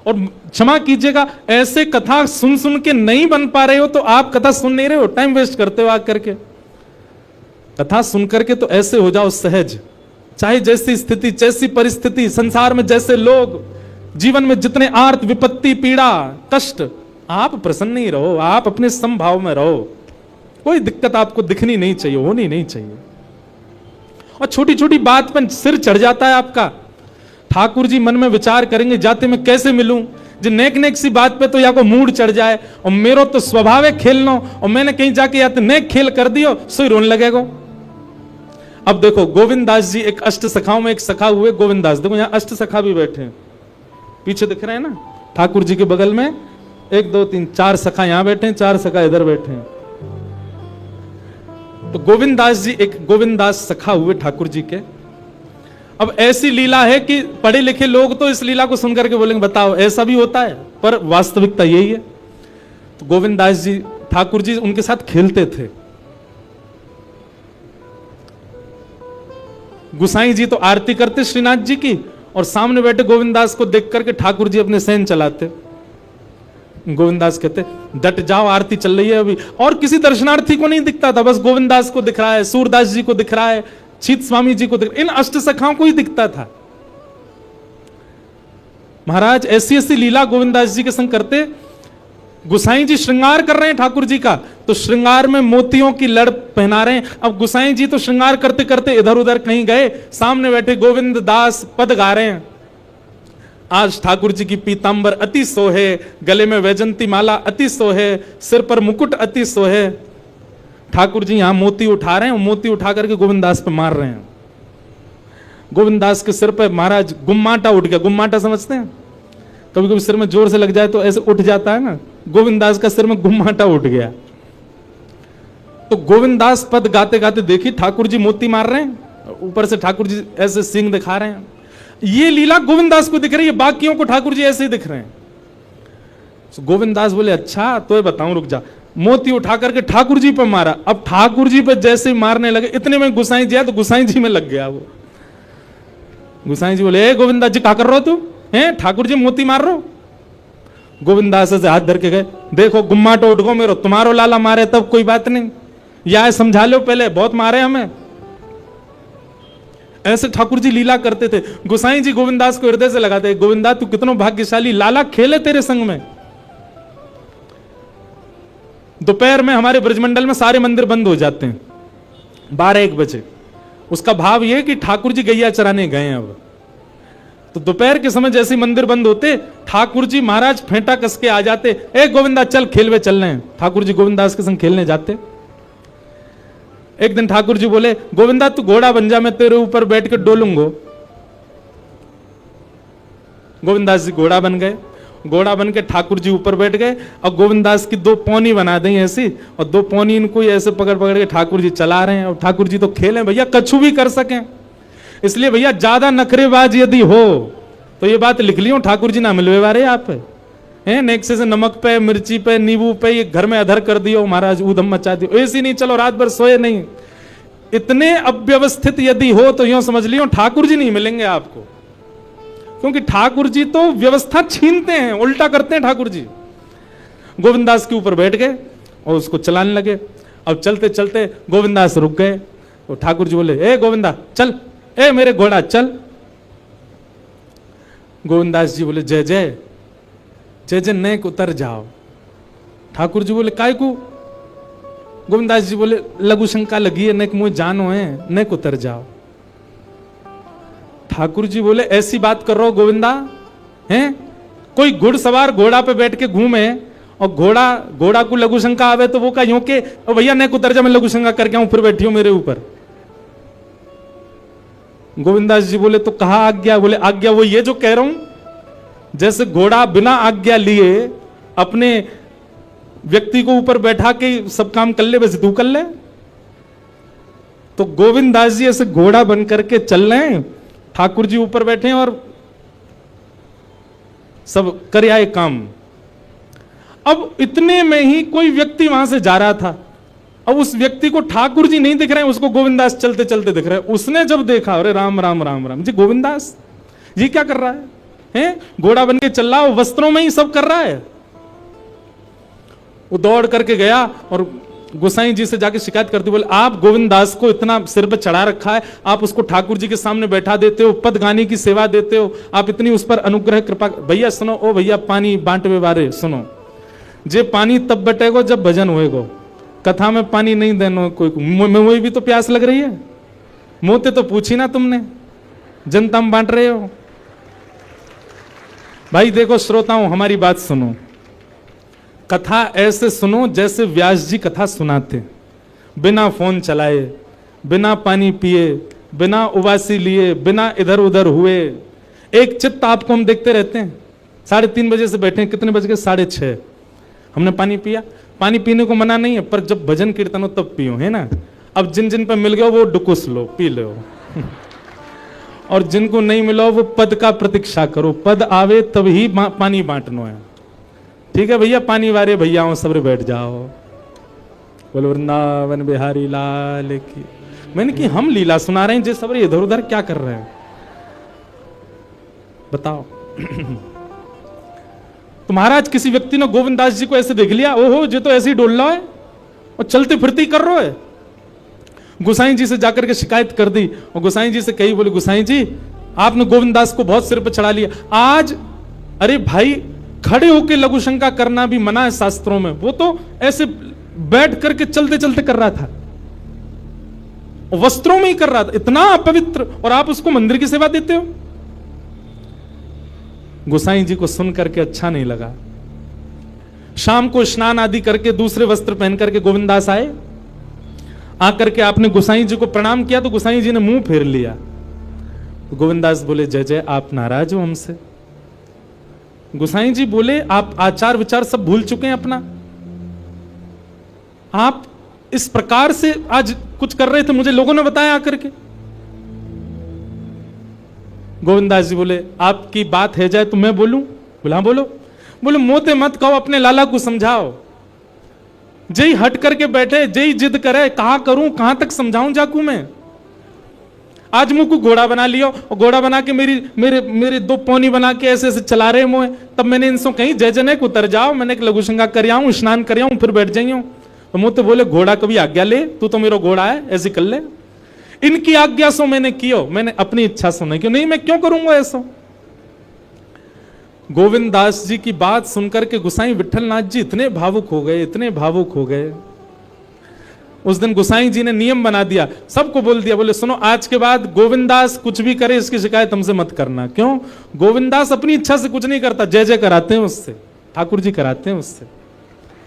और क्षमा कीजिएगा, ऐसे कथा सुन सुन के नहीं बन पा रहे हो तो आप कथा सुन नहीं रहे हो, टाइम वेस्ट करते हो आकर के। कथा सुन करके तो ऐसे हो जाओ सहज, चाहे जैसी स्थिति जैसी परिस्थिति, संसार में जैसे लोग, जीवन में जितने आर्त विपत्ति पीड़ा कष्ट, आप प्रसन्न ही रहो, आप अपने समभाव में रहो। कोई दिक्कत आपको दिखनी नहीं चाहिए, होनी नहीं चाहिए। और छोटी छोटी बात पर सिर चढ़ जाता है आपका। ठाकुर जी मन में विचार करेंगे जाते मैं कैसे मिलूं, जो नेक नेक सी बात पे तो या को मूड चढ़ जाए, और मेरो तो स्वभाव है खेलना, और मैंने कहीं जाके या तो नेक खेल कर दियो सो ही रोने लगेगा। अब देखो गोविंद दास जी एक अष्ट सखाओं में एक सखा हुए गोविंद दास, देखो यहाँ अष्ट सखा भी बैठे हैं, पीछे दिख रहे हैं ना, ठाकुर जी के बगल में 1 2 3 4 सखा यहां बैठे हैं, 4 सखा इधर बैठे हैं। तो गोविंद दास जी एक गोविंद दास सखा हुए ठाकुर जी के। अब ऐसी लीला है कि पढ़े लिखे लोग तो इस लीला को सुनकर के बोलेंगे बताओ ऐसा भी होता है, पर वास्तविकता यही है। तो गोविंद दास जी ठाकुर जी उनके साथ खेलते थे। गुसाई जी तो आरती करते श्रीनाथ जी की, और सामने बैठे गोविंद दास को देख करके ठाकुर जी अपने सहन चलाते। गोविंद दास कहते डट जाओ आरती चल रही है अभी, और किसी दर्शनार्थी को नहीं दिखता था, बस गोविंद दास को दिख रहा है, सूरदास जी को दिख रहा है, छीत स्वामी जी को दिख रहा है, इन अष्ट सखाओं को ही दिखता था। महाराज ऐसी ऐसी लीला गोविंद दास जी के संग करते। गुसाई जी श्रृंगार कर रहे हैं ठाकुर जी का, तो श्रृंगार में मोतियों की लड़ पहना रहे हैं। अब गुसाई जी तो श्रृंगार करते करते इधर उधर कहीं गए, सामने बैठे गोविंद दास पद गा रहे हैं। आज ठाकुर जी की पीतांबर अति सोहे, गले में वैजंती माला अति सोहे, सिर पर मुकुट अति सोहे। ठाकुर जी यहां मोती उठा रहे हैं, मोती उठा करके गोविंद दास पे मार रहे हैं। गोविंद दास के सिर पे महाराज गुम्माटा उठ गया। गुम्माटा समझते हैं, कभी कभी सिर में जोर से लग जाए तो ऐसे उठ जाता है ना, गोविंद दास का सिर में गुम्माटा उठ गया। तो गोविंद दास पद गाते गाते देखी ठाकुर जी मोती मार रहे हैं, ऊपर से ठाकुर जी ऐसे सिंह दिखा रहे हैं। ये लीला गोविंद दास को दिख रही है, बाकियों को ठाकुर जी ऐसे ही दिख रहे हैं। तो गोविंद दास बोले अच्छा तो ये बताऊं, रुक जा। मोती उठा करके ठाकुर जी पे मारा। अब ठाकुर जी पे जैसे मारने लगे, इतने में गुसाई जी आया तो गुसाई जी में लग गया वो। गुसाई जी बोले गोविंद दास जी क्या कर रहे हो तू, हैं ठाकुर जी मोती मार रहे हो। गोविंद दास से हाथ धर के गए, देखो गुम्माटो उठ गो मेरो, तुम्हारो लाला मारे तब कोई बात नहीं, या समझा लो पहले बहुत मारे हमें। ऐसे ठाकुर जी लीला करते थे। गुसाई जी गोविंद दास को हृदय से लगाते, गोविंद दास तू कितना भाग्यशाली, लाला खेले तेरे संग में। दोपहर में हमारे ब्रजमंडल में सारे मंदिर बंद हो जाते हैं 12-1 बजे। उसका भाव यह कि ठाकुर जी गैया चराने गए हैं। अब तो दोपहर के समय जैसे मंदिर बंद होते, ठाकुर जी महाराज फेंटा कस के आ जाते, ए गोविंदा चल खेलवे चल रहे हैं। ठाकुर जी गोविंद दास के संग खेलने जाते। एक दिन ठाकुर जी बोले गोविंदा तू घोड़ा बन जा, मैं तेरे ऊपर बैठ के डोलूंगो। गोविंद दास जी घोड़ा बन गए। घोड़ा बन के ठाकुर जी ऊपर बैठ गए, और गोविंद दास की 2 पौनी बना दी ऐसी, और 2 पौनी इनको ऐसे पकड़ पकड़ के ठाकुर जी चला रहे हैं। और ठाकुर जी तो खेले भैया, कछु भी कर सकें, इसलिए भैया ज्यादा नखरेबाज यदि हो तो ये बात लिख लियो, ठाकुर जी ना मिलवे वाले आप हैं, नेक से नमक पे मिर्ची पे नींबू पे ये घर में अधर कर दियो महाराज, ऊधम मचा दियो, ऐसी नहीं चलो रात भर सोए नहीं। इतने अव्यवस्थित यदि हो तो यूं समझ लियो ठाकुर जी नहीं मिलेंगे आपको। क्योंकि ठाकुर जी तो व्यवस्था छीनते हैं, उल्टा करते हैं ठाकुर जी। गोविंदास के ऊपर बैठ गए और उसको चलाने लगे। अब चलते चलते गोविंदास रुक गए, तो ठाकुर जी बोले, ए गोविंदा चल, ए मेरे घोड़ा चल। गोविंदास जी बोले, जय जय जय जय नेक उतर जाओ। ठाकुर जी बोले, काय को? गोविंदास जी बोले, लघु शंका लगी है, नेक मुझे जानो है, नेक उतर जाओ। ठाकुर जी बोले, ऐसी बात कर रहे हो गोविंदा? हैं कोई घुड़सवार घोड़ा पे बैठ के घूमे और घोड़ा को लघु शंका आवे तो वो का यूं के भैया नेक उतर जा, मैं लघु शंका करके आऊं, फिर बैठी हो मेरे ऊपर। गोविंदास जी बोले, तो कहा आज्ञा? बोले, आज्ञा वो ये जो कह रहा हूं, जैसे घोड़ा बिना आज्ञा लिए अपने व्यक्ति को ऊपर बैठा के सब काम कर ले, वैसे तू कर ले। तो गोविंदास जी ऐसे घोड़ा बन करके चल रहे हैं, ठाकुर जी ऊपर बैठे हैं और सब कर आए काम। अब इतने में ही कोई व्यक्ति वहां से जा रहा था। अब उस व्यक्ति को ठाकुर जी नहीं दिख रहे हैं, उसको गोविंदास चलते चलते दिख रहे हैं। उसने जब देखा, अरे राम राम राम राम जी, गोविंदास ये क्या कर रहा है? हैं घोड़ा बन के चल रहा है, वस्त्रों में ही सब कर रहा है। वो दौड़ करके गया और गोसाई जी से जाके शिकायत करती, बोले, आप गोविंदास को इतना सिर पे चढ़ा रखा है, आप उसको ठाकुर जी के सामने बैठा देते हो, पद गाने की सेवा देते हो, आप इतनी उस पर अनुग्रह कृपा। भैया सुनो, ओ भैया पानी बांटवे बारे सुनो, जे पानी तब बटेगो जब भजन होएगो, कथा में पानी नहीं देना कोई को। मुझे भी तो प्यास लग रही है, मोते तो पूछी ना तुमने, जनता में बांट रहे हो। भाई देखो श्रोताओं, हमारी बात सुनो, कथा ऐसे सुनो जैसे व्यास जी कथा सुनाते, बिना फोन चलाए, बिना पानी पिए, बिना उबासी लिए, बिना इधर उधर हुए। एक चित्त आपको हम देखते रहते हैं। 3:30 बजे से बैठे हैं, कितने बज गए? 6:30। हमने पानी पिया। पानी पीने को मना नहीं है, पर जब भजन कीर्तन हो तब पियो, है ना। अब जिन जिन पर मिल गया वो डुकुस लो, पी लो और जिनको नहीं मिला वो पद का प्रतीक्षा करो, पद आवे तभी पानी बांटना है। ठीक है भैया, पानी वारे भैया सबरे बैठ जाओ। बोलो वृंदावन बिहारी लाल की। मैंने कि हम लीला सुना रहे हैं, जे सबरे इधर उधर क्या कर रहे हैं बताओ। तो महाराज किसी व्यक्ति ने गोविंदास जी को ऐसे देख लिया, ओहो जो तो ऐसे ही डोल रहा है और चलते फिरती कर रहा है। गोसाई जी से जाकर के शिकायत कर दी और गोसाई जी से कही, बोले गोसाई जी आपने गोविंदास को बहुत सिर पर चढ़ा लिया आज। अरे भाई, खड़े होकर लघु शंका करना भी मना है शास्त्रों में, वो तो ऐसे बैठ करके चलते चलते कर रहा था, वस्त्रों में ही कर रहा था, इतना अपवित्र, और आप उसको मंदिर की सेवा देते हो। गोसाई जी को सुन करके अच्छा नहीं लगा। शाम को स्नान आदि करके दूसरे वस्त्र पहन करके गोविंदास आए। आकर के आपने गोसाई जी को प्रणाम किया तो गोसाई जी ने मुंह फेर लिया। तो गोविंदास बोले, जय जय, आप नाराज हो हमसे? गोसाई जी बोले, आप आचार विचार सब भूल चुके हैं अपना, आप इस प्रकार से आज कुछ कर रहे थे, मुझे लोगों ने बताया आकर के। गोविंदास जी बोले, आपकी बात है जाए तो मैं बोलूं? बोला हाँ बोलो। बोले, मोते मत कहो, अपने लाला को समझाओ। जय हट करके बैठे, जय जिद करे, कहा करूं, कहां तक समझाऊं जाकू मैं? आज मुझको घोड़ा बना लियो और घोड़ा बना के मेरे 2 पौनी बना के ऐसे ऐसे चला रहे मोए। तब मैंने इनसे कहीं जय जय को उतर जाओ, मैंने एक लघु शंका कर आऊं, स्नान कर आऊं, फिर बैठ जाइयो। तो मोते बोले, घोड़ा कभी आज्ञा ले, तू तो मेरा घोड़ा है, ऐसे कर ले। इनकी आज्ञा सो मैंने कियो, मैंने अपनी इच्छा सो नहीं, क्यों नहीं, मैं क्यों करूंगा ऐसा। गोविंदास जी की बात सुनकर के गोसाई विठलनाथ जी इतने भावुक हो गए, इतने भावुक हो गए। उस दिन गोसाई जी ने नियम बना दिया, सबको बोल दिया, बोले सुनो, आज के बाद गोविंदास कुछ भी करे इसकी शिकायत हमसे मत करना। क्यों? गोविंदास अपनी इच्छा से कुछ नहीं करता, जय जय कराते हैं उससे, ठाकुर जी कराते हैं उससे,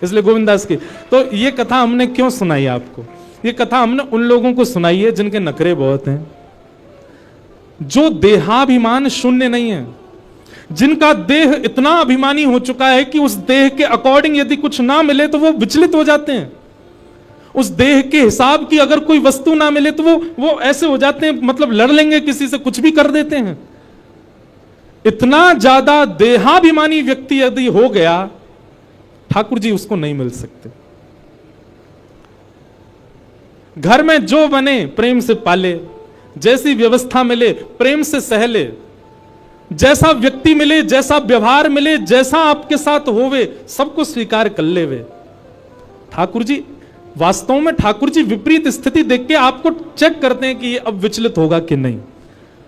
इसलिए गोविंदास की। तो ये कथा हमने क्यों सुनाई आपको? ये कथा हमने उन लोगों को सुनाई है जिनके नखरे बहुत हैं, जो देहाभिमान शून्य नहीं है, जिनका देह इतना अभिमानी हो चुका है कि उस देह के अकॉर्डिंग यदि कुछ ना मिले तो वो विचलित हो जाते हैं। उस देह के हिसाब की अगर कोई वस्तु ना मिले तो वो ऐसे हो जाते हैं, मतलब लड़ लेंगे किसी से, कुछ भी कर देते हैं। इतना ज्यादा देहाभिमानी व्यक्ति यदि हो गया, ठाकुर जी उसको नहीं मिल सकते। घर में जो बने प्रेम से पाले, जैसी व्यवस्था मिले प्रेम से सहले, जैसा व्यक्ति मिले, जैसा व्यवहार मिले, जैसा आपके साथ होवे, सबको स्वीकार कर लेवे। ठाकुर जी वास्तव में, ठाकुर जी विपरीत स्थिति देख के आपको चेक करते हैं कि ये अब विचलित होगा कि नहीं।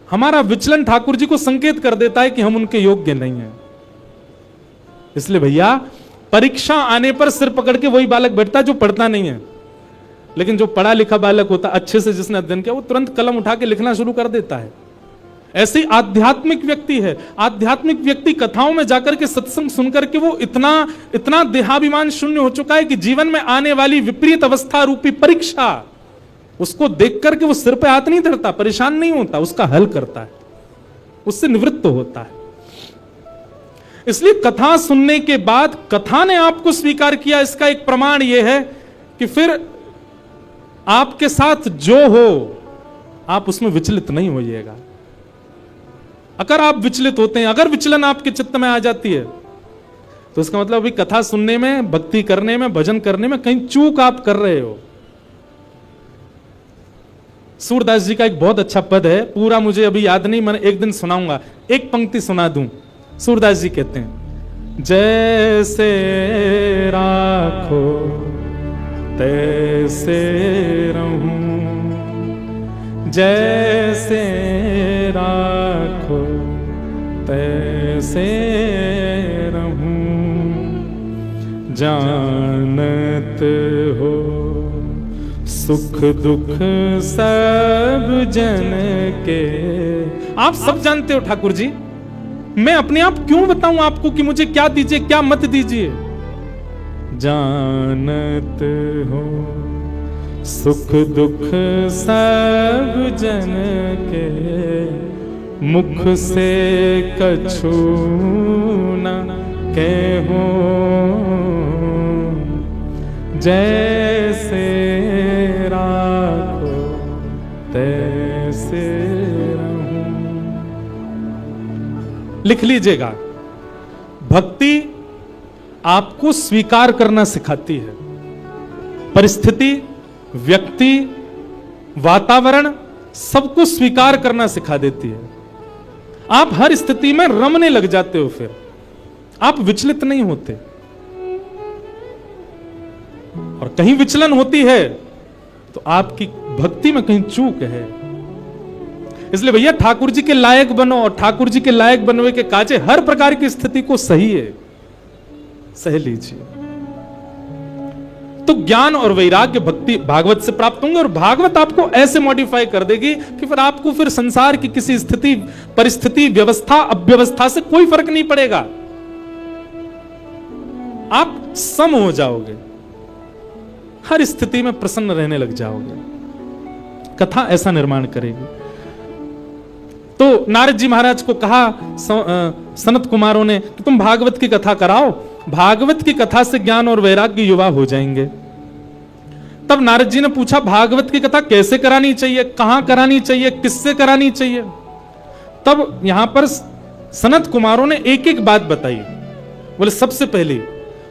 हमारा विचलन ठाकुर जी को संकेत कर देता है कि हम उनके योग्य नहीं हैं। इसलिए भैया, परीक्षा आने पर सिर पकड़ के वही बालक बैठता है जो पढ़ता नहीं है, लेकिन जो पढ़ा लिखा बालक होता, अच्छे से जिसने अध्ययन किया, वो तुरंत कलम उठा के लिखना शुरू कर देता है। ऐसे आध्यात्मिक व्यक्ति है। आध्यात्मिक व्यक्ति कथाओं में जाकर के, सत्संग सुनकर के वो इतना देहाभिमान शून्य हो चुका है कि जीवन में आने वाली विपरीत अवस्था रूपी परीक्षा, उसको देख करके वो सिर पे हाथ नहीं धरता, परेशान नहीं होता, उसका हल करता है, उससे निवृत्त होता है। इसलिए कथा सुनने के बाद कथा ने आपको स्वीकार किया, इसका एक प्रमाण यह है कि फिर आपके साथ जो हो आप उसमें विचलित नहीं होइएगा। अगर आप विचलित होते हैं, अगर विचलन आपके चित्त में आ जाती है, तो इसका मतलब अभी कथा सुनने में, भक्ति करने में, भजन करने में कहीं चूक आप कर रहे हो। सूरदास जी का एक बहुत अच्छा पद है, पूरा मुझे अभी याद नहीं, मैंने एक दिन सुनाऊंगा, एक पंक्ति सुना दूं। सूरदास जी कहते हैं, जैसे राखो तैसे रहूं, जैसे राखो तैसे रहूं, जानत हो सुख दुख सब जन के। आप सब जानते हो ठाकुर जी, मैं अपने आप क्यों बताऊं आपको कि मुझे क्या दीजिए क्या मत दीजिए। जानत हो सुख दुख सब जन के, मुख से कछु न कहो, जैसे राखो तैसे रहूं। लिख लीजिएगा, भक्ति आपको स्वीकार करना सिखाती है। परिस्थिति, व्यक्ति, वातावरण सबको स्वीकार करना सिखा देती है। आप हर स्थिति में रमने लग जाते हो, फिर आप विचलित नहीं होते। और कहीं विचलन होती है तो आपकी भक्ति में कहीं चूक है। इसलिए भैया ठाकुर जी के लायक बनो, और ठाकुर जी के लायक बनने के काजे हर प्रकार की स्थिति को सही है, सह लीजिए। तो ज्ञान और वैराग्य भक्ति भागवत से प्राप्त होंगे, और भागवत आपको ऐसे मॉडिफाई कर देगी कि फिर आपको फिर संसार की किसी स्थिति, परिस्थिति, व्यवस्था, अव्यवस्था से कोई फर्क नहीं पड़ेगा। आप सम हो जाओगे, हर स्थिति में प्रसन्न रहने लग जाओगे। कथा ऐसा निर्माण करेगी। तो नारद जी महाराज को कहा सनत कुमारों ने कि तुम भागवत की कथा कराओ, भागवत की कथा से ज्ञान और वैराग्य युवा हो जाएंगे। तब नारद जी ने पूछा, भागवत की कथा कैसे करानी चाहिए, कहां करानी चाहिए, किससे करानी चाहिए। तब यहां पर सनत कुमारों ने एक एक बात बताई। बोले सबसे पहले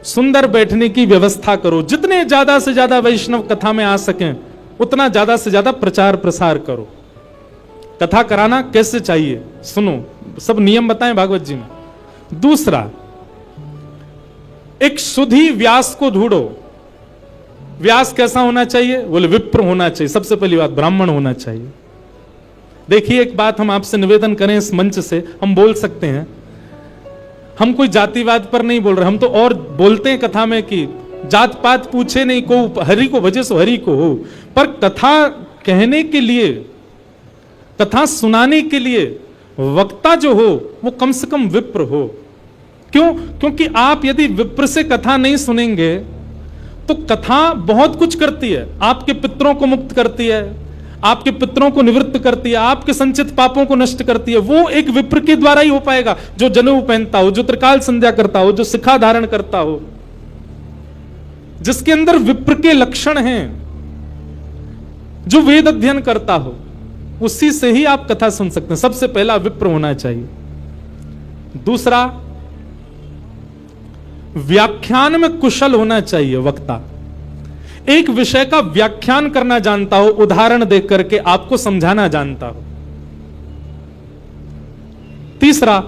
सुंदर बैठने की व्यवस्था करो, जितने ज्यादा से ज्यादा वैष्णव कथा में आ सकें उतना ज्यादा से ज्यादा प्रचार प्रसार करो। कथा कराना कैसे चाहिए सुनो, सब नियम बताएं भागवत जी में। दूसरा, एक शुद्धि व्यास को ढूंढो। व्यास कैसा होना चाहिए? बोले विप्र होना चाहिए। सबसे पहली बात, ब्राह्मण होना चाहिए। देखिए एक बात हम आपसे निवेदन करें, इस मंच से हम बोल सकते हैं, हम कोई जातिवाद पर नहीं बोल रहे, हम तो और बोलते हैं कथा में कि जात पात पूछे नहीं को, हरि को भजे सो हरि को हो। पर कथा कहने के लिए, कथा सुनाने के लिए वक्ता जो हो वो कम से कम विप्र हो। क्यों? क्योंकि आप यदि विप्र से कथा नहीं सुनेंगे तो कथा बहुत कुछ करती है। आपके पितरों को मुक्त करती है, आपके पितरों को निवृत्त करती है, आपके संचित पापों को नष्ट करती है। वो एक विप्र के द्वारा ही हो पाएगा, जो जनेऊ पहनता हो, जो त्रिकाल संध्या करता हो, जो शिखा धारण करता हो, जिसके अंदर विप्र के लक्षण हैं, जो वेद अध्ययन करता हो, उसी से ही आप कथा सुन सकते हैं। सबसे पहला विप्र होना चाहिए। दूसरा, व्याख्यान में कुशल होना चाहिए वक्ता। एक विषय का व्याख्यान करना जानता हो, उदाहरण देख करके आपको समझाना जानता हो। तीसरा,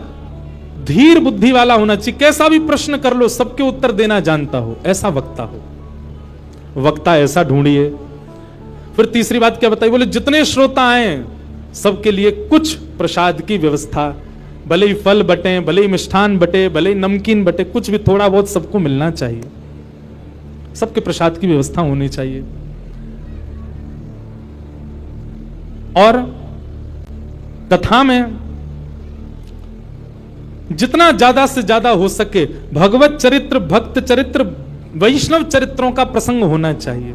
धीर बुद्धि वाला होना चाहिए, कैसा भी प्रश्न कर लो सबके उत्तर देना जानता हो, ऐसा वक्ता हो, वक्ता ऐसा ढूंढिए। फिर तीसरी बात क्या बताई, बोले जितने श्रोता आए सबके लिए कुछ प्रसाद की व्यवस्था, भले ही फल बटे, भले ही मिष्ठान बटे, भले ही नमकीन बटे, कुछ भी थोड़ा बहुत सबको मिलना चाहिए, सबके प्रसाद की व्यवस्था होनी चाहिए। और कथा में जितना ज्यादा से ज्यादा हो सके भगवत चरित्र, भक्त चरित्र, वैष्णव चरित्रों का प्रसंग होना चाहिए।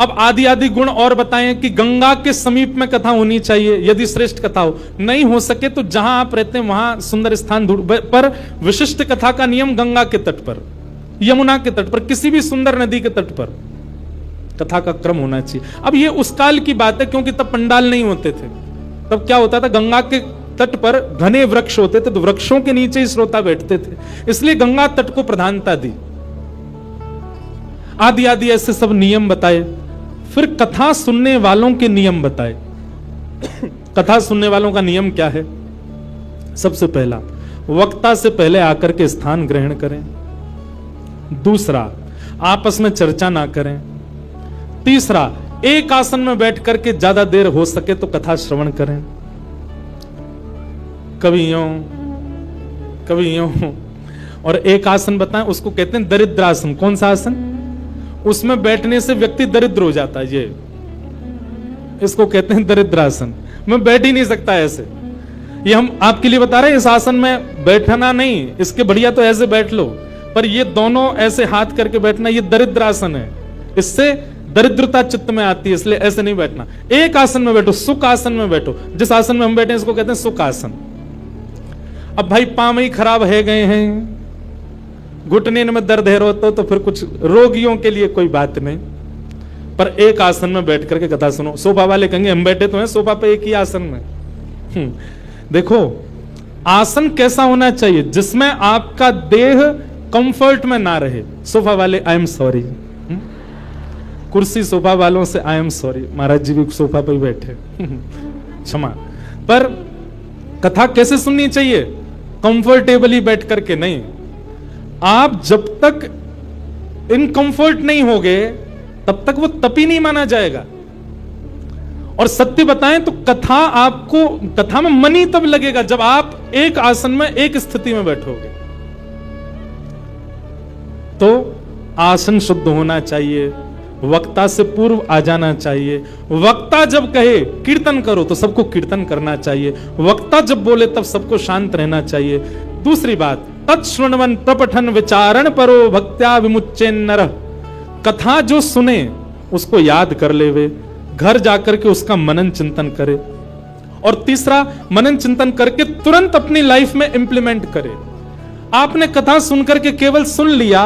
अब आदि आदि गुण और बताएं कि गंगा के समीप में कथा होनी चाहिए यदि श्रेष्ठ कथा हो, नहीं हो सके तो जहां आप रहते हैं वहां सुंदर स्थान ढूंढ, पर विशिष्ट कथा का नियम गंगा के तट पर, यमुना के तट पर, किसी भी सुंदर नदी के तट पर कथा का क्रम होना चाहिए। अब ये उस काल की बात है क्योंकि तब पंडाल नहीं होते थे, तब क्या होता था, गंगा के तट पर घने वृक्ष होते थे तो वृक्षों के नीचे ही श्रोता बैठते थे, इसलिए गंगा तट को प्रधानता दी। आदि आदि ऐसे सब नियम बताए। फिर कथा सुनने वालों के नियम बताए। कथा सुनने वालों का नियम क्या है? सबसे पहला, वक्ता से पहले आकर के स्थान ग्रहण करें। दूसरा, आपस में चर्चा ना करें। तीसरा, एक आसन में बैठ करके ज्यादा देर हो सके तो कथा श्रवण करें। कभी यूं और एक आसन बताएं, उसको कहते हैं दरिद्रासन। कौन सा आसन? उसमें बैठने से व्यक्ति दरिद्र हो जाता है, ये इसको कहते हैं दरिद्रासन। मैं बैठ ही नहीं सकता ऐसे, ये हम आपके लिए बता रहे हैं। इस आसन में बैठना नहीं, इसके बढ़िया तो ऐसे बैठ लो, पर ये दोनों ऐसे हाथ करके बैठना ये दरिद्रासन है, इससे दरिद्रता चित्त में आती है, इसलिए ऐसे नहीं बैठना। एक आसन में बैठो, सुख आसन में बैठो। जिस आसन में हम बैठे हैं इसको कहते हैं सुख आसन। अब भाई पांव ही खराब है गए हैं, घुटने में दर्द है रोतो, तो फिर कुछ रोगियों के लिए कोई बात नहीं, पर एक आसन में बैठ करके कथा सुनो। सोफा वाले कहेंगे हम बैठे तो हैं सोफा पे एक ही आसन में। देखो आसन कैसा होना चाहिए जिसमें आपका देह कंफर्ट में ना रहे। सोफा वाले आई एम सॉरी, कुर्सी सोफा वालों से आई एम सॉरी, महाराज जी भी सोफा पे ही बैठे, क्षमा। पर कथा कैसे सुननी चाहिए? कंफर्टेबली बैठ करके नहीं। आप जब तक इनकंफर्ट नहीं होगे तब तक वो तपी नहीं माना जाएगा। और सत्य बताएं तो कथा में मन ही तब लगेगा जब आप एक आसन में एक स्थिति में बैठोगे। तो आसन शुद्ध होना चाहिए, वक्ता से पूर्व आ जाना चाहिए। वक्ता जब कहे कीर्तन करो तो सबको कीर्तन करना चाहिए, वक्ता जब बोले तब सबको शांत रहना चाहिए। दूसरी बात, तत्श्रृण्वन प्रपठन विचारण परो भक्त्या विमुच्चेन्नरः। कथा जो सुने उसको याद कर लेवे, घर जाकर के उसका मनन चिंतन करे। और तीसरा, मनन चिंतन करके तुरंत अपनी लाइफ में इंप्लीमेंट करे। आपने कथा सुनकर के केवल सुन लिया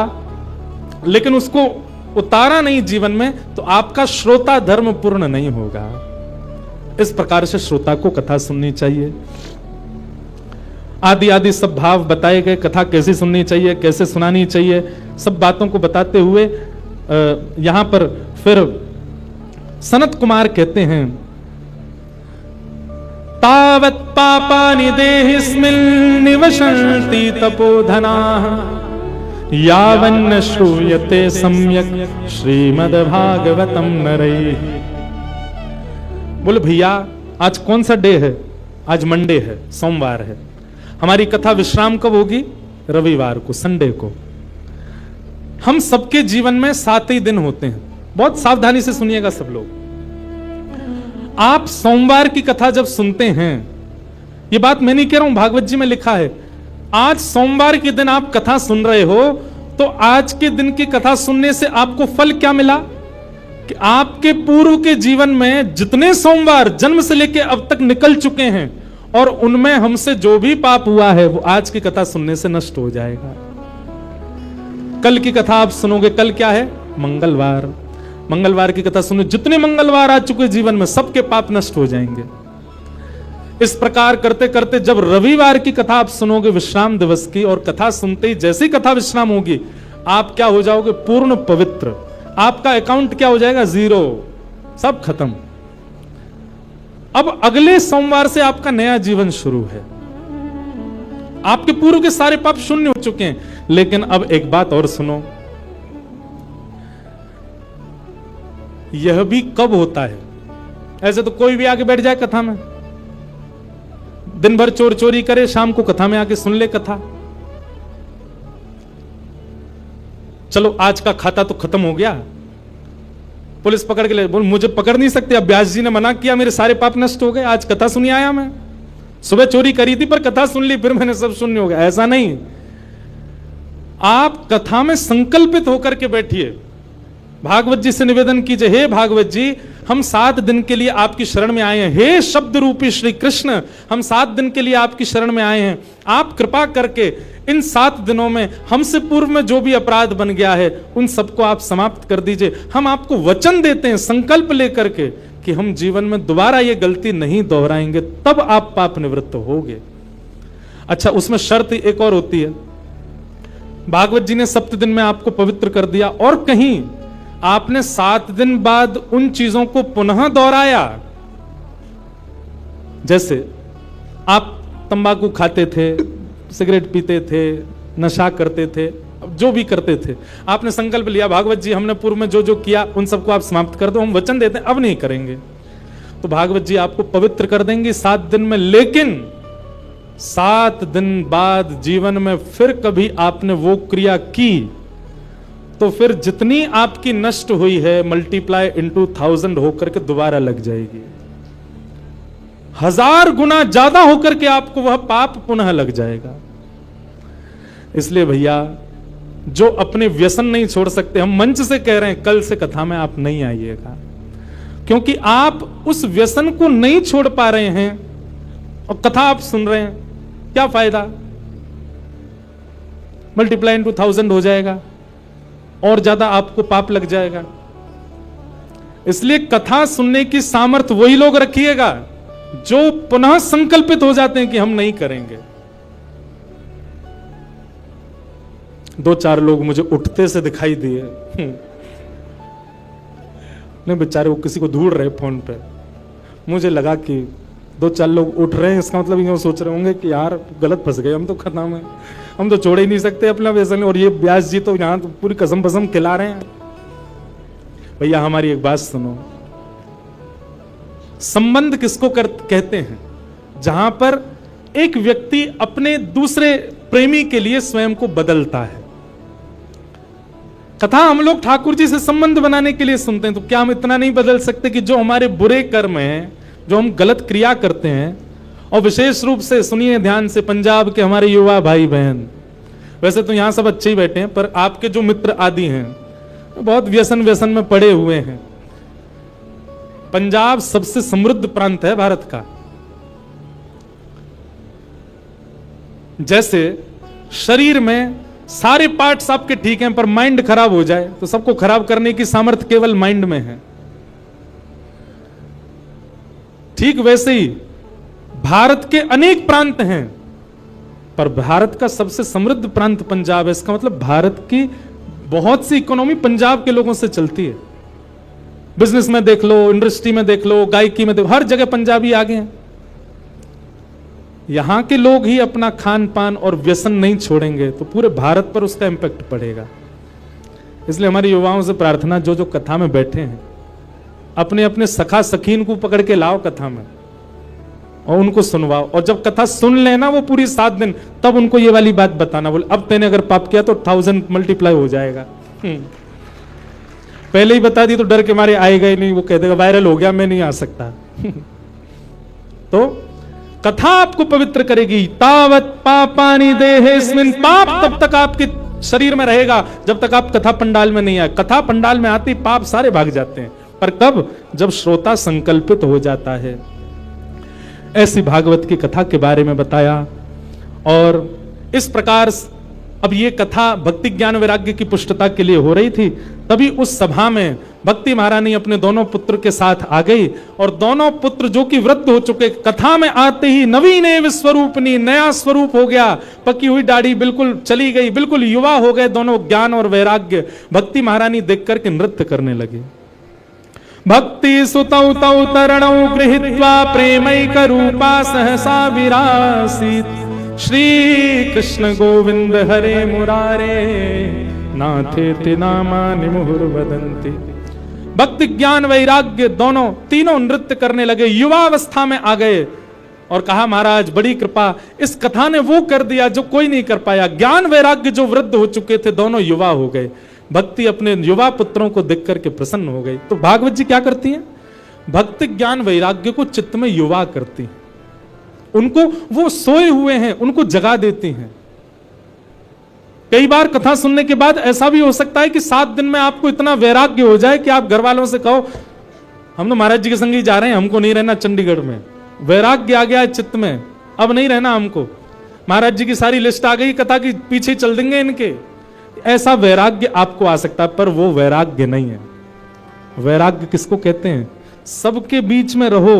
लेकिन उसको उतारा नहीं जीवन में, तो आपका श्रोता धर्म पूर्ण नहीं होगा। इस प्रकार से श्रोता को कथा सुननी चाहिए। आदि आदि सब भाव बताए गए, कथा कैसे सुननी चाहिए, कैसे सुनानी चाहिए, सब बातों को बताते हुए यहां पर फिर सनत कुमार कहते हैं, तावत् पापानि देहिस्मिन् निवसन्ति तपोधनाः यावन्न श्रूयते सम्यक् श्रीमद्भागवतम नरैः। बोले भैया आज कौन सा डे है? आज मंडे है, सोमवार है। हमारी कथा विश्राम कब होगी? रविवार को, संडे को। हम सबके जीवन में 7 ही दिन होते हैं। बहुत सावधानी से सुनिएगा सब लोग। आप सोमवार की कथा जब सुनते हैं, ये बात मैं नहीं कह रहा हूं, भागवत जी में लिखा है, आज सोमवार के दिन आप कथा सुन रहे हो तो आज के दिन की कथा सुनने से आपको फल क्या मिला कि आपके पूर्व के जीवन में जितने सोमवार जन्म से लेकर अब तक निकल चुके हैं और उनमें हमसे जो भी पाप हुआ है वो आज की कथा सुनने से नष्ट हो जाएगा। कल की कथा आप सुनोगे, कल क्या है? मंगलवार। मंगलवार की कथा सुनो, जितने मंगलवार आ चुके जीवन में सबके पाप नष्ट हो जाएंगे। इस प्रकार करते करते जब रविवार की कथा आप सुनोगे विश्राम दिवस की, और कथा सुनते ही जैसी कथा विश्राम होगी आप क्या हो जाओगे? पूर्ण पवित्र। आपका अकाउंट क्या हो जाएगा? 0, सब खत्म। अब अगले सोमवार से आपका नया जीवन शुरू है। आपके पूर्व के सारे पाप शून्य हो चुके हैं। लेकिन अब एक बात और सुनो, यह भी कब होता है? ऐसे तो कोई भी आके बैठ जाए कथा में, दिन भर चोर चोरी करे, शाम को कथा में आके सुन ले कथा। चलो आज का खाता तो खत्म हो गया, पुलिस पकड़ के ले, बोल मुझे पकड़ नहीं सकते, अब व्यास जी ने मना किया, मेरे सारे पाप नष्ट हो गए, आज कथा सुनी आया मैं। सुबह चोरी करी थी पर कथा सुन ली, फिर मैंने सब शून्य हो गया। ऐसा नहीं, आप कथा में संकल्पित होकर के बैठिए। भागवत जी से निवेदन कीजिए, हे भागवत जी, हम 7 दिन के लिए आपकी शरण में आए हैं। हे शब्द रूपी श्री कृष्ण, हम 7 दिन के लिए आपकी शरण में आए हैं। आप कृपा करके इन 7 दिनों में हमसे पूर्व में जो भी अपराध बन गया है उन सबको आप समाप्त कर दीजिए। हम आपको वचन देते हैं संकल्प लेकर के कि हम जीवन में दोबारा ये गलती नहीं दोहराएंगे, तब आप पाप निवृत्त होगे। अच्छा, उसमें शर्त एक और होती है। भागवत जी ने 7 दिन में आपको पवित्र कर दिया और कहीं आपने 7 दिन बाद उन चीजों को पुनः दोहराया। जैसे आप तंबाकू खाते थे, सिगरेट पीते थे, नशा करते थे, जो भी करते थे, आपने संकल्प लिया भागवत जी हमने पूर्व में जो जो किया उन सबको आप समाप्त कर दो, हम वचन देते हैं अब नहीं करेंगे। तो भागवत जी आपको पवित्र कर देंगे 7 दिन में। लेकिन 7 दिन बाद जीवन में फिर कभी आपने वो क्रिया की तो फिर जितनी आपकी नष्ट हुई है मल्टीप्लाई इनटू 1000 होकर के दोबारा लग जाएगी। 1000 गुना ज्यादा होकर के आपको वह पाप पुनः लग जाएगा। इसलिए भैया, जो अपने व्यसन नहीं छोड़ सकते, हम मंच से कह रहे हैं कल से कथा में आप नहीं आइएगा, क्योंकि आप उस व्यसन को नहीं छोड़ पा रहे हैं और कथा आप सुन रहे हैं, क्या फायदा? मल्टीप्लाई इनटू 1000 हो जाएगा और ज्यादा आपको पाप लग जाएगा। इसलिए कथा सुनने की सामर्थ्य वही लोग रखिएगा जो पुनः संकल्पित हो जाते हैं कि हम नहीं करेंगे। 2-4 लोग मुझे उठते से दिखाई दिए, नहीं बेचारे वो किसी को ढूंढ रहे फोन पे। मुझे लगा कि 2-4 लोग उठ रहे हैं, इसका मतलब ये सोच रहे होंगे कि यार गलत फंस गए हम तो कथा में, हम तो छोड़ ही नहीं सकते अपना व्यसन, और ये व्यास जी तो यहां तो पूरी कसम बसम खिला रहे हैं। भैया हमारी एक बात सुनो, संबंध किसको कहते हैं? जहां पर एक व्यक्ति अपने दूसरे प्रेमी के लिए स्वयं को बदलता है। कथा हम लोग ठाकुर जी से संबंध बनाने के लिए सुनते हैं, तो क्या हम इतना नहीं बदल सकते कि जो हमारे बुरे कर्म हैं, जो हम गलत क्रिया करते हैं, और विशेष रूप से सुनिए ध्यान से पंजाब के हमारे युवा भाई बहन, वैसे तो यहां सब अच्छे ही बैठे हैं, पर आपके जो मित्र आदि हैं बहुत व्यसन में पड़े हुए हैं। पंजाब सबसे समृद्ध प्रांत है भारत का। जैसे शरीर में सारे पार्ट्स आपके ठीक हैं, पर माइंड खराब हो जाए तो सबको खराब करने की सामर्थ्य केवल माइंड में है। ठीक वैसे ही भारत के अनेक प्रांत हैं, पर भारत का सबसे समृद्ध प्रांत पंजाब है। इसका मतलब भारत की बहुत सी इकोनॉमी पंजाब के लोगों से चलती है। बिजनेस में देख लो, इंडस्ट्री में देख लो, गायकी में देखो, हर जगह पंजाबी आगे हैं। यहां के लोग ही अपना खान पान और व्यसन नहीं छोड़ेंगे तो पूरे भारत पर उसका इंपैक्ट पड़ेगा। इसलिए हमारे युवाओं से प्रार्थना, जो जो कथा में बैठे हैं अपने अपने सखा सखीन को पकड़ के लाओ कथा में और उनको सुनवाओ, और जब कथा सुन लेना वो पूरी 7 दिन, तब उनको ये वाली बात बताना, बोले अब तैने अगर पाप किया तो 1000 मल्टीप्लाई हो जाएगा। पहले ही बता दी तो डर के मारे आएगा ही नहीं, वो कह देगा वायरल हो गया मैं नहीं आ सकता। तो कथा आपको पवित्र करेगी। तावत पापानि देहेस्मिन्, पाप तब तक आपके शरीर में रहेगा जब तक आप कथा पंडाल में नहीं आए। कथा पंडाल में आती पाप सारे भाग जाते हैं, पर कब? जब श्रोता संकल्पित हो जाता है। ऐसी भागवत की कथा के बारे में बताया। और इस प्रकार अब ये कथा भक्ति ज्ञान वैराग्य की पुष्टता के लिए हो रही थी। तभी उस सभा में भक्ति महारानी अपने दोनों पुत्र के साथ आ गई, और दोनों पुत्र जो कि वृद्ध हो चुके, कथा में आते ही नवीन एव स्वरूपनी, नया स्वरूप हो गया, पकी हुई दाढ़ी बिल्कुल चली गई, बिल्कुल युवा हो गए दोनों। ज्ञान और वैराग्य भक्ति महारानी देख करके नृत्य करने लगे। भक्ति सुतौ तौ तरणौ गृहीत्वा प्रेमैक रूपा सहसा विरासीत श्री कृष्ण गोविंद हरे मुरारे नाथेति नामानि मुहुर्वदन्ति। भक्ति ज्ञान वैराग्य दोनों तीनों नृत्य करने लगे, युवावस्था में आ गए और कहा महाराज बड़ी कृपा, इस कथा ने वो कर दिया जो कोई नहीं कर पाया। ज्ञान वैराग्य जो वृद्ध हो चुके थे दोनों युवा हो गए। भक्ति अपने युवा पुत्रों को देख करके प्रसन्न हो गई। तो भागवत जी क्या करती हैं? भक्ति ज्ञान वैराग्य को चित्त में युवा करती हैं, उनको वो सोए हुए हैं उनको जगा देती हैं। कई बार कथा सुनने के बाद ऐसा भी हो सकता है कि 7 दिन में आपको इतना वैराग्य हो जाए कि आप घर वालों से कहो हम तो महाराज जी के संग ही जा रहे हैं, हमको नहीं रहना चंडीगढ़ में। वैराग्य आ गया है चित्त में, अब नहीं रहना हमको, महाराज जी की सारी लिस्ट आ गई, कथा की पीछे चल देंगे इनके। ऐसा वैराग्य आपको आ सकता है, पर वो वैराग्य नहीं है। वैराग्य किसको कहते हैं? सबके बीच में रहो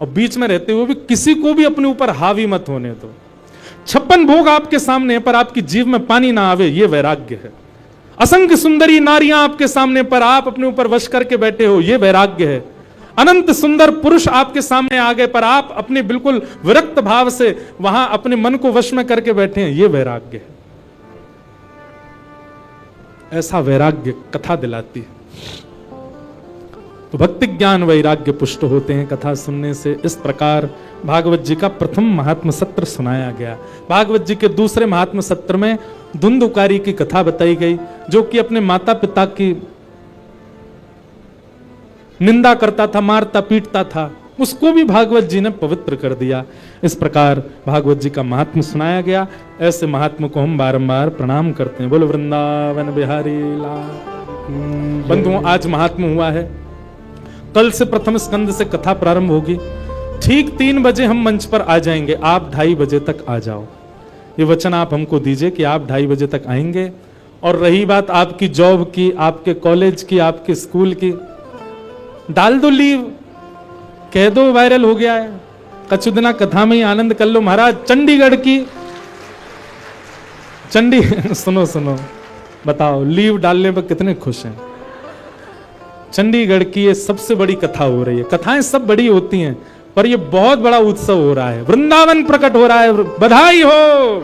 और बीच में रहते हुए भी किसी को भी अपने ऊपर हावी मत होने दो। 56 भोग आपके सामने पर आपकी जीव में पानी ना आवे, ये वैराग्य है। असंख्य सुंदरी नारियां आपके सामने पर आप अपने ऊपर वश करके बैठे हो, ये वैराग्य है। अनंत सुंदर पुरुष आपके सामने आ गए पर आप अपने बिल्कुल विरक्त भाव से वहां अपने मन को वश में करके बैठे हैं, ये वैराग्य है। ऐसा वैराग्य कथा दिलाती है। तो भक्ति ज्ञान वैराग्य पुष्ट होते हैं कथा सुनने से। इस प्रकार भागवत जी का प्रथम महात्म सत्र सुनाया गया। भागवत जी के दूसरे महात्म सत्र में धुंधुकारी की कथा बताई गई, जो कि अपने माता पिता की निंदा करता था, मारता पीटता था, उसको भी भागवत जी ने पवित्र कर दिया। इस प्रकार भागवत जी का महात्म सुनाया गया। ऐसे महात्मा को हम बारंबार प्रणाम करते हैं। बोलो वृंदावन बिहारी लाल। बंधुओं, आज महात्म हुआ है, कल से प्रथम स्कंद से कथा प्रारंभ होगी। ठीक 3 बजे हम मंच पर आ जाएंगे, आप 2:30 बजे तक आ जाओ। ये वचन आप हमको दीजिए कि आप 2:30 बजे तक आएंगे। और रही बात आपकी जॉब की, आपके कॉलेज की, आपके स्कूल की, डाल दो लीव, कह दो वायरल हो गया है, कछुदिना कथा में ही आनंद कर लो। महाराज चंडीगढ़ की सुनो सुनो, बताओ लीव डालने पर कितने खुश हैं। चंडीगढ़ की ये सबसे बड़ी कथा हो रही है। कथाएं सब बड़ी होती हैं, पर ये बहुत बड़ा उत्सव हो रहा है, वृंदावन प्रकट हो रहा है, बधाई हो।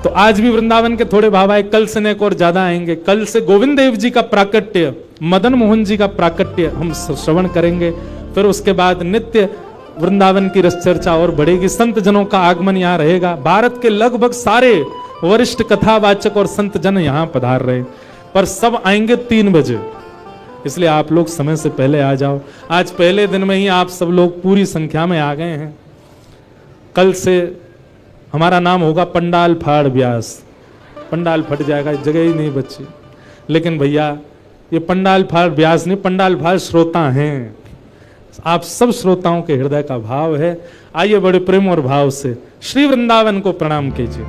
तो आज भी वृंदावन के थोड़े भाव आए, कल से नेक और ज्यादा आएंगे। कल से गोविंद देव जी का प्राकट्य, मदन मोहन जी का प्राकट्य हम श्रवण करेंगे। फिर उसके बाद नित्य वृंदावन की रस चर्चा और बढ़ेगी। संत जनों का आगमन यहाँ रहेगा। भारत के लगभग सारे वरिष्ठ कथावाचक और संत जन यहाँ पधार रहे, पर सब आएंगे 3 बजे, इसलिए आप लोग समय से पहले आ जाओ। आज पहले दिन में ही आप सब लोग पूरी संख्या में आ गए हैं। कल से हमारा नाम होगा पंडाल फाड़ व्यास। पंडाल फट जाएगा, जगह ही नहीं बची। लेकिन भैया ये पंडाल फाड़ व्यास नहीं, पंडाल फाड़ श्रोता हैं। आप सब श्रोताओं के हृदय का भाव है। आइए बड़े प्रेम और भाव से श्री वृंदावन को प्रणाम कीजिए।